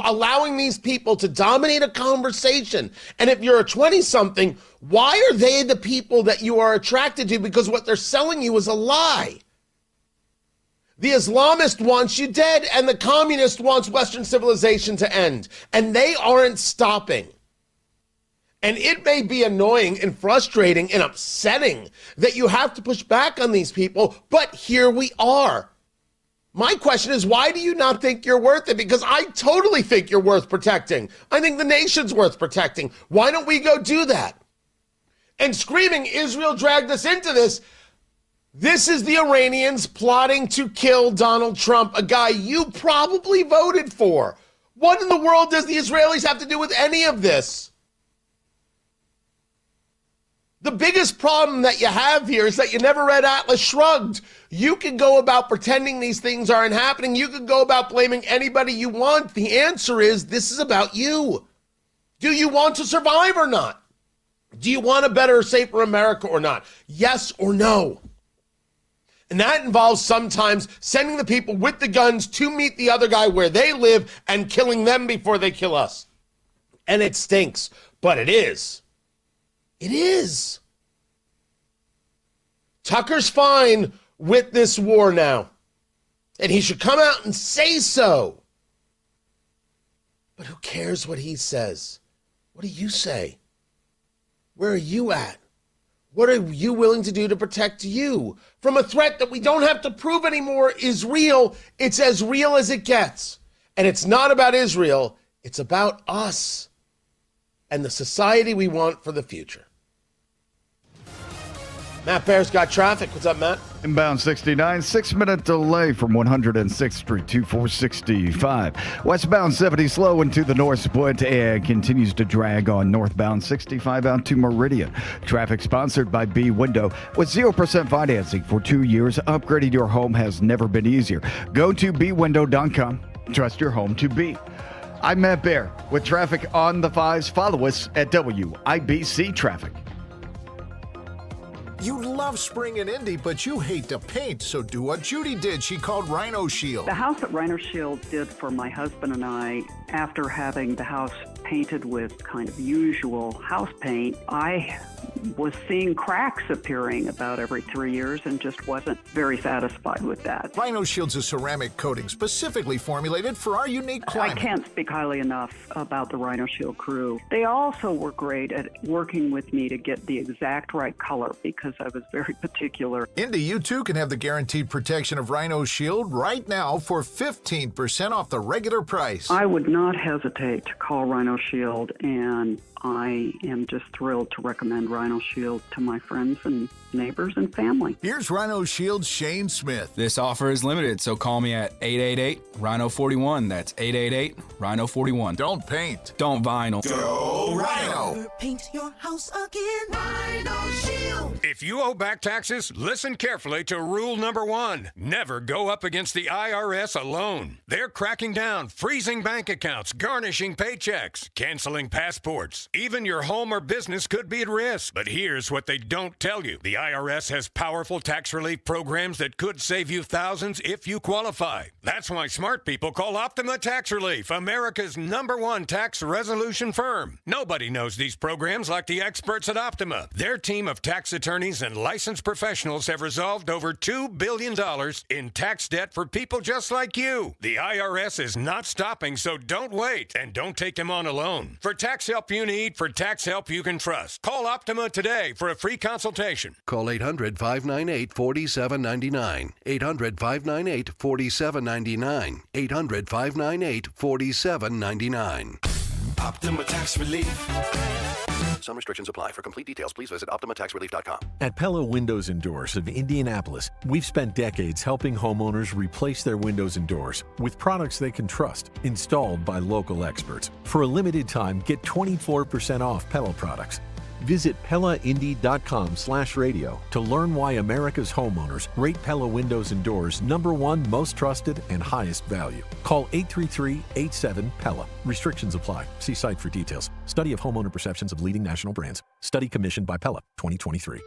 allowing these people to dominate a conversation? And if you're a 20-something, why are they the people that you are attracted to? Because what they're selling you is a lie. The Islamist wants you dead, and the communist wants Western civilization to end. And they aren't stopping. And it may be annoying and frustrating and upsetting that you have to push back on these people, but here we are. My question is, why do you not think you're worth it? Because I totally think you're worth protecting. I think the nation's worth protecting. Why don't we go do that? And screaming, Israel dragged us into this. This is the Iranians plotting to kill Donald Trump, a guy you probably voted for. What in the world does the Israelis have to do with any of this? The biggest problem that you have here is that you never read Atlas Shrugged. You can go about pretending these things aren't happening. You can go about blaming anybody you want. The answer is, this is about you. Do you want to survive or not? Do you want a better, safer America or not? Yes or no? And that involves sometimes sending the people with the guns to meet the other guy where they live and killing them before they kill us. And it stinks, but it is. It is. Tucker's fine with this war now. And he should come out and say so. But who cares what he says? What do you say? Where are you at? What are you willing to do to protect you from a threat that we don't have to prove anymore is real? It's as real as it gets. And it's not about Israel. It's about us and the society we want for the future. Matt Bear's got traffic. What's up, Matt? Inbound 69, 6-minute delay from 106th Street to 465. Westbound 70 slow into the north split and continues to drag on northbound 65 out to Meridian. Traffic sponsored by B Window with 0% financing for 2 years. Upgrading your home has never been easier. Go to bwindow.com. Trust your home to be. I'm Matt Bear with traffic on the 5s. Follow us at WIBC Traffic. You love spring in Indy, but you hate to paint, so do what Judy did. She called Rhino Shield. The house that Rhino Shield did for my husband and I, after having the house painted with kind of usual house paint, I was seeing cracks appearing about every 3 years and just wasn't very satisfied with that. Rhino Shield's a ceramic coating specifically formulated for our unique climate. I can't speak highly enough about the Rhino Shield crew. They also were great at working with me to get the exact right color because I was very particular. Indy, you too can have the guaranteed protection of Rhino Shield right now for 15% off the regular price. I would not hesitate to call Rhino Shield, and I am just thrilled to recommend Rhino Shield to my friends and neighbors and family. Here's Rhino Shield's Shane Smith. This offer is limited, so call me at 888-RHINO-41. That's 888-RHINO-41. Don't paint. Don't vinyl. Go Rhino. Paint your house again. Rhino Shield. If you owe back taxes, listen carefully to rule number 1. Never go up against the IRS alone. They're cracking down, freezing bank accounts, garnishing paychecks, canceling passports. Even your home or business could be at risk. But here's what they don't tell you. The IRS has powerful tax relief programs that could save you thousands if you qualify. That's why smart people call Optima Tax Relief, America's #1 tax resolution firm. Nobody knows these programs like the experts at Optima. Their team of tax attorneys and licensed professionals have resolved over $2 billion in tax debt for people just like you. The IRS is not stopping, so don't wait and don't take them on alone. For tax help you need, for tax help you can trust, call Optima today for a free consultation. Call 800-598-4799. 800-598-4799. 800-598-4799. Optima Tax Relief. Some restrictions apply. For complete details, please visit OptimaTaxRelief.com. At Pella Windows and Doors of Indianapolis, we've spent decades helping homeowners replace their windows and doors with products they can trust, installed by local experts. For a limited time, get 24% off Pella products. Visit PellaIndy.com/radio to learn why America's homeowners rate Pella Windows and Doors #1 most trusted and highest value. Call 833-87-PELLA. Restrictions apply. See site for details. Study of homeowner perceptions of leading national brands. Study commissioned by Pella, 2023.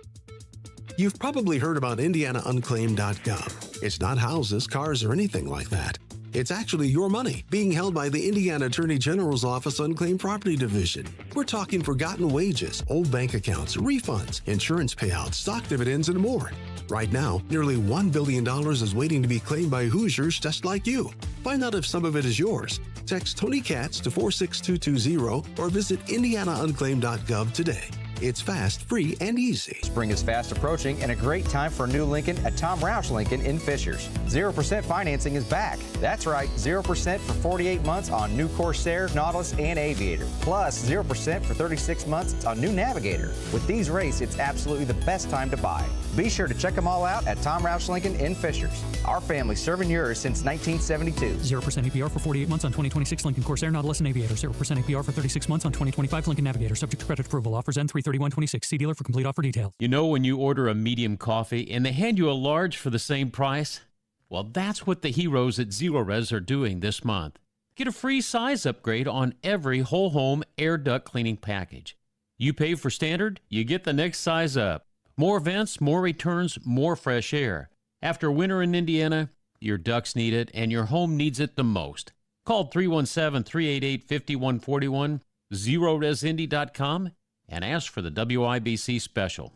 You've probably heard about IndianaUnclaimed.gov. It's not houses, cars, or anything like that. It's actually your money being held by the Indiana Attorney General's Office Unclaimed Property Division. We're talking forgotten wages, old bank accounts, refunds, insurance payouts, stock dividends, and more. Right now, nearly $1 billion is waiting to be claimed by Hoosiers just like you. Find out if some of it is yours. Text Tony Katz to 46220 or visit IndianaUnclaimed.gov today. It's fast, free, and easy. Spring is fast approaching and a great time for a new Lincoln at Tom Roush Lincoln in Fishers. 0% financing is back. That's right, 0% for 48 months on new Corsair, Nautilus, and Aviator. Plus 0% for 36 months on new Navigator. With these rates, it's absolutely the best time to buy. Be sure to check them all out at Tom Roush Lincoln in Fishers. Our family serving yours since 1972. 0% APR for 48 months on 2026 Lincoln Corsair, Nautilus, and Aviator. 0% APR for 36 months on 2025 Lincoln Navigator. Subject to credit approval. Offers end 3/31/26. See dealer for complete offer details. You know when you order a medium coffee and they hand you a large for the same price? Well, that's what the heroes at Zero Res are doing this month. Get a free size upgrade on every whole home air duct cleaning package. You pay for standard, you get the next size up. More vents, more returns, more fresh air. After winter in Indiana, your ducts need it and your home needs it the most. Call 317-388-5141, ZeroResIndy.com, and ask for the WIBC special.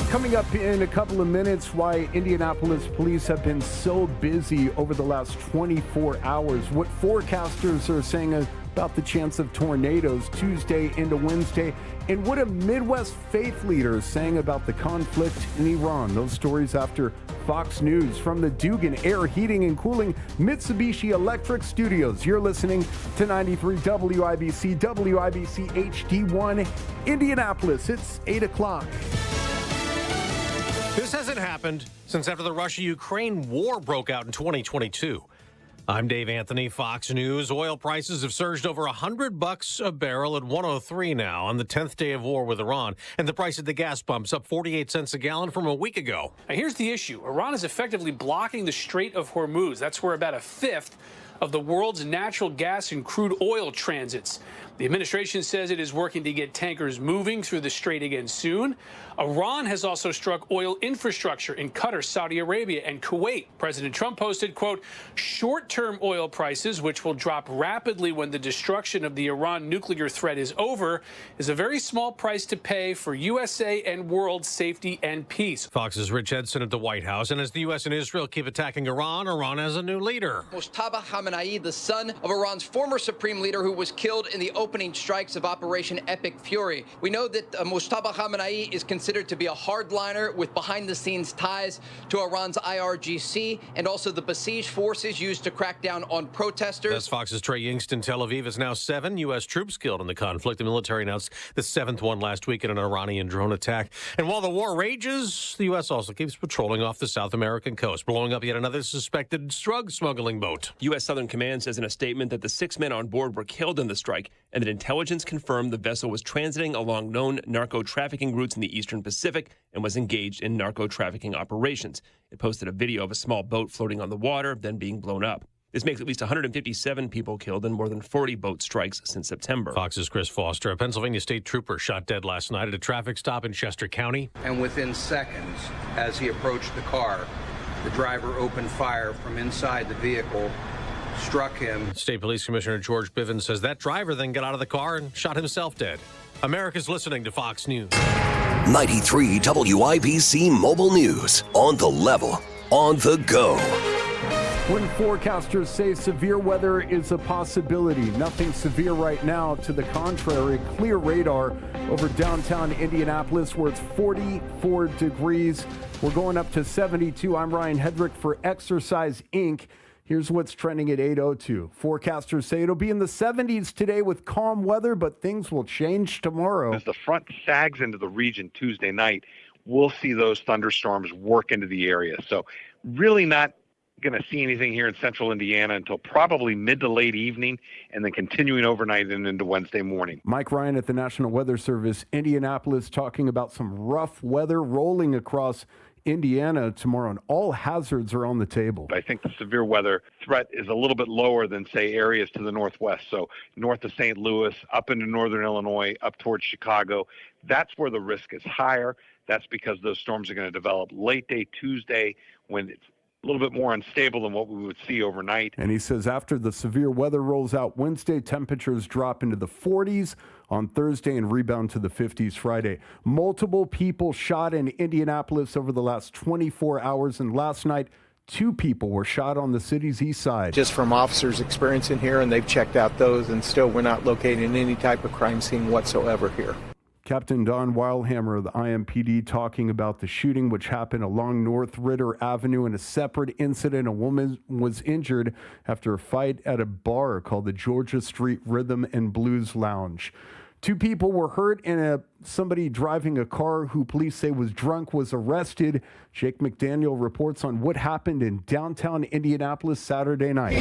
Coming up in a couple of minutes, why Indianapolis police have been so busy over the last 24 hours. What forecasters are saying about the chance of tornadoes Tuesday into Wednesday. And what a Midwest faith leader is saying about the conflict in Iran. Those stories after Fox News from the Dugan Air Heating and Cooling Mitsubishi Electric Studios. You're listening to 93 WIBC, WIBC HD1, Indianapolis. It's 8 o'clock. This hasn't happened since after the Russia-Ukraine war broke out in 2022. I'm Dave Anthony, Fox News. Oil prices have surged over $100 a barrel at 103 now on the 10th day of war with Iran. And the price at the gas pumps up 48 cents a gallon from a week ago. Now, here's the issue. Iran is effectively blocking the Strait of Hormuz. That's where about a fifth of the world's natural gas and crude oil transits. The administration says it is working to get tankers moving through the strait again soon. Iran has also struck oil infrastructure in Qatar, Saudi Arabia, and Kuwait. President Trump posted, quote, short-term oil prices, which will drop rapidly when the destruction of the Iran nuclear threat is over, is a very small price to pay for USA and world safety and peace. Fox's Rich Edson at the White House. And as the U.S. and Israel keep attacking Iran, Iran has a new leader. Mojtaba Khamenei, the son of Iran's former supreme leader who was killed in the opening strikes of Operation Epic Fury. We know that Mojtaba Khamenei is considered to be a hardliner with behind-the-scenes ties to Iran's IRGC and also the besieged forces used to crack down on protesters. That's Fox's Trey Yingst. Tel Aviv is now 7 U.S. troops killed in the conflict. The military announced the 7th one last week in an Iranian drone attack. And while the war rages, the U.S. also keeps patrolling off the South American coast, blowing up yet another suspected drug smuggling boat. U.S. Southern Command says in a statement that the 6 men on board were killed in the strike and that intelligence confirmed the vessel was transiting along known narco-trafficking routes in the Eastern Pacific and was engaged in narco-trafficking operations. It posted a video of a small boat floating on the water, then being blown up. This makes at least 157 people killed and more than 40 boat strikes since September. Fox's Chris Foster. A Pennsylvania state trooper shot dead last night at a traffic stop in Chester County. And within seconds, as he approached the car, the driver opened fire from inside the vehicle, struck him. State Police Commissioner George Bivens says that driver then got out of the car and shot himself dead. America's listening to Fox News. 93 WIBC Mobile News. On the level, on the go. When forecasters say severe weather is a possibility, nothing severe right now. To the contrary, clear radar over downtown Indianapolis where it's 44 degrees. We're going up to 72. I'm Ryan Hedrick for Exercise Inc. Here's what's trending at 8:02. Forecasters say it'll be in the 70s today with calm weather, but things will change tomorrow. As the front sags into the region Tuesday night, we'll see those thunderstorms work into the area. So really not going to see anything here in central Indiana until probably mid to late evening, and then continuing overnight and into Wednesday morning. Mike Ryan at the National Weather Service, Indianapolis, talking about some rough weather rolling across Indiana tomorrow, and all hazards are on the table. I think the severe weather threat is a little bit lower than, say, areas to the northwest. So north of St. Louis, up into northern Illinois, up towards Chicago. That's where the risk is higher. That's because those storms are going to develop late day Tuesday when it's a little bit more unstable than what we would see overnight. And he says after the severe weather rolls out Wednesday, temperatures drop into the 40s on Thursday and rebound to the 50s Friday. Multiple people shot in Indianapolis over the last 24 hours, and last night, 2 people were shot on the city's east side. Just from officers' experience in here, and they've checked out those, and still we're not locating any type of crime scene whatsoever here. Captain Don Weilhammer of the IMPD talking about the shooting which happened along North Ritter Avenue. In a separate incident, a woman was injured after a fight at a bar called the Georgia Street Rhythm and Blues Lounge. 2 people were hurt, and somebody driving a car who police say was drunk was arrested. Jake McDaniel reports on what happened in downtown Indianapolis Saturday night.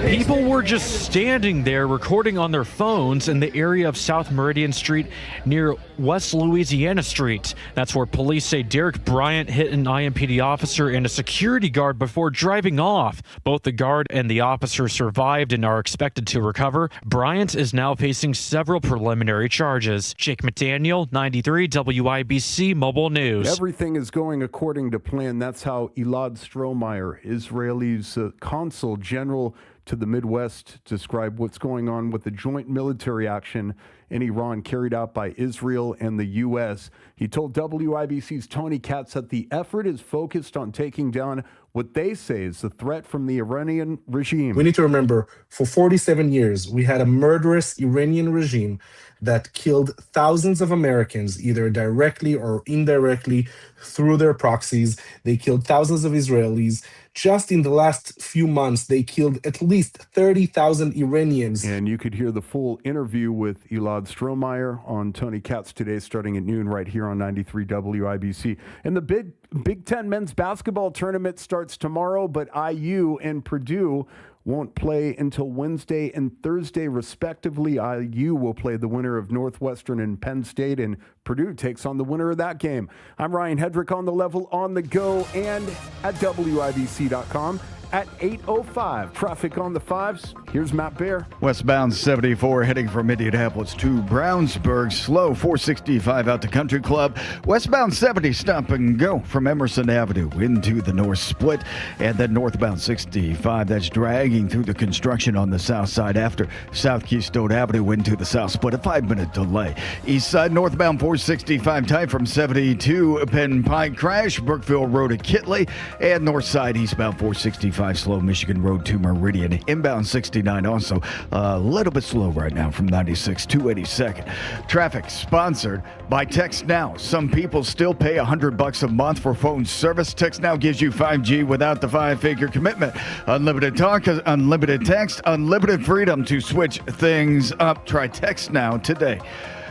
People were just standing there recording on their phones in the area of South Meridian Street near West Louisiana Street. That's where police say Derek Bryant hit an IMPD officer and a security guard before driving off. Both the guard and the officer survived and are expected to recover. Bryant is now facing several preliminary charges. Jake McDaniel, 93 WIBC Mobile News. Everything is going according to plan. That's how Elad Strohmeyer, Israel's consul general to the Midwest, described what's going on with the joint military action in Iran carried out by Israel and the U.S. He told WIBC's Tony Katz that the effort is focused on taking down what they say is the threat from the Iranian regime. We need to remember, for 47 years, we had a murderous Iranian regime that killed thousands of Americans, either directly or indirectly through their proxies. They killed thousands of Israelis. Just in the last few months, they killed at least 30,000 Iranians. And you could hear the full interview with Elad Strohmeyer on Tony Katz today, starting at noon right here on 93 WIBC. And the Big Ten men's basketball tournament starts tomorrow, but IU and Purdue won't play until Wednesday and Thursday, respectively. IU will play the winner of Northwestern and Penn State, and Purdue takes on the winner of that game. I'm Ryan Hedrick on the level, on the go, and at WIBC.com. At 8:05, traffic on the 5s. Here's Matt Bear. Westbound 74 heading from Indianapolis to Brownsburg. Slow 465 out to Country Club. Westbound 70 stop and go from Emerson Avenue into the North Split. And then northbound 65, that's dragging through the construction on the south side after South Keystone Avenue into the South Split. A 5-minute delay. East side northbound 465 tight from 72 Penn Pike crash. Brookville Road to Kitley. And north side eastbound 465. Slow Michigan Road to Meridian. Inbound 69 also a little bit slow right now from 96 to 82nd. Traffic sponsored by Text Now. Some people still pay $100 a month for phone service. Text Now gives you 5G without the 5-figure commitment. Unlimited talk, unlimited text, unlimited freedom to switch things up. Try Text Now today.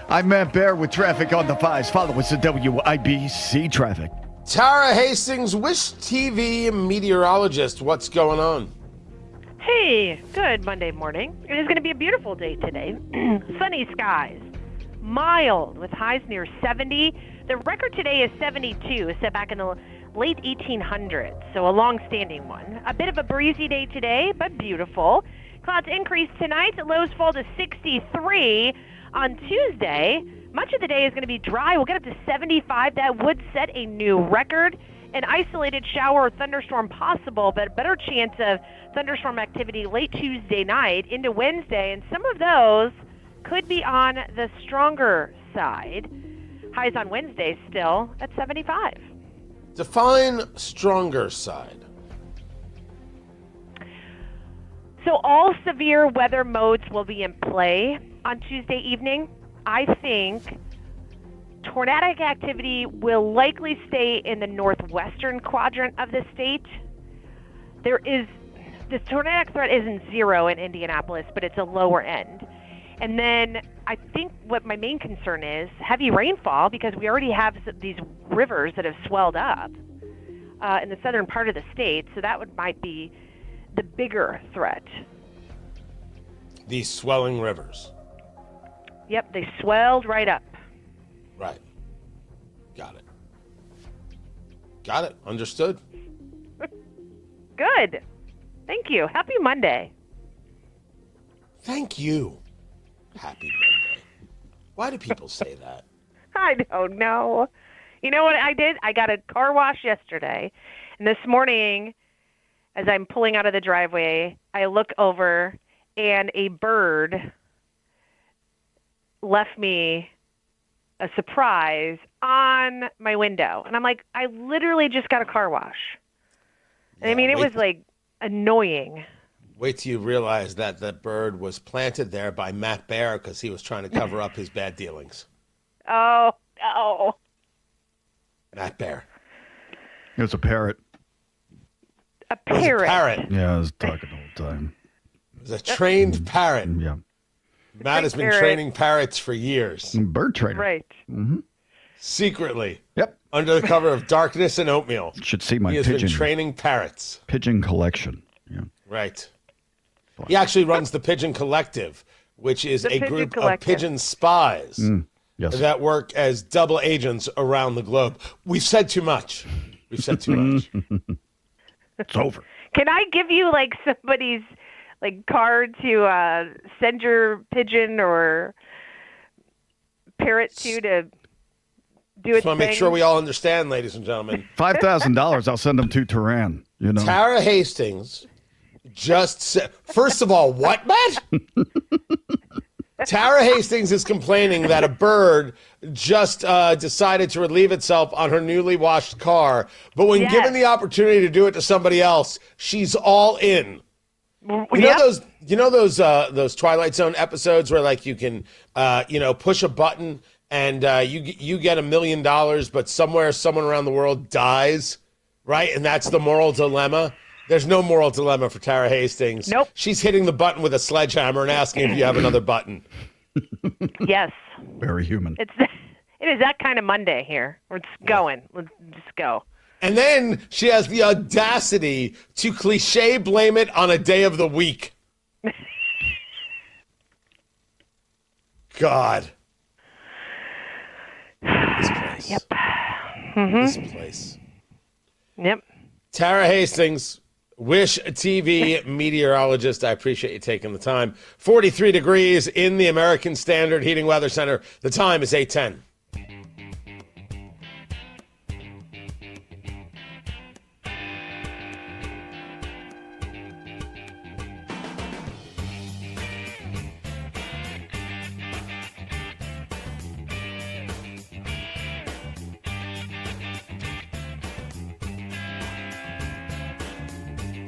I'm Matt Bear with traffic on the 5s. Follow us at WIBC Traffic. Tara Hastings, Wish TV meteorologist. What's going on? Hey, good Monday morning. It is going to be a beautiful day today. Sunny skies, mild with highs near 70. The record today is 72, set back in the late 1800s, so a long-standing one. A bit of a breezy day today, but beautiful. Clouds increase tonight. Lows fall to 63 on Tuesday. Much of the day is going to be dry. We'll get up to 75. That would set a new record. An isolated shower or thunderstorm possible, but a better chance of thunderstorm activity late Tuesday night into Wednesday, and some of those could be on the stronger side. Highs on Wednesday still at 75. Define stronger side. So all severe weather modes will be in play on Tuesday evening. I think tornadic activity will likely stay in the northwestern quadrant of the state. The tornadic threat isn't zero in Indianapolis, but it's a lower end. And then I think what my main concern is heavy rainfall, because we already have these rivers that have swelled up in the southern part of the state. So that might be the bigger threat. These swelling rivers. Yep, they swelled right up. Right. Got it. Got it. Understood. Good. Thank you. Happy Monday. Thank you. Happy Monday. Why do people say that? I don't know. You know what I did? I got a car wash yesterday. And this morning, as I'm pulling out of the driveway, I look over and a bird left me a surprise on my window. And I'm like, I literally just got a car wash. And I mean, it was like annoying. Wait till you realize that that bird was planted there by Matt Bear because he was trying to cover up his bad dealings. Oh, no. Matt Bear. It was a parrot. A parrot? Yeah, I was talking the whole time. It was a trained parrot. Yeah. Matt has been training parrots for years. Bird trainer. Right. Mm-hmm. Secretly. Yep. Under the cover of darkness and oatmeal. Should see my he has pigeon. been training parrots. Pigeon collection. Yeah. Right. He actually runs the Pigeon Collective, which is a group of pigeon spies that work as double agents around the globe. We've said too much. We've said too much. It's over. Can I give you like somebody's like card to send your pigeon or parrot to do its thing? Just want to make sure we all understand, ladies and gentlemen. $5,000. I'll send them to Tehran. You know. Tara Hastings just said, first of all, what, Matt? Tara Hastings is complaining that a bird just decided to relieve itself on her newly washed car. But when given the opportunity to do it to somebody else, she's all in. You know those Twilight Zone episodes where like you can push a button and you get $1 million, but someone around the world dies, right? And that's the moral dilemma. There's no moral dilemma for Tara Hastings. Nope. She's hitting the button with a sledgehammer and asking if you have another button. Yes. Very human. It is that kind of Monday here. We're just going. Let's just go. And then she has the audacity to cliche blame it on a day of the week. God. This place. Yep. This place. Yep. Tara Hastings, Wish TV meteorologist. I appreciate you taking the time. 43 degrees in the American Standard Heating Weather Center. The time is 8:10.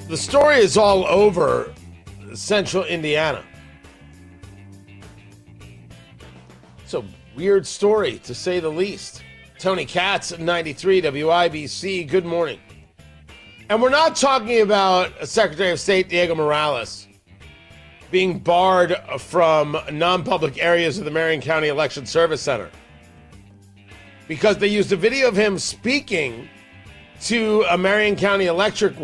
The story is all over central Indiana. It's a weird story, to say the least. Tony Katz, 93 WIBC, good morning. And we're not talking about Secretary of State Diego Morales being barred from non-public areas of the Marion County Election Service Center because they used a video of him speaking to a Marion County election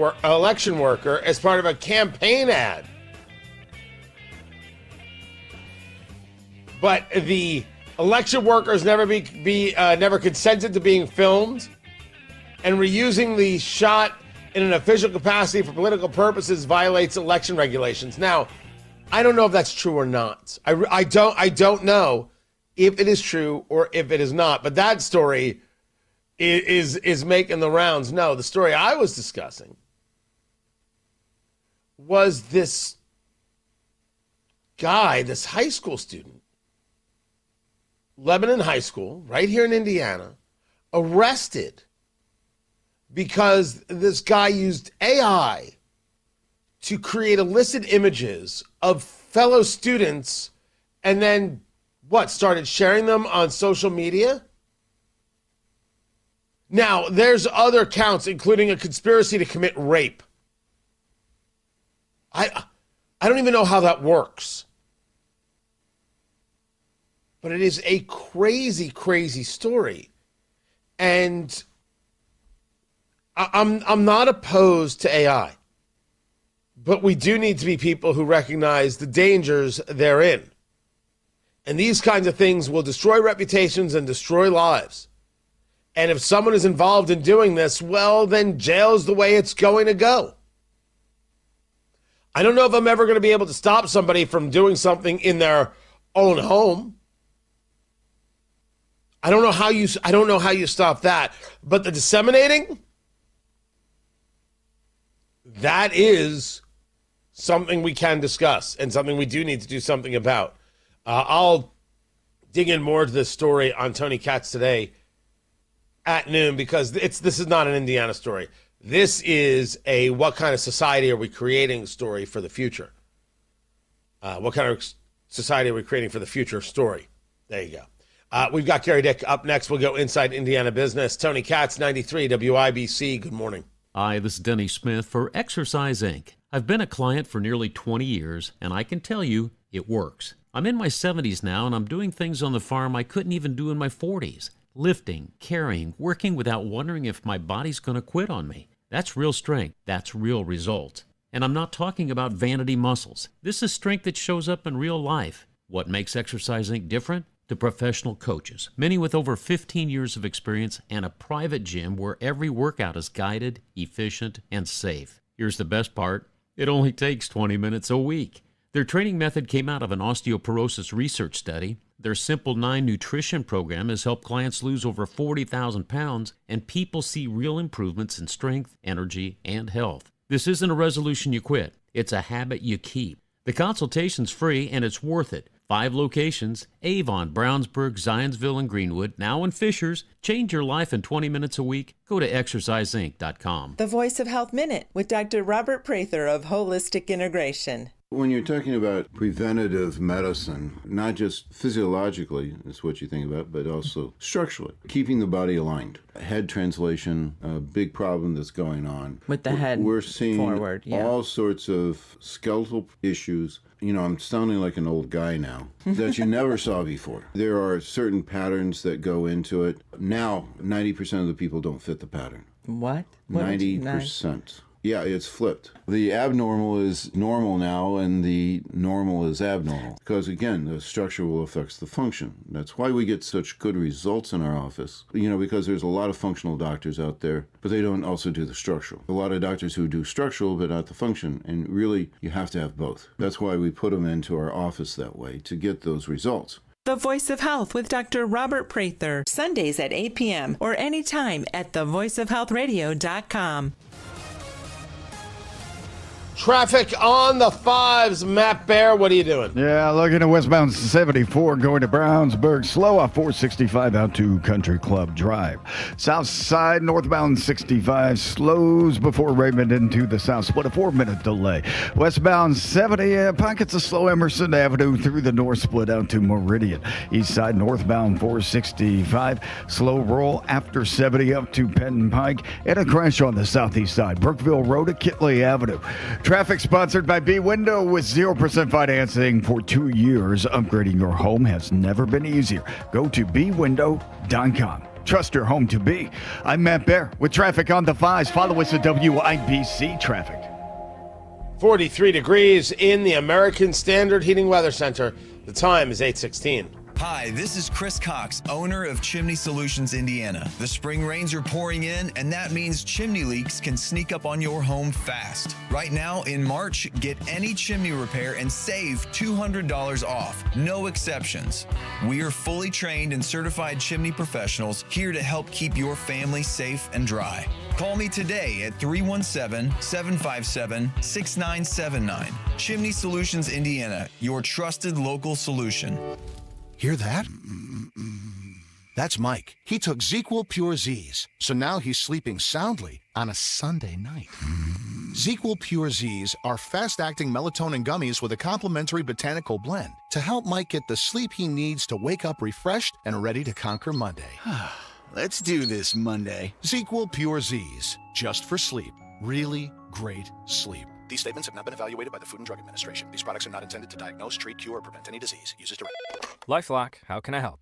worker as part of a campaign ad. But the election workers never consented to being filmed, and reusing the shot in an official capacity for political purposes violates election regulations. Now, I don't know if that's true or not. I don't know if it is true or if it is not. But that story is making the rounds. No, the story I was discussing was this guy, this high school student, Lebanon High School, right here in Indiana, arrested because this guy used AI to create illicit images of fellow students and then, started sharing them on social media? Now, there's other counts, including a conspiracy to commit rape. I don't even know how that works. But it is a crazy, crazy story. And I'm not opposed to AI. But we do need to be people who recognize the dangers therein. And these kinds of things will destroy reputations and destroy lives. And if someone is involved in doing this, well, then jail's the way it's going to go. I don't know if I'm ever going to be able to stop somebody from doing something in their own home. I don't know how you stop that. But the disseminating, that is something we can discuss and something we do need to do something about. I'll dig in more to this story on Tony Katz today at noon, because this is not an Indiana story. This is a what kind of society are we creating story for the future. What kind of society are we creating for the future story? There you go. We've got Gary Dick up next. We'll go inside Indiana business. Tony Katz, 93 WIBC. Good morning. Hi, this is Denny Smith for Exercise Inc. I've been a client for nearly 20 years, and I can tell you it works. I'm in my 70s now, and I'm doing things on the farm I couldn't even do in my 40s. Lifting, carrying, working without wondering if my body's going to quit on me. That's real strength. That's real results. And I'm not talking about vanity muscles. This is strength that shows up in real life. What makes Exercise Inc. different? The professional coaches, many with over 15 years of experience and a private gym where every workout is guided, efficient, and safe. Here's the best part. It only takes 20 minutes a week. Their training method came out of an osteoporosis research study. Their Simple 9 nutrition program has helped clients lose over 40,000 pounds, and people see real improvements in strength, energy, and health. This isn't a resolution you quit. It's a habit you keep. The consultation's free, and it's worth it. 5 locations: Avon, Brownsburg, Zionsville, and Greenwood. Now in Fishers. Change your life in 20 minutes a week. Go to exerciseinc.com. The Voice of Health Minute with Dr. Robert Prather of Holistic Integration. When you're talking about preventative medicine, not just physiologically is what you think about, but also structurally, keeping the body aligned. Head translation, a big problem that's going on. With the head We're seeing forward, yeah. all sorts of skeletal issues. You know, I'm sounding like an old guy now, that you never saw before. There are certain patterns that go into it. Now, 90% of the people don't fit the pattern. What? 90%. Yeah, it's flipped. The abnormal is normal now, and the normal is abnormal. Because, again, the structure will affect the function. That's why we get such good results in our office. You know, because there's a lot of functional doctors out there, but they don't also do the structural. A lot of doctors who do structural, but not the function. And really, you have to have both. That's why we put them into our office that way, to get those results. The Voice of Health with Dr. Robert Prather. Sundays at 8 p.m. or anytime at thevoiceofhealthradio.com. Traffic on the 5s. Matt Bear, what are you doing? Yeah, looking at westbound 74 going to Brownsburg. Slow off 465 out to Country Club Drive. South side, northbound 65 slows before Raymond into the south split. A 4-minute delay. Westbound 70, pockets of slow Emerson Avenue through the north split out to Meridian. East side, northbound 465. Slow roll after 70 up to Penn Pike. And a crash on the southeast side. Brookville Road to Kitley Avenue. Traffic sponsored by B Window with 0% financing for 2 years. Upgrading your home has never been easier. Go to bwindow.com. Trust your home to be. I'm Matt Bear with traffic on the 5s. Follow us at WIBC Traffic. 43 degrees in the American Standard Heating Weather Center. The time is 8:16. Hi, this is Chris Cox, owner of Chimney Solutions Indiana. The spring rains are pouring in, and that means chimney leaks can sneak up on your home fast. Right now, in March, get any chimney repair and save $200 off. No exceptions. We are fully trained and certified chimney professionals here to help keep your family safe and dry. Call me today at 317-757-6979. Chimney Solutions Indiana, your trusted local solution. Hear that? That's Mike. He took ZzzQuil Pure Z's, so now he's sleeping soundly on a Sunday night. ZzzQuil Pure Z's are fast-acting melatonin gummies with a complementary botanical blend to help Mike get the sleep he needs to wake up refreshed and ready to conquer Monday. Let's do this Monday. ZzzQuil Pure Z's, just for sleep. Really great sleep. These statements have not been evaluated by the Food and Drug Administration. These products are not intended to diagnose, treat, cure, or prevent any disease. Use as directed. LifeLock, how can I help?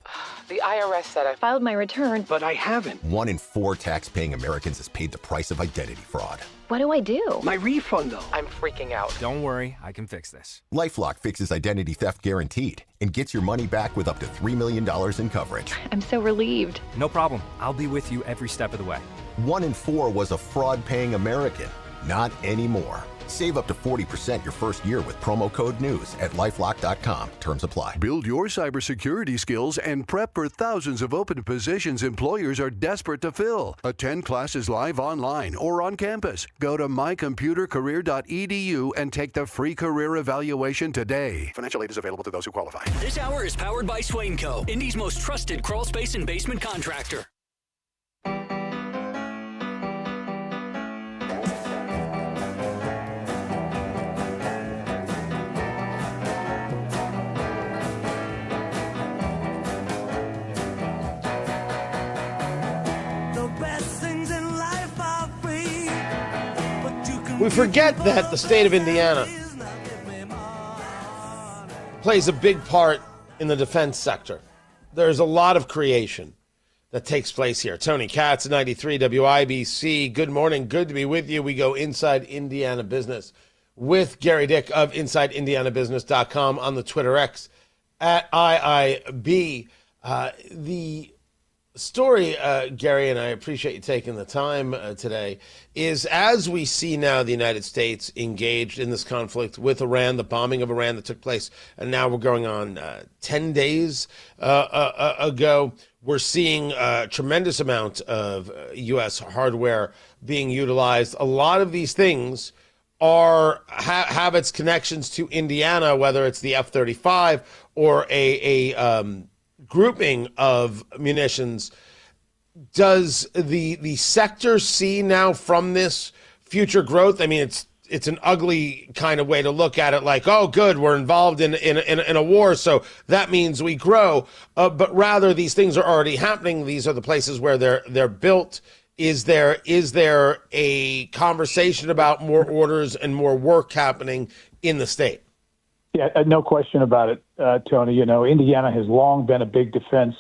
The IRS said I filed my return, but I haven't. 1 in 4 tax-paying Americans has paid the price of identity fraud. What do I do? My refund, though. I'm freaking out. Don't worry, I can fix this. LifeLock fixes identity theft guaranteed and gets your money back with up to $3 million in coverage. I'm so relieved. No problem. I'll be with you every step of the way. 1 in 4 was a fraud-paying American. Not anymore. Save up to 40% your first year with promo code NEWS at LifeLock.com. Terms apply. Build your cybersecurity skills and prep for thousands of open positions employers are desperate to fill. Attend classes live online or on campus. Go to mycomputercareer.edu and take the free career evaluation today. Financial aid is available to those who qualify. This hour is powered by Swainco, Indy's most trusted crawl space and basement contractor. We forget that the state of Indiana plays a big part in the defense sector. There's a lot of creation that takes place here. Tony Katz, 93 WIBC. Good morning. Good to be with you. We go inside Indiana business with Gary Dick of InsideIndianaBusiness.com on the Twitter X at IIB. The story, Gary, and I appreciate you taking the time today, is as we see now the United States engaged in this conflict with Iran, the bombing of Iran that took place, and now we're going on 10 days ago, we're seeing a tremendous amount of U.S. hardware being utilized. A lot of these things have its connections to Indiana, whether it's the F-35 or a grouping of munitions. Does the sector see now from this future growth? I mean, it's an ugly kind of way to look at it, like, oh, good, we're involved in a war, so that means we grow. But rather, these things are already happening. These are the places where they're built. Is there a conversation about more orders and more work happening in the state? Yeah, no question about it, Tony. You know, Indiana has long been a big defense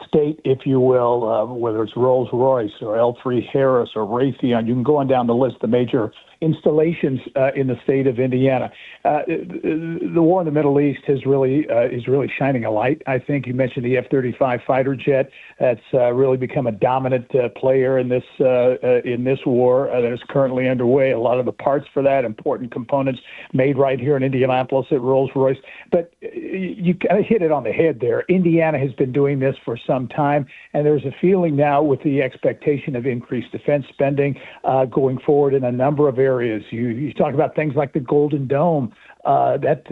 state, if you will, whether it's Rolls-Royce or L3 Harris or Raytheon. You can go on down the list, the major installations in the state of Indiana. The war in the Middle East is really shining a light. I think you mentioned the F-35 fighter jet. That's really become a dominant player in this war that is currently underway. A lot of the parts for that, important components, made right here in Indianapolis at Rolls-Royce. But you kind of hit it on the head there. Indiana has been doing this for some time, and there's a feeling now with the expectation of increased defense spending going forward in a number of areas. You talk about things like the Golden Dome, that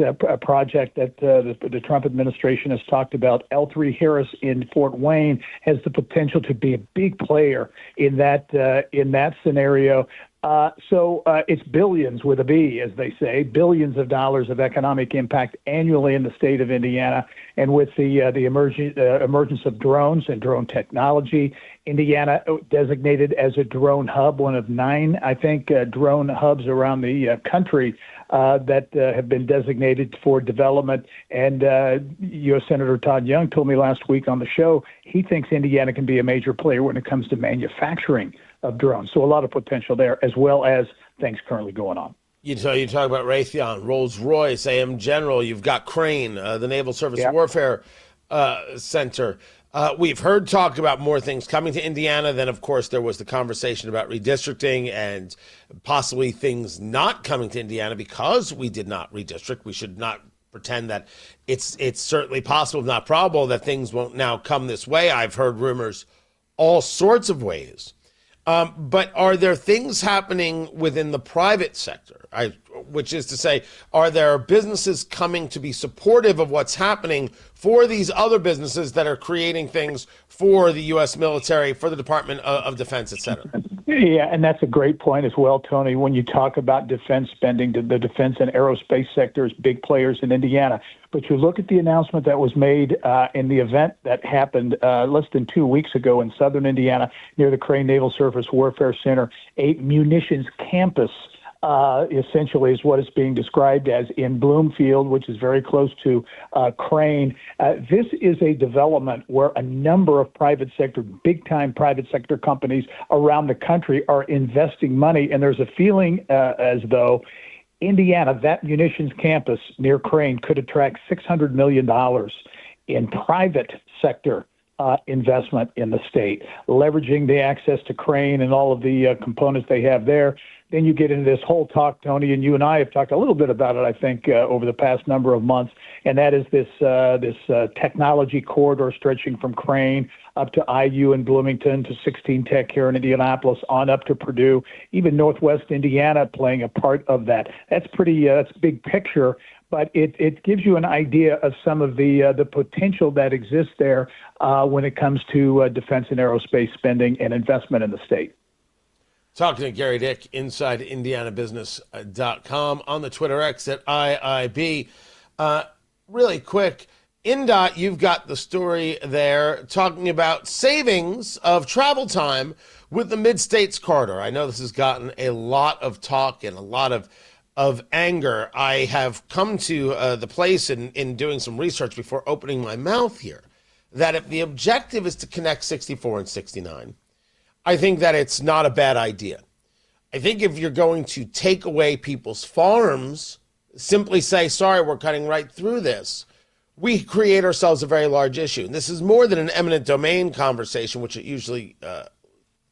project that the Trump administration has talked about. L3 Harris in Fort Wayne has the potential to be a big player in that scenario. So it's billions with a B, as they say, billions of dollars of economic impact annually in the state of Indiana. And with the emergence of drones and drone technology, Indiana designated as a drone hub, one of 9, I think, drone hubs around the country that have been designated for development. And U.S. Senator Todd Young told me last week on the show he thinks Indiana can be a major player when it comes to manufacturing of drones. So a lot of potential there, as well as things currently going on. You talk about Raytheon, Rolls-Royce, AM General. You've got Crane, the Naval Surface Warfare Center. We've heard talk about more things coming to Indiana. Then, of course, there was the conversation about redistricting and possibly things not coming to Indiana because we did not redistrict. We should not pretend that it's certainly possible, if not probable, that things won't now come this way. I've heard rumors all sorts of ways. But are there things happening within the private sector? Which is to say, are there businesses coming to be supportive of what's happening for these other businesses that are creating things for the U.S. military, for the Department of Defense, et cetera? Yeah, and that's a great point as well, Tony. When you talk about defense spending, the defense and aerospace sectors, big players in Indiana. But you look at the announcement that was made in the event that happened less than 2 weeks ago in southern Indiana near the Crane Naval Surface Warfare Center, a munitions campus. Essentially is what it's being described as in Bloomfield, which is very close to Crane. This is a development where a number of private sector, big-time private sector companies around the country are investing money, and there's a feeling as though Indiana, that munitions campus near Crane, could attract $600 million in private sector investment in the state, leveraging the access to Crane and all of the components they have there. Then you get into this whole talk, Tony, and you and I have talked a little bit about it, I think, over the past number of months, and that is this technology corridor stretching from Crane up to IU in Bloomington to 16 Tech here in Indianapolis, on up to Purdue, even Northwest Indiana playing a part of that. That's that's big picture, but it gives you an idea of some of the potential that exists there when it comes to defense and aerospace spending and investment in the state. Talking to Gary Dick, inside IndianaBusiness.com, on the Twitter X at IIB. Really quick, INDOT, you've got the story there talking about savings of travel time with the Mid-States Corridor. I know this has gotten a lot of talk and a lot of anger. I have come to the place in doing some research before opening my mouth here that if the objective is to connect 64 and 69, I think that it's not a bad idea. I think if you're going to take away people's farms, simply say, sorry, we're cutting right through this, we create ourselves a very large issue. And this is more than an eminent domain conversation, which it usually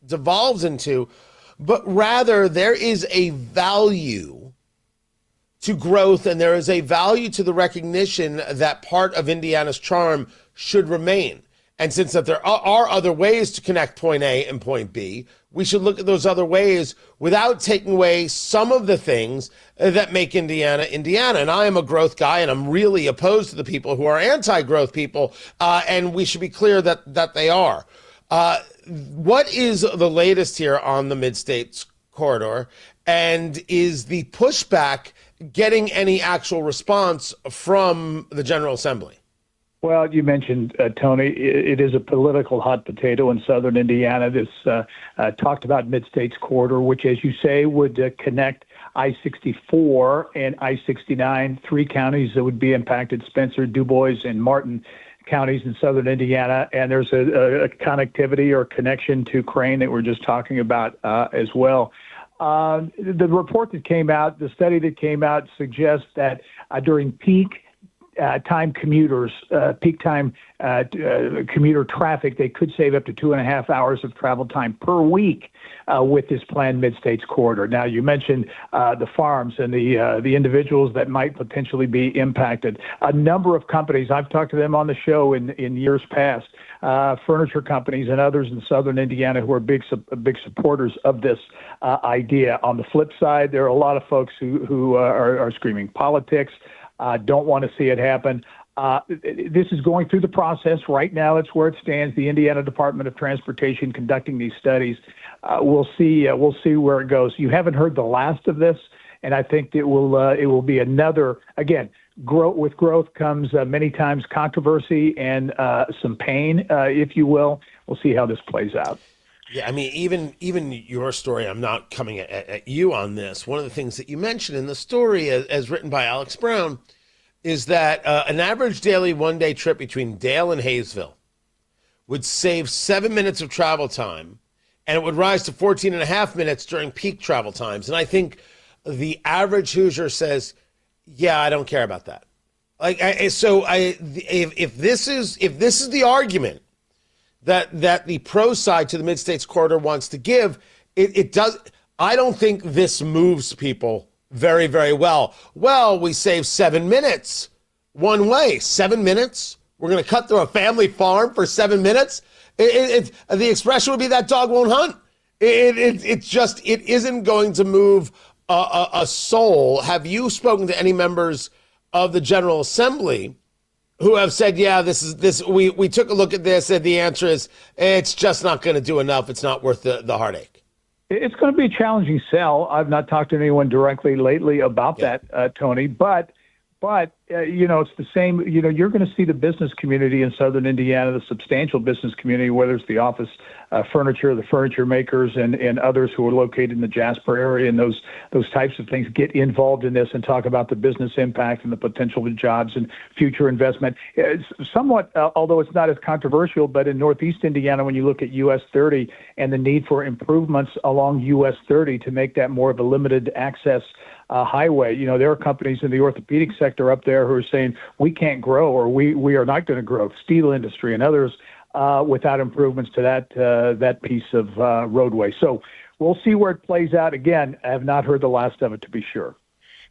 devolves into, but rather there is a value to growth and there is a value to the recognition that part of Indiana's charm should remain. And since that there are other ways to connect point A and point B, we should look at those other ways without taking away some of the things that make Indiana, Indiana. And I am a growth guy, and I'm really opposed to the people who are anti-growth people, and we should be clear that they are. What is the latest here on the Mid-States Corridor, and is the pushback getting any actual response from the General Assembly? Well, you mentioned, Tony, it is a political hot potato in southern Indiana. This talked about Mid-States Corridor, which, as you say, would connect I-64 and I-69, three counties that would be impacted, Spencer, DuBois, and Martin counties in southern Indiana. And there's a connectivity or connection to Crane that we're just talking about as well. The report that came out, the study that came out suggests that during peak time commuters, peak time commuter traffic, they could save up to 2.5 hours of travel time per week with this planned Mid-States Corridor. Now, you mentioned the farms and the individuals that might potentially be impacted. A number of companies, I've talked to them on the show in years past, furniture companies and others in southern Indiana who are big supporters of this idea. On the flip side, there are a lot of folks who are screaming politics, don't want to see it happen. This is going through the process. Right now, it's where it stands. The Indiana Department of Transportation conducting these studies. We'll see where it goes. You haven't heard the last of this, and I think it will be another, again, with growth comes many times controversy and some pain, if you will. We'll see how this plays out. Yeah, I mean, even your story, I'm not coming at you on this. One of the things that you mentioned in the story, as written by Alex Brown, is that an average daily one-day trip between Dale and Hayesville would save 7 minutes of travel time, and it would rise to 14 and a half minutes during peak travel times. And I think the average Hoosier says, yeah, I don't care about that. If this is the argument that the pro side to the Mid-States Corridor wants to give, it does. I don't think this moves people very, very well. Well, we save 7 minutes one way. 7 minutes? We're going to cut through a family farm for 7 minutes? The expression would be that dog won't hunt. It isn't going to move a soul. Have you spoken to any members of the General Assembly who have said, yeah, we took a look at this, and the answer is it's just not going to do enough. It's not worth the heartache? It's going to be a challenging sell. I've not talked to anyone directly lately about that, Tony, but it's the same. You're going to see the business community in southern Indiana, the substantial business community, whether it's the office furniture, the furniture makers, and others who are located in the Jasper area, and those types of things get involved in this and talk about the business impact and the potential of jobs and future investment. It's somewhat, although it's not as controversial, but in Northeast Indiana, when you look at US 30 and the need for improvements along US 30 to make that more of a limited access highway. There are companies in the orthopedic sector up there who are saying we can't grow, or we are not going to grow. Steel industry and others without improvements to that piece of roadway. So we'll see where it plays out. Again, I have not heard the last of it, to be sure.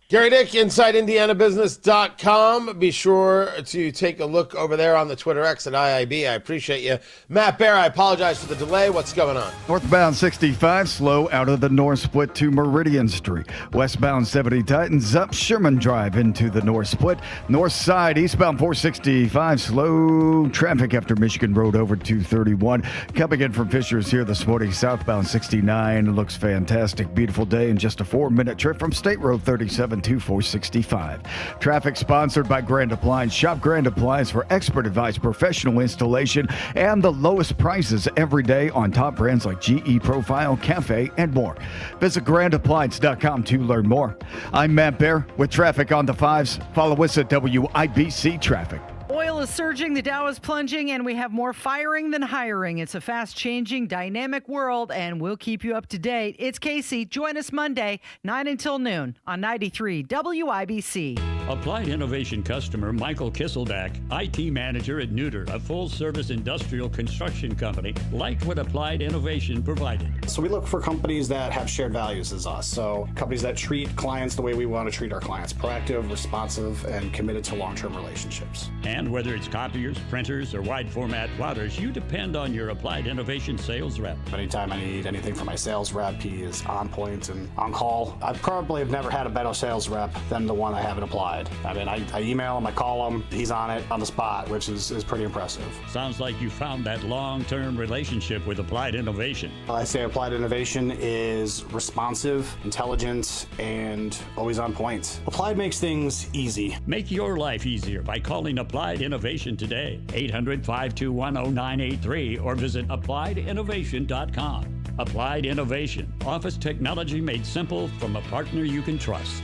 Gary Dick, InsideIndianaBusiness.com. Be sure to take a look over there on the Twitter X at IIB. I appreciate you. Matt Bear, I apologize for the delay. What's going on? Northbound 65, slow out of the north split to Meridian Street. Westbound 70 tightens up Sherman Drive into the north split. North side, eastbound 465, slow traffic after Michigan Road over 231. Coming in from Fishers here this morning, southbound 69. Looks fantastic. Beautiful day and just a 4-minute trip from State Road 37 to 465. Traffic sponsored by Grand Appliance. Shop Grand Appliance for expert advice, professional installation, and the lowest prices every day on top brands like GE Profile, Cafe, and more. Visit grandappliance.com to learn more. I'm Matt Bear with traffic on the 5s. Follow us at WIBC Traffic. Oil is surging, the Dow is plunging, and we have more firing than hiring. It's a fast-changing, dynamic world, and we'll keep you up to date. It's Casey. Join us Monday, 9 until noon on 93 WIBC. Applied Innovation customer Michael Kisseldack, IT manager at Neuter, a full-service industrial construction company, liked what Applied Innovation provided. So we look for companies that have shared values as us. So companies that treat clients the way we want to treat our clients, proactive, responsive, and committed to long-term relationships. And whether it's copiers, printers, or wide format plotters, you depend on your Applied Innovation sales rep. Anytime I need anything from my sales rep, he is on point and on call. I probably have never had a better sales rep than the one I have at Applied. I mean, I email him, I call him, he's on it on the spot, which is pretty impressive. Sounds like you found that long-term relationship with Applied Innovation. I say Applied Innovation is responsive, intelligent, and always on point. Applied makes things easy. Make your life easier by calling Applied Innovation today. 800-521-0983 or visit applieddinnovation.com. Applied Innovation. Office technology made simple from a partner you can trust.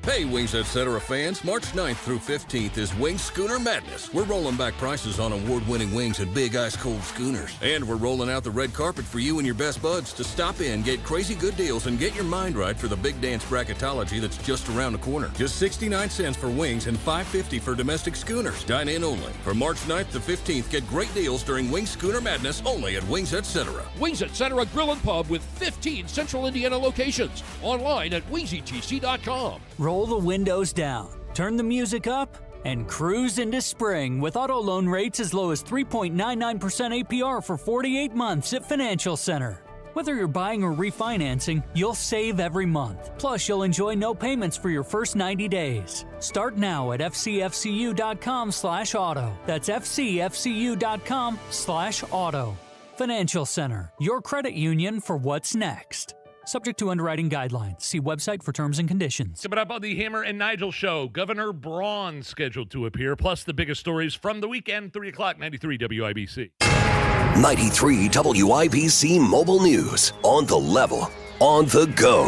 Hey, Wings Etc. fans, March 9th through 15th is Wings Schooner Madness. We're rolling back prices on award-winning wings and big ice-cold schooners. And we're rolling out the red carpet for you and your best buds to stop in, get crazy good deals, and get your mind right for the big dance bracketology that's just around the corner. Just 69 cents for wings and $5.50 for domestic schooners. Dine in only. For March 9th to 15th, get great deals during Wings Schooner Madness only at Wings Etc. Wings Etc. Grill and Pub with 15 Central Indiana locations. Online at wingsetc.com. Roll the windows down, turn the music up, and cruise into spring with auto loan rates as low as 3.99% APR for 48 months at Financial Center. Whether you're buying or refinancing, you'll save every month. Plus, you'll enjoy no payments for your first 90 days. Start now at fcfcu.com/auto. That's fcfcu.com/auto. Financial Center, your credit union for what's next. Subject to underwriting guidelines. See website for terms and conditions. Coming up on the Hammer and Nigel Show, Governor Braun scheduled to appear, plus the biggest stories from the weekend, 3 o'clock, 93 WIBC. 93 WIBC Mobile News. On the level, on the go.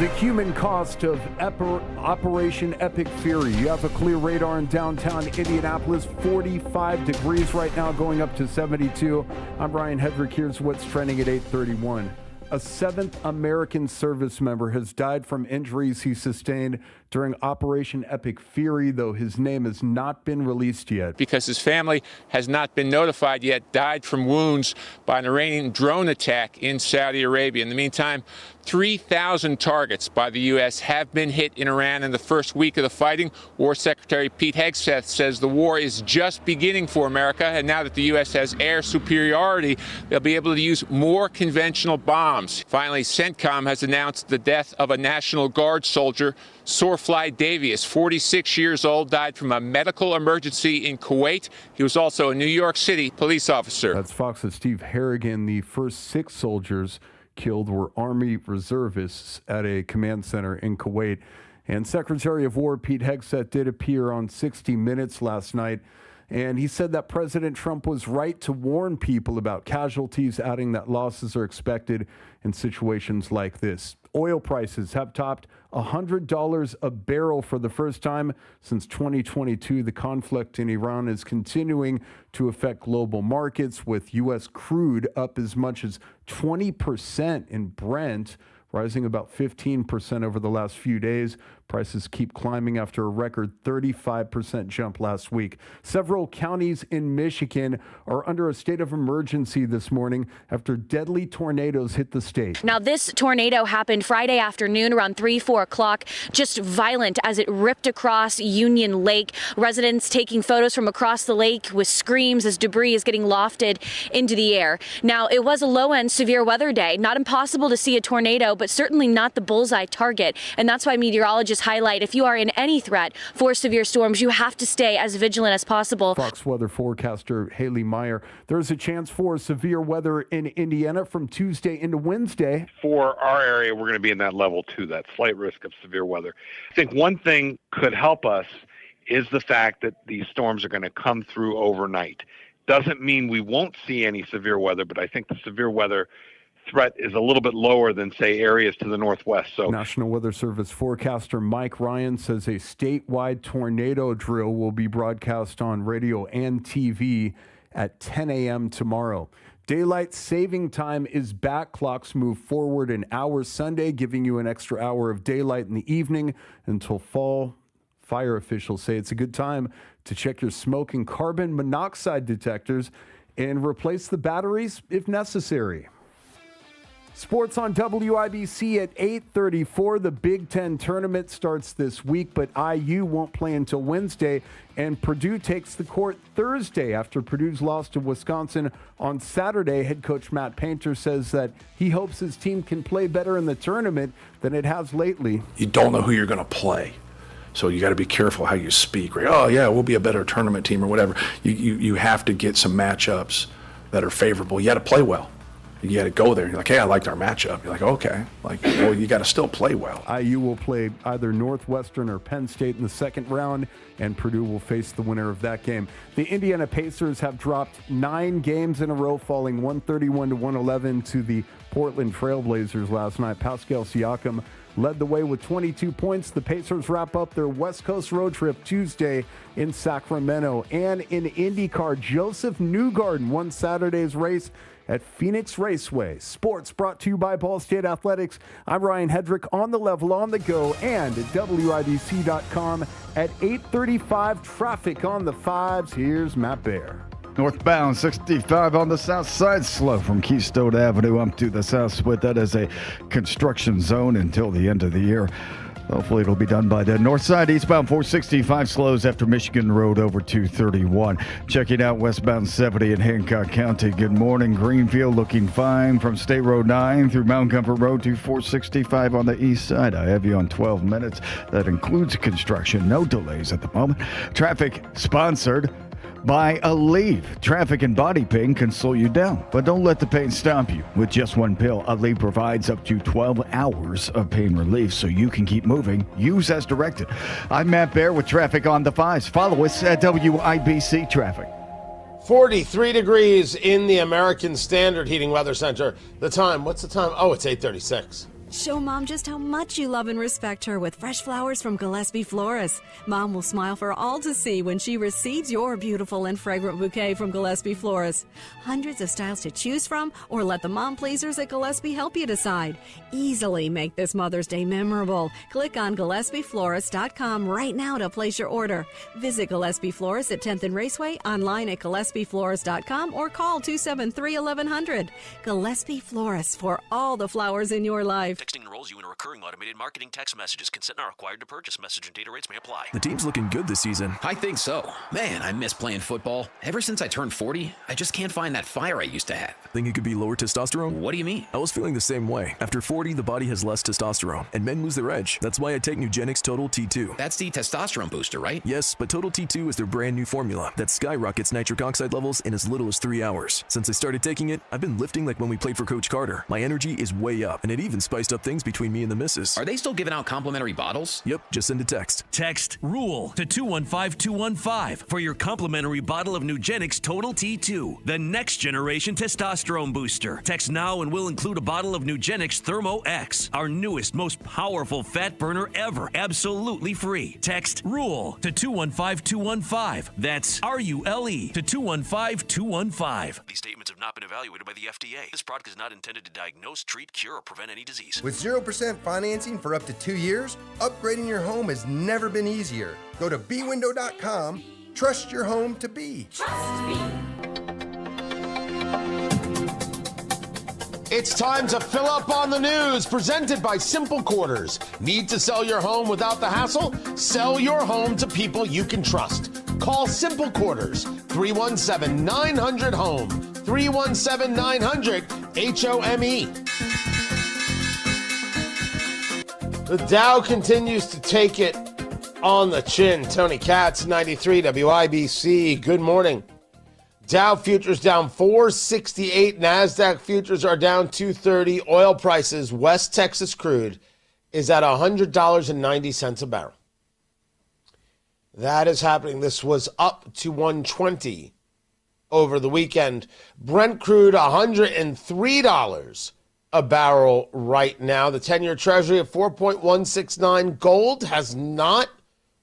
The human cost of Operation Epic Fury. You have a clear radar in downtown Indianapolis, 45 degrees right now, going up to 72. I'm Brian Hedrick. Here's what's trending at 8:31. A 7th American service member has died from injuries he sustained during Operation Epic Fury, though his name has not been released yet. Because his family has not been notified yet, died from wounds by an Iranian drone attack in Saudi Arabia. In the meantime, 3,000 targets by the U.S. have been hit in Iran in the first week of the fighting. War Secretary Pete Hegseth says the war is just beginning for America, and now that the U.S. has air superiority, they'll be able to use more conventional bombs. Finally, CENTCOM has announced the death of a National Guard soldier, Sourfly Davies, 46 years old, died from a medical emergency in Kuwait. He was also a New York City police officer. That's Fox's Steve Harrigan. The first 6 soldiers killed were Army reservists at a command center in Kuwait. And Secretary of War Pete Hegseth did appear on 60 Minutes last night, and he said that President Trump was right to warn people about casualties, adding that losses are expected in situations like this. Oil prices have topped $100 a barrel for the first time since 2022. The conflict in Iran is continuing to affect global markets, with U.S. crude up as much as 20% in Brent, rising about 15% over the last few days. Prices keep climbing after a record 35% jump last week. Several counties in Michigan are under a state of emergency this morning after deadly tornadoes hit the state. Now, this tornado happened Friday afternoon around 4 o'clock, just violent as it ripped across Union Lake. Residents taking photos from across the lake with screams as debris is getting lofted into the air. Now, it was a low-end severe weather day. Not impossible to see a tornado, but certainly not the bullseye target. And that's why meteorologists highlight if you are in any threat for severe storms, you have to stay as vigilant as possible. Fox weather forecaster Haley Meyer. There's a chance for severe weather in Indiana from Tuesday into Wednesday. For our area, we're going to be in that level 2, that slight risk of severe weather. I think one thing could help us is the fact that these storms are going to come through overnight. Doesn't mean we won't see any severe weather, but I think the severe weather threat is a little bit lower than, say, areas to the northwest. So, National Weather Service forecaster Mike Ryan says a statewide tornado drill will be broadcast on radio and TV at 10 a.m. tomorrow. Daylight saving time is back. Clocks move forward an hour Sunday, giving you an extra hour of daylight in the evening until fall. Fire officials say it's a good time to check your smoke and carbon monoxide detectors and replace the batteries if necessary. Sports on WIBC at 8:34. The Big Ten tournament starts this week, but IU won't play until Wednesday, and Purdue takes the court Thursday after Purdue's loss to Wisconsin on Saturday. Head coach Matt Painter says that he hopes his team can play better in the tournament than it has lately. You don't know who you're going to play, so you got to be careful how you speak. Right? Oh, yeah, we'll be a better tournament team or whatever. You have to get some matchups that are favorable. You got to play well. You got to go there. You're like, hey, I liked our matchup. You're like, okay. Like, well, you got to still play well. IU will play either Northwestern or Penn State in the second round, and Purdue will face the winner of that game. The Indiana Pacers have dropped 9 games in a row, falling 131-111 to the Portland Trailblazers last night. Pascal Siakam led the way with 22 points. The Pacers wrap up their West Coast road trip Tuesday in Sacramento. And in IndyCar, Joseph Newgarden won Saturday's race at Phoenix Raceway. Sports brought to you by Ball State Athletics. I'm Ryan Hedrick, on the level, on the go, and at WIBC.com at 8:35. Traffic on the 5s. Here's Matt Bear. Northbound 65 on the south side, slow from Keystone Avenue up to the south split. That is a construction zone until the end of the year. Hopefully it'll be done by then. North side, eastbound 465 slows after Michigan Road over 231. Checking out westbound 70 in Hancock County. Good morning. Greenfield looking fine from State Road 9 through Mount Comfort Road to 465 on the east side. I have you on 12 minutes. That includes construction. No delays at the moment. Traffic sponsored by Aleve. Traffic and body pain can slow you down, but don't let the pain stop you. With just one pill, Aleve provides up to 12 hours of pain relief so you can keep moving. Use as directed. I'm Matt Bear with Traffic on the 5s. Follow us at WIBC Traffic. 43 degrees in the American Standard Heating Weather Center. The time, what's the time? Oh, it's 8:36. Show Mom just how much you love and respect her with fresh flowers from Gillespie Florists. Mom will smile for all to see when she receives your beautiful and fragrant bouquet from Gillespie Florists. Hundreds of styles to choose from, or let the mom pleasers at Gillespie help you decide. Easily make this Mother's Day memorable. Click on GillespieFlorist.com right now to place your order. Visit Gillespie Florists at 10th and Raceway, online at GillespieFlorist.com, or call 273-1100. Gillespie Florists, for all the flowers in your life. Texting enrolls you in a recurring automated marketing text messages. Consent not required to purchase. Message and data rates may apply. The team's looking good this season. I think so. Man, I miss playing football. Ever since I turned 40, I just can't find that fire I used to have. Think it could be lower testosterone? What do you mean? I was feeling the same way. After 40, the body has less testosterone, and men lose their edge. That's why I take Nugenix Total T2. That's the testosterone booster, right? Yes, but Total T2 is their brand new formula that skyrockets nitric oxide levels in as little as 3 hours. Since I started taking it, I've been lifting like when we played for Coach Carter. My energy is way up, and it even spiced up things between me and the missus. Are they still giving out complimentary bottles? Yep, just send a text. Text RULE to 215-215 for your complimentary bottle of Nugenix Total T2, the next generation testosterone booster. Text now and we'll include a bottle of Nugenix Thermo X, our newest, most powerful fat burner ever, absolutely free. Text RULE to 215-215. That's RULE to 215-215. These statements have not been evaluated by the FDA. This product is not intended to diagnose, treat, cure, or prevent any disease. With 0% financing for up to 2 years, upgrading your home has never been easier. Go to bwindow.com. Trust your home to be. Trust me. It's time to fill up on the news, presented by Simple Quarters. Need to sell your home without the hassle? Sell your home to people you can trust. Call Simple Quarters, 317-900-HOME, 317-900-HOME. The Dow continues to take it on the chin. Tony Katz, 93 WIBC. Good morning. Dow futures down 468. NASDAQ futures are down 230. Oil prices, West Texas crude, is at $100.90 a barrel. That is happening. This was up to 120 over the weekend. Brent crude, $103 a barrel right now. The 10-year Treasury at 4.169. Gold has not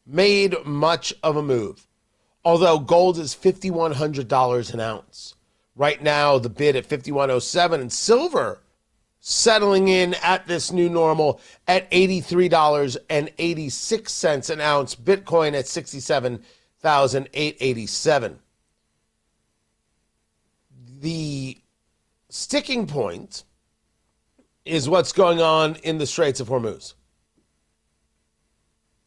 made much of a move, although gold is $5,100 an ounce. Right now, the bid at $5,107, and silver settling in at this new normal at $83.86 an ounce. Bitcoin at $67,887. The sticking point is what's going on in the Straits of Hormuz.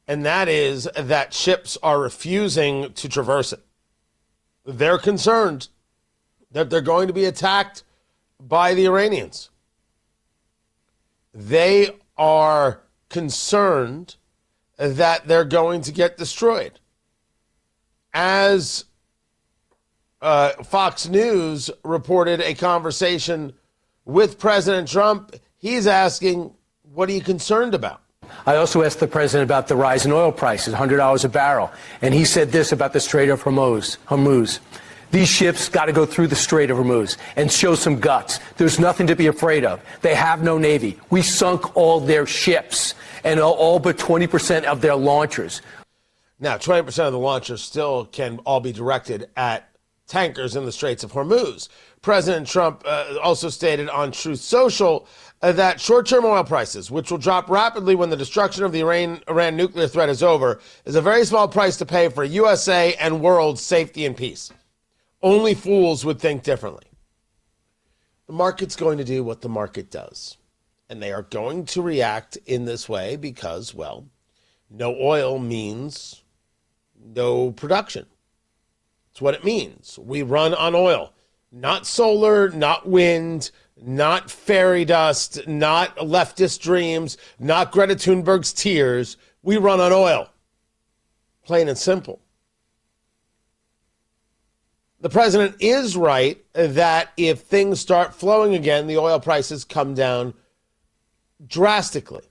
And that is that ships are refusing to traverse it. They're concerned that they're going to be attacked by the Iranians. They are concerned that they're going to get destroyed. As Fox News reported a conversation with President Trump, he's asking, what are you concerned about? I also asked the president about the rise in oil prices, $100 a barrel. And he said this about the Strait of Hormuz. These ships got to go through the Strait of Hormuz and show some guts. There's nothing to be afraid of. They have no navy. We sunk all their ships and all but 20% of their launchers. Now, 20% of the launchers still can all be directed at tankers in the Straits of Hormuz. President Trump also stated on Truth Social that short-term oil prices, which will drop rapidly when the destruction of the Iran nuclear threat is over, is a very small price to pay for USA and world safety and peace. Only fools would think differently. The market's going to do what the market does. And they are going to react in this way because, well, no oil means no production. That's what it means. We run on oil. Not solar, not wind, not fairy dust, not leftist dreams, not Greta Thunberg's tears. We run on oil. Plain and simple. The president is right that if things start flowing again, the oil prices come down drastically.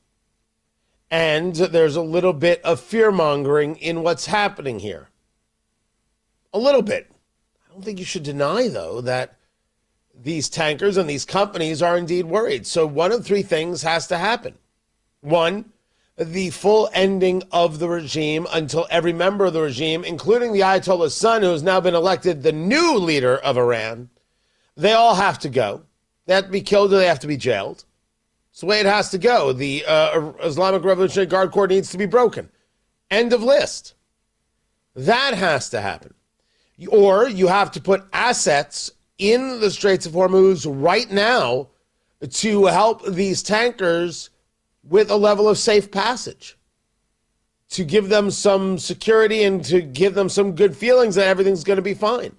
And there's a little bit of fear-mongering in what's happening here. A little bit. I don't think you should deny, though, that these tankers and these companies are indeed worried. So one of three things has to happen. One, the full ending of the regime until every member of the regime, including the Ayatollah's son, who has now been elected the new leader of Iran, they all have to go. They have to be killed or they have to be jailed. It's the way it has to go. The Islamic Revolutionary Guard Corps needs to be broken. End of list. That has to happen. Or you have to put assets in the Straits of Hormuz right now to help these tankers with a level of safe passage, to give them some security and to give them some good feelings that everything's going to be fine.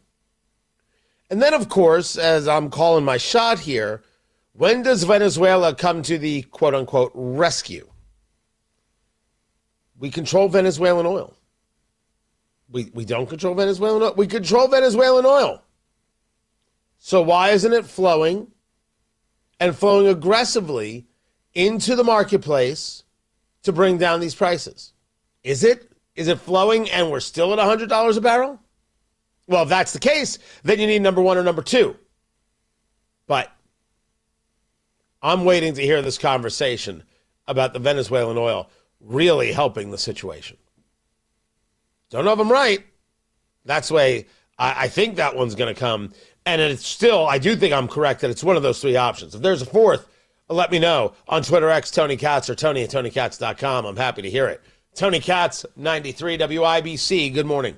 And then, of course, as I'm calling my shot here, when does Venezuela come to the quote-unquote rescue? We control Venezuelan oil. We don't control Venezuelan oil. We control Venezuelan oil. So why isn't it flowing and flowing aggressively into the marketplace to bring down these prices? Is it flowing and we're still at $100 a barrel? Well, if that's the case, then you need number one or number two. But I'm waiting to hear this conversation about the Venezuelan oil really helping the situation. Don't know if I'm right. That's the way I think that one's going to come. And it's still, I do think I'm correct that it's one of those three options. If there's a fourth, let me know on Twitter X, Tony Katz, or Tony at TonyKatz.com. I'm happy to hear it. Tony Katz, 93 WIBC. Good morning.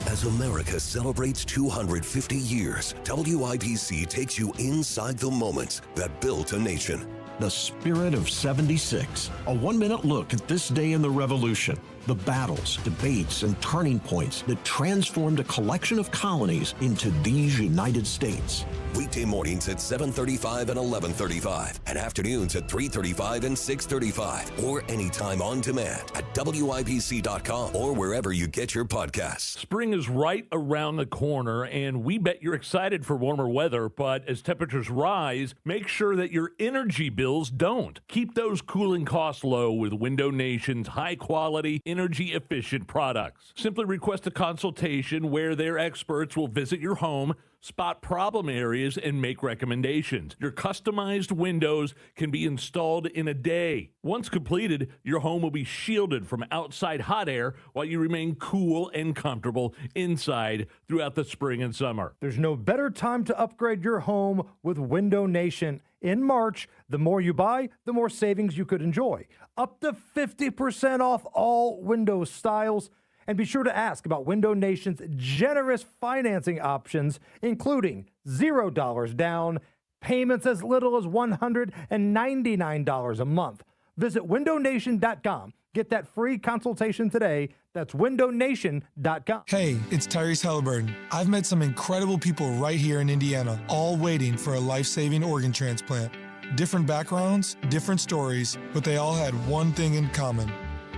As America celebrates 250 years, WIBC takes you inside the moments that built a nation. The Spirit of 76. A 1-minute look at this day in the Revolution. The battles, debates, and turning points that transformed a collection of colonies into these United States. Weekday mornings at 7:35 and 11:35, and afternoons at 3:35 and 6:35, or anytime on demand at WIBC.com or wherever you get your podcasts. Spring is right around the corner, and we bet you're excited for warmer weather, but as temperatures rise, make sure that your energy bills don't. Keep those cooling costs low with Window Nation's high-quality, energy-efficient products. Simply request a consultation where their experts will visit your home, spot problem areas, and make recommendations. Your customized windows can be installed in a day. Once completed, your home will be shielded from outside hot air while you remain cool and comfortable inside throughout the spring and summer. There's no better time to upgrade your home with Window Nation. In March, the more you buy, the more savings you could enjoy. Up to 50% off all window styles. And be sure to ask about Window Nation's generous financing options, including $0 down, payments as little as $199 a month. Visit windownation.com. Get that free consultation today. That's windownation.com. Hey, it's Tyrese Halliburton. I've met some incredible people right here in Indiana, all waiting for a life-saving organ transplant. Different backgrounds, different stories, but they all had one thing in common: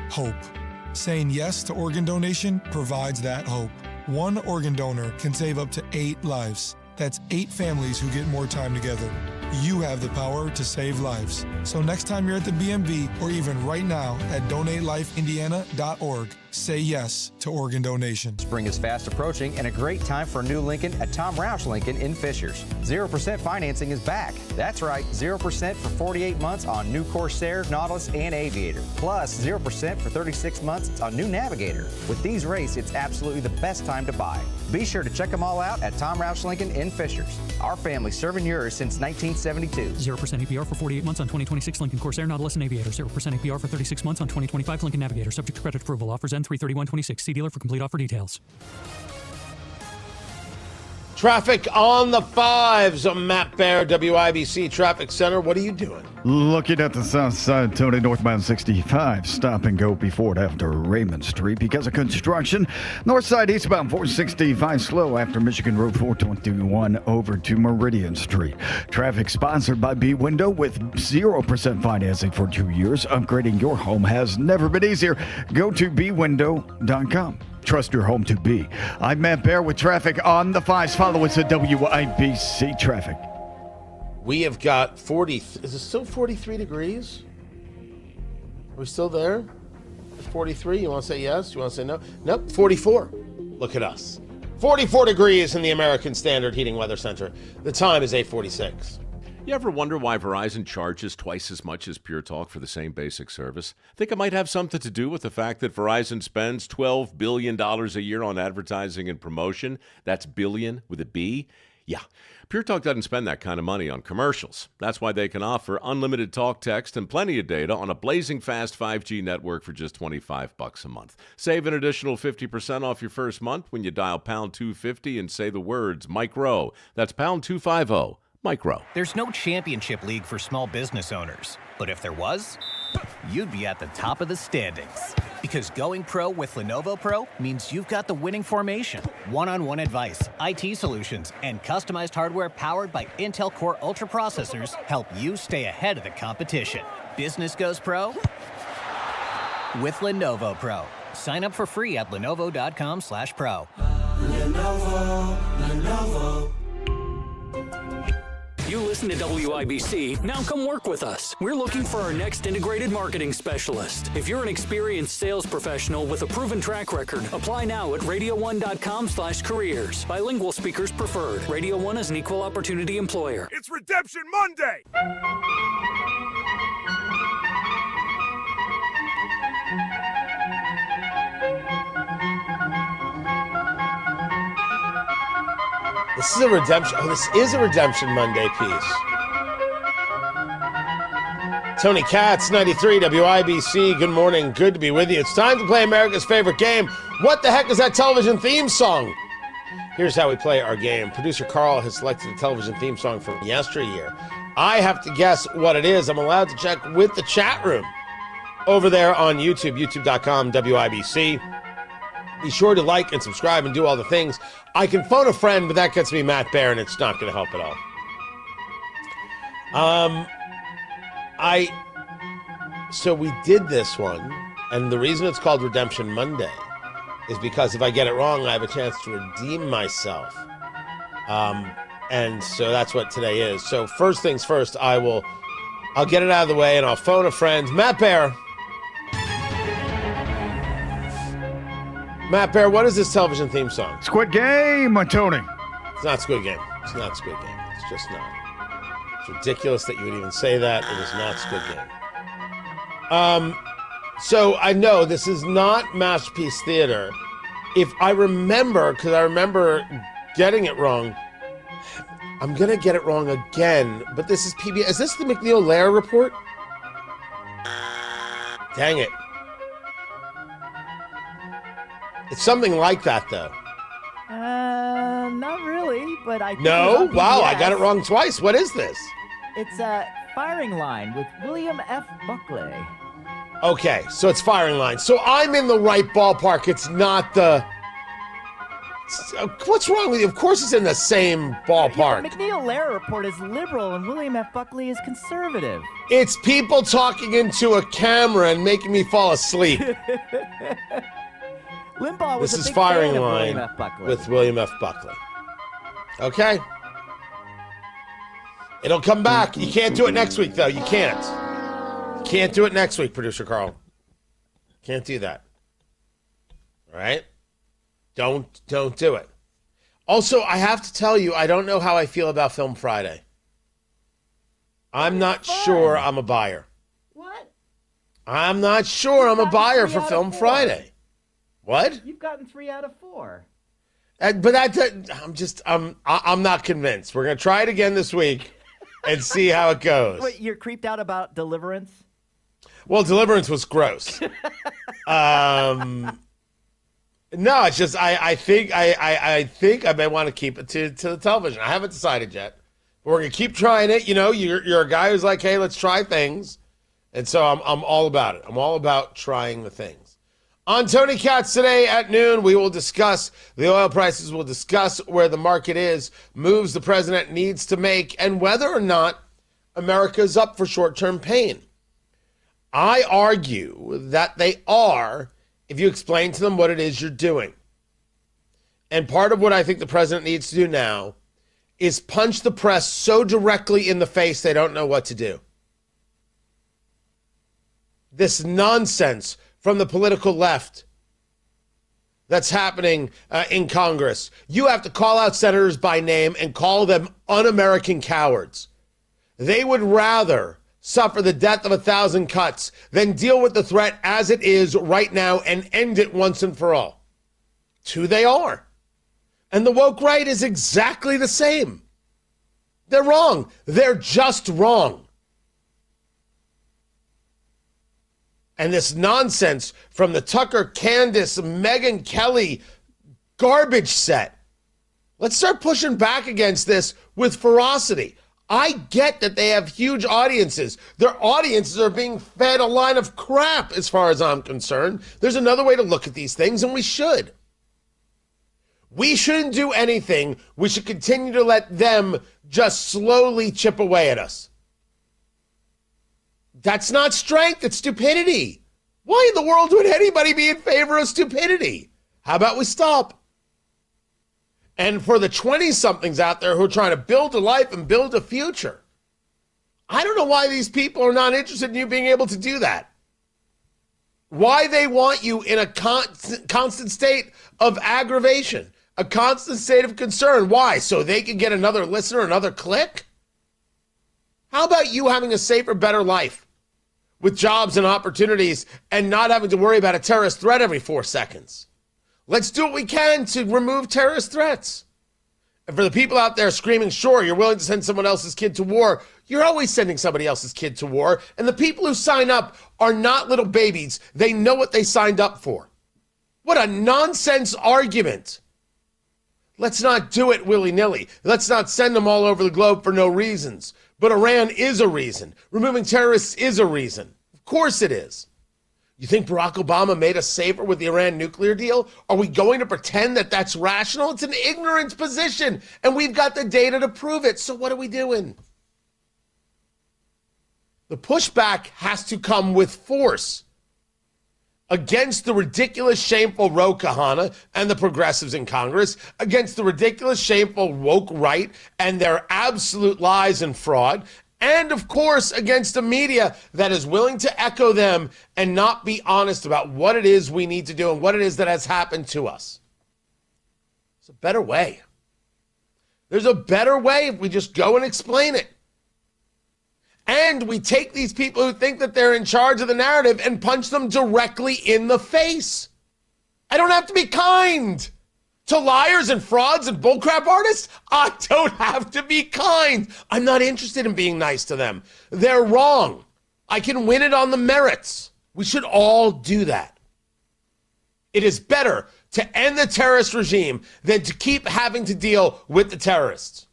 hope. Saying yes to organ donation provides that hope. One organ donor can save up to 8 lives. That's 8 families who get more time together. You have the power to save lives. So next time you're at the BMV, or even right now at DonateLifeIndiana.org, say yes to organ donation. Spring is fast approaching and a great time for a new Lincoln at Tom Roush Lincoln in Fishers. 0% financing is back. That's right, 0% for 48 months on new Corsair, Nautilus, and Aviator. Plus 0% for 36 months on new Navigator. With these rates, it's absolutely the best time to buy. Be sure to check them all out at Tom Roush Lincoln in Fishers. Our family serving yours since 1972. 0% APR for 48 months on 2026 Lincoln Corsair, Nautilus, and Aviator. 0% APR for 36 months on 2025 Lincoln Navigator. Subject to credit approval. Offers end 3/31/26. See dealer for complete offer details. Traffic on the 5s. Matt Bear, WIBC Traffic Center. What are you doing? Looking at the south side, Tony, northbound 65. Stop and go before and after Raymond Street because of construction. North side, eastbound 465 slow after Michigan Road 421 over to Meridian Street. Traffic sponsored by B Window with 0% financing for 2 years. Upgrading your home has never been easier. Go to bwindow.com. Trust your home to be. I'm Matt Bear with traffic on the 5s. Follow us at WIBC Traffic. We have got 40. Is it still 43 degrees? Are we still there? 43? You want to say yes? You want to say no? Nope, 44. Look at us. 44 degrees in the American Standard Heating Weather Center. The time is 8:46. You ever wonder why Verizon charges twice as much as Pure Talk for the same basic service? Think it might have something to do with the fact that Verizon spends $12 billion a year on advertising and promotion. That's billion with a B. Yeah, Pure Talk doesn't spend that kind of money on commercials. That's why they can offer unlimited talk, text, and plenty of data on a blazing fast 5G network for just $25 a month. Save an additional 50% off your first month when you dial pound 250 and say the words Mike Rowe. That's pound 250. Micro. There's no championship league for small business owners. But if there was, you'd be at the top of the standings. Because going pro with Lenovo Pro means you've got the winning formation. One-on-one advice, IT solutions, and customized hardware powered by Intel Core Ultra processors help you stay ahead of the competition. Business goes pro with Lenovo Pro. Sign up for free at lenovo.com/pro. Lenovo. You listen to WIBC, now come work with us. We're looking for our next integrated marketing specialist. If you're an experienced sales professional with a proven track record, apply now at radio1.com/careers. Bilingual speakers preferred. Radio 1 is an equal opportunity employer. It's Redemption Monday! This is a redemption. Oh, this is a Redemption Monday piece. Tony Katz, 93 WIBC. Good morning. Good to be with you. It's time to play America's favorite game. What the heck is that television theme song? Here's how we play our game. Producer Carl has selected a television theme song from yesteryear. I have to guess what it is. I'm allowed to check with the chat room over there on YouTube, youtube.com, WIBC. Be sure to like and subscribe and do all the things. I can phone a friend, but that gets me Matt Bear, and it's not going to help at all. So we did this one, and the reason it's called Redemption Monday is because if I get it wrong, I have a chance to redeem myself. And so that's what today is. So first things first, I'll get it out of the way, and I'll phone a friend. Matt Bear. Matt Bear, what is this television theme song? Squid Game, Tony. It's not Squid Game. It's not Squid Game. It's just not. It's ridiculous that you would even say that. It is not Squid Game. So I know this is not Masterpiece Theater. If I remember, because I remember getting it wrong, I'm going to get it wrong again. But this is PBS. Is this the McNeil-Lehrer Report? Dang it. It's something like that, though. Not really, but I think No? Wow, I got it wrong twice. What is this? It's a Firing Line with William F. Buckley. Okay, so it's Firing Line. So I'm in the right ballpark. It's not the... What's wrong with you? Of course it's in the same ballpark. Yeah, McNeil-Lehrer Report is liberal and William F. Buckley is conservative. It's people talking into a camera and making me fall asleep. Limbaugh was This a is big Firing fan of Line William F. Buckley. with William F. Buckley. Okay. It'll come back. You can't do it next week, though. You can't. You can't do it next week, Producer Carl. Can't do that. All right? Don't do it. Also, I have to tell you, I don't know how I feel about Film Friday. I'm not sure I'm a buyer. What? I'm not sure I'm a buyer for Film Friday. What? You've gotten 3 out of 4. I'm not convinced. We're going to try it again this week and see how it goes. Wait, you're creeped out about Deliverance? Well, Deliverance was gross. No, it's just I think I may want to keep it to the television. I haven't decided yet. But we're going to keep trying it. You know, you're a guy who's like, hey, let's try things. And so I'm all about it. I'm all about trying the things. On Tony Katz today at noon, we will discuss the oil prices. We'll discuss where the market is, moves the president needs to make, and whether or not America is up for short-term pain. I argue that they are if you explain to them what it is you're doing. And part of what I think the president needs to do now is punch the press so directly in the face they don't know what to do. This nonsense from the political left that's happening in Congress. You have to call out senators by name and call them un-American cowards. They would rather suffer the death of 1,000 cuts than deal with the threat as it is right now and end it once and for all. It's who they are. And the woke right is exactly the same. They're wrong. They're just wrong. And this nonsense from the Tucker, Candace, Megyn Kelly garbage set. Let's start pushing back against this with ferocity. I get that they have huge audiences. Their audiences are being fed a line of crap as far as I'm concerned. There's another way to look at these things, and we should. We shouldn't do anything. We should continue to let them just slowly chip away at us. That's not strength, it's stupidity. Why in the world would anybody be in favor of stupidity? How about we stop? And for the 20-somethings out there who are trying to build a life and build a future, I don't know why these people are not interested in you being able to do that. Why they want you in a constant state of aggravation, a constant state of concern. Why? So they can get another listener, another click? How about you having a safer, better life with jobs and opportunities and not having to worry about a terrorist threat every 4 seconds? Let's do what we can to remove terrorist threats. And for the people out there screaming, sure, you're willing to send someone else's kid to war, you're always sending somebody else's kid to war. And the people who sign up are not little babies. They know what they signed up for. What a nonsense argument. Let's not do it willy-nilly. Let's not send them all over the globe for no reasons. But Iran is a reason. Removing terrorists is a reason. Of course it is. You think Barack Obama made us safer with the Iran nuclear deal? Are we going to pretend that that's rational? It's an ignorant position, and we've got the data to prove it. So what are we doing? The pushback has to come with force against the ridiculous, shameful Ro Khanna and the progressives in Congress, against the ridiculous, shameful woke right and their absolute lies and fraud, and, of course, against a media that is willing to echo them and not be honest about what it is we need to do and what it is that has happened to us. There's a better way. There's a better way if we just go and explain it. And we take these people who think that they're in charge of the narrative and punch them directly in the face. I don't have to be kind to liars and frauds and bullcrap artists. I don't have to be kind. I'm not interested in being nice to them. They're wrong. I can win it on the merits. We should all do that. It is better to end the terrorist regime than to keep having to deal with the terrorists.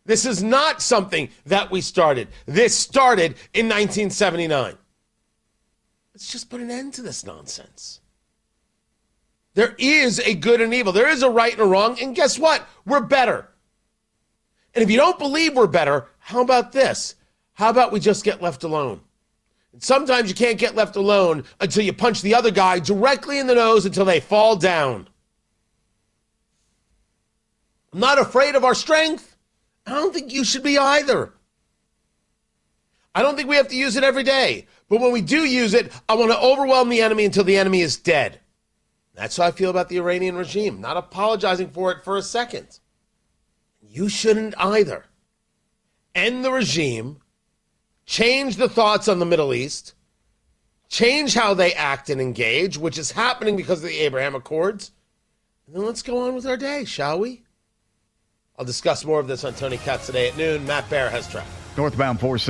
This is not something that we started. This started in 1979. Let's just put an end to this nonsense. There is a good and evil. There is a right and a wrong. And guess what? We're better. And if you don't believe we're better, how about this? How about we just get left alone? And sometimes you can't get left alone until you punch the other guy directly in the nose until they fall down. I'm not afraid of our strength. I don't think you should be either. I don't think we have to use it every day. But when we do use it, I want to overwhelm the enemy until the enemy is dead. That's how I feel about the Iranian regime. Not apologizing for it for a second. You shouldn't either. End the regime. Change the thoughts on the Middle East. Change how they act and engage, which is happening because of the Abraham Accords. And then let's go on with our day, shall we? I'll discuss more of this on Tony Katz today at noon. Matt Bear has traffic. Northbound 460.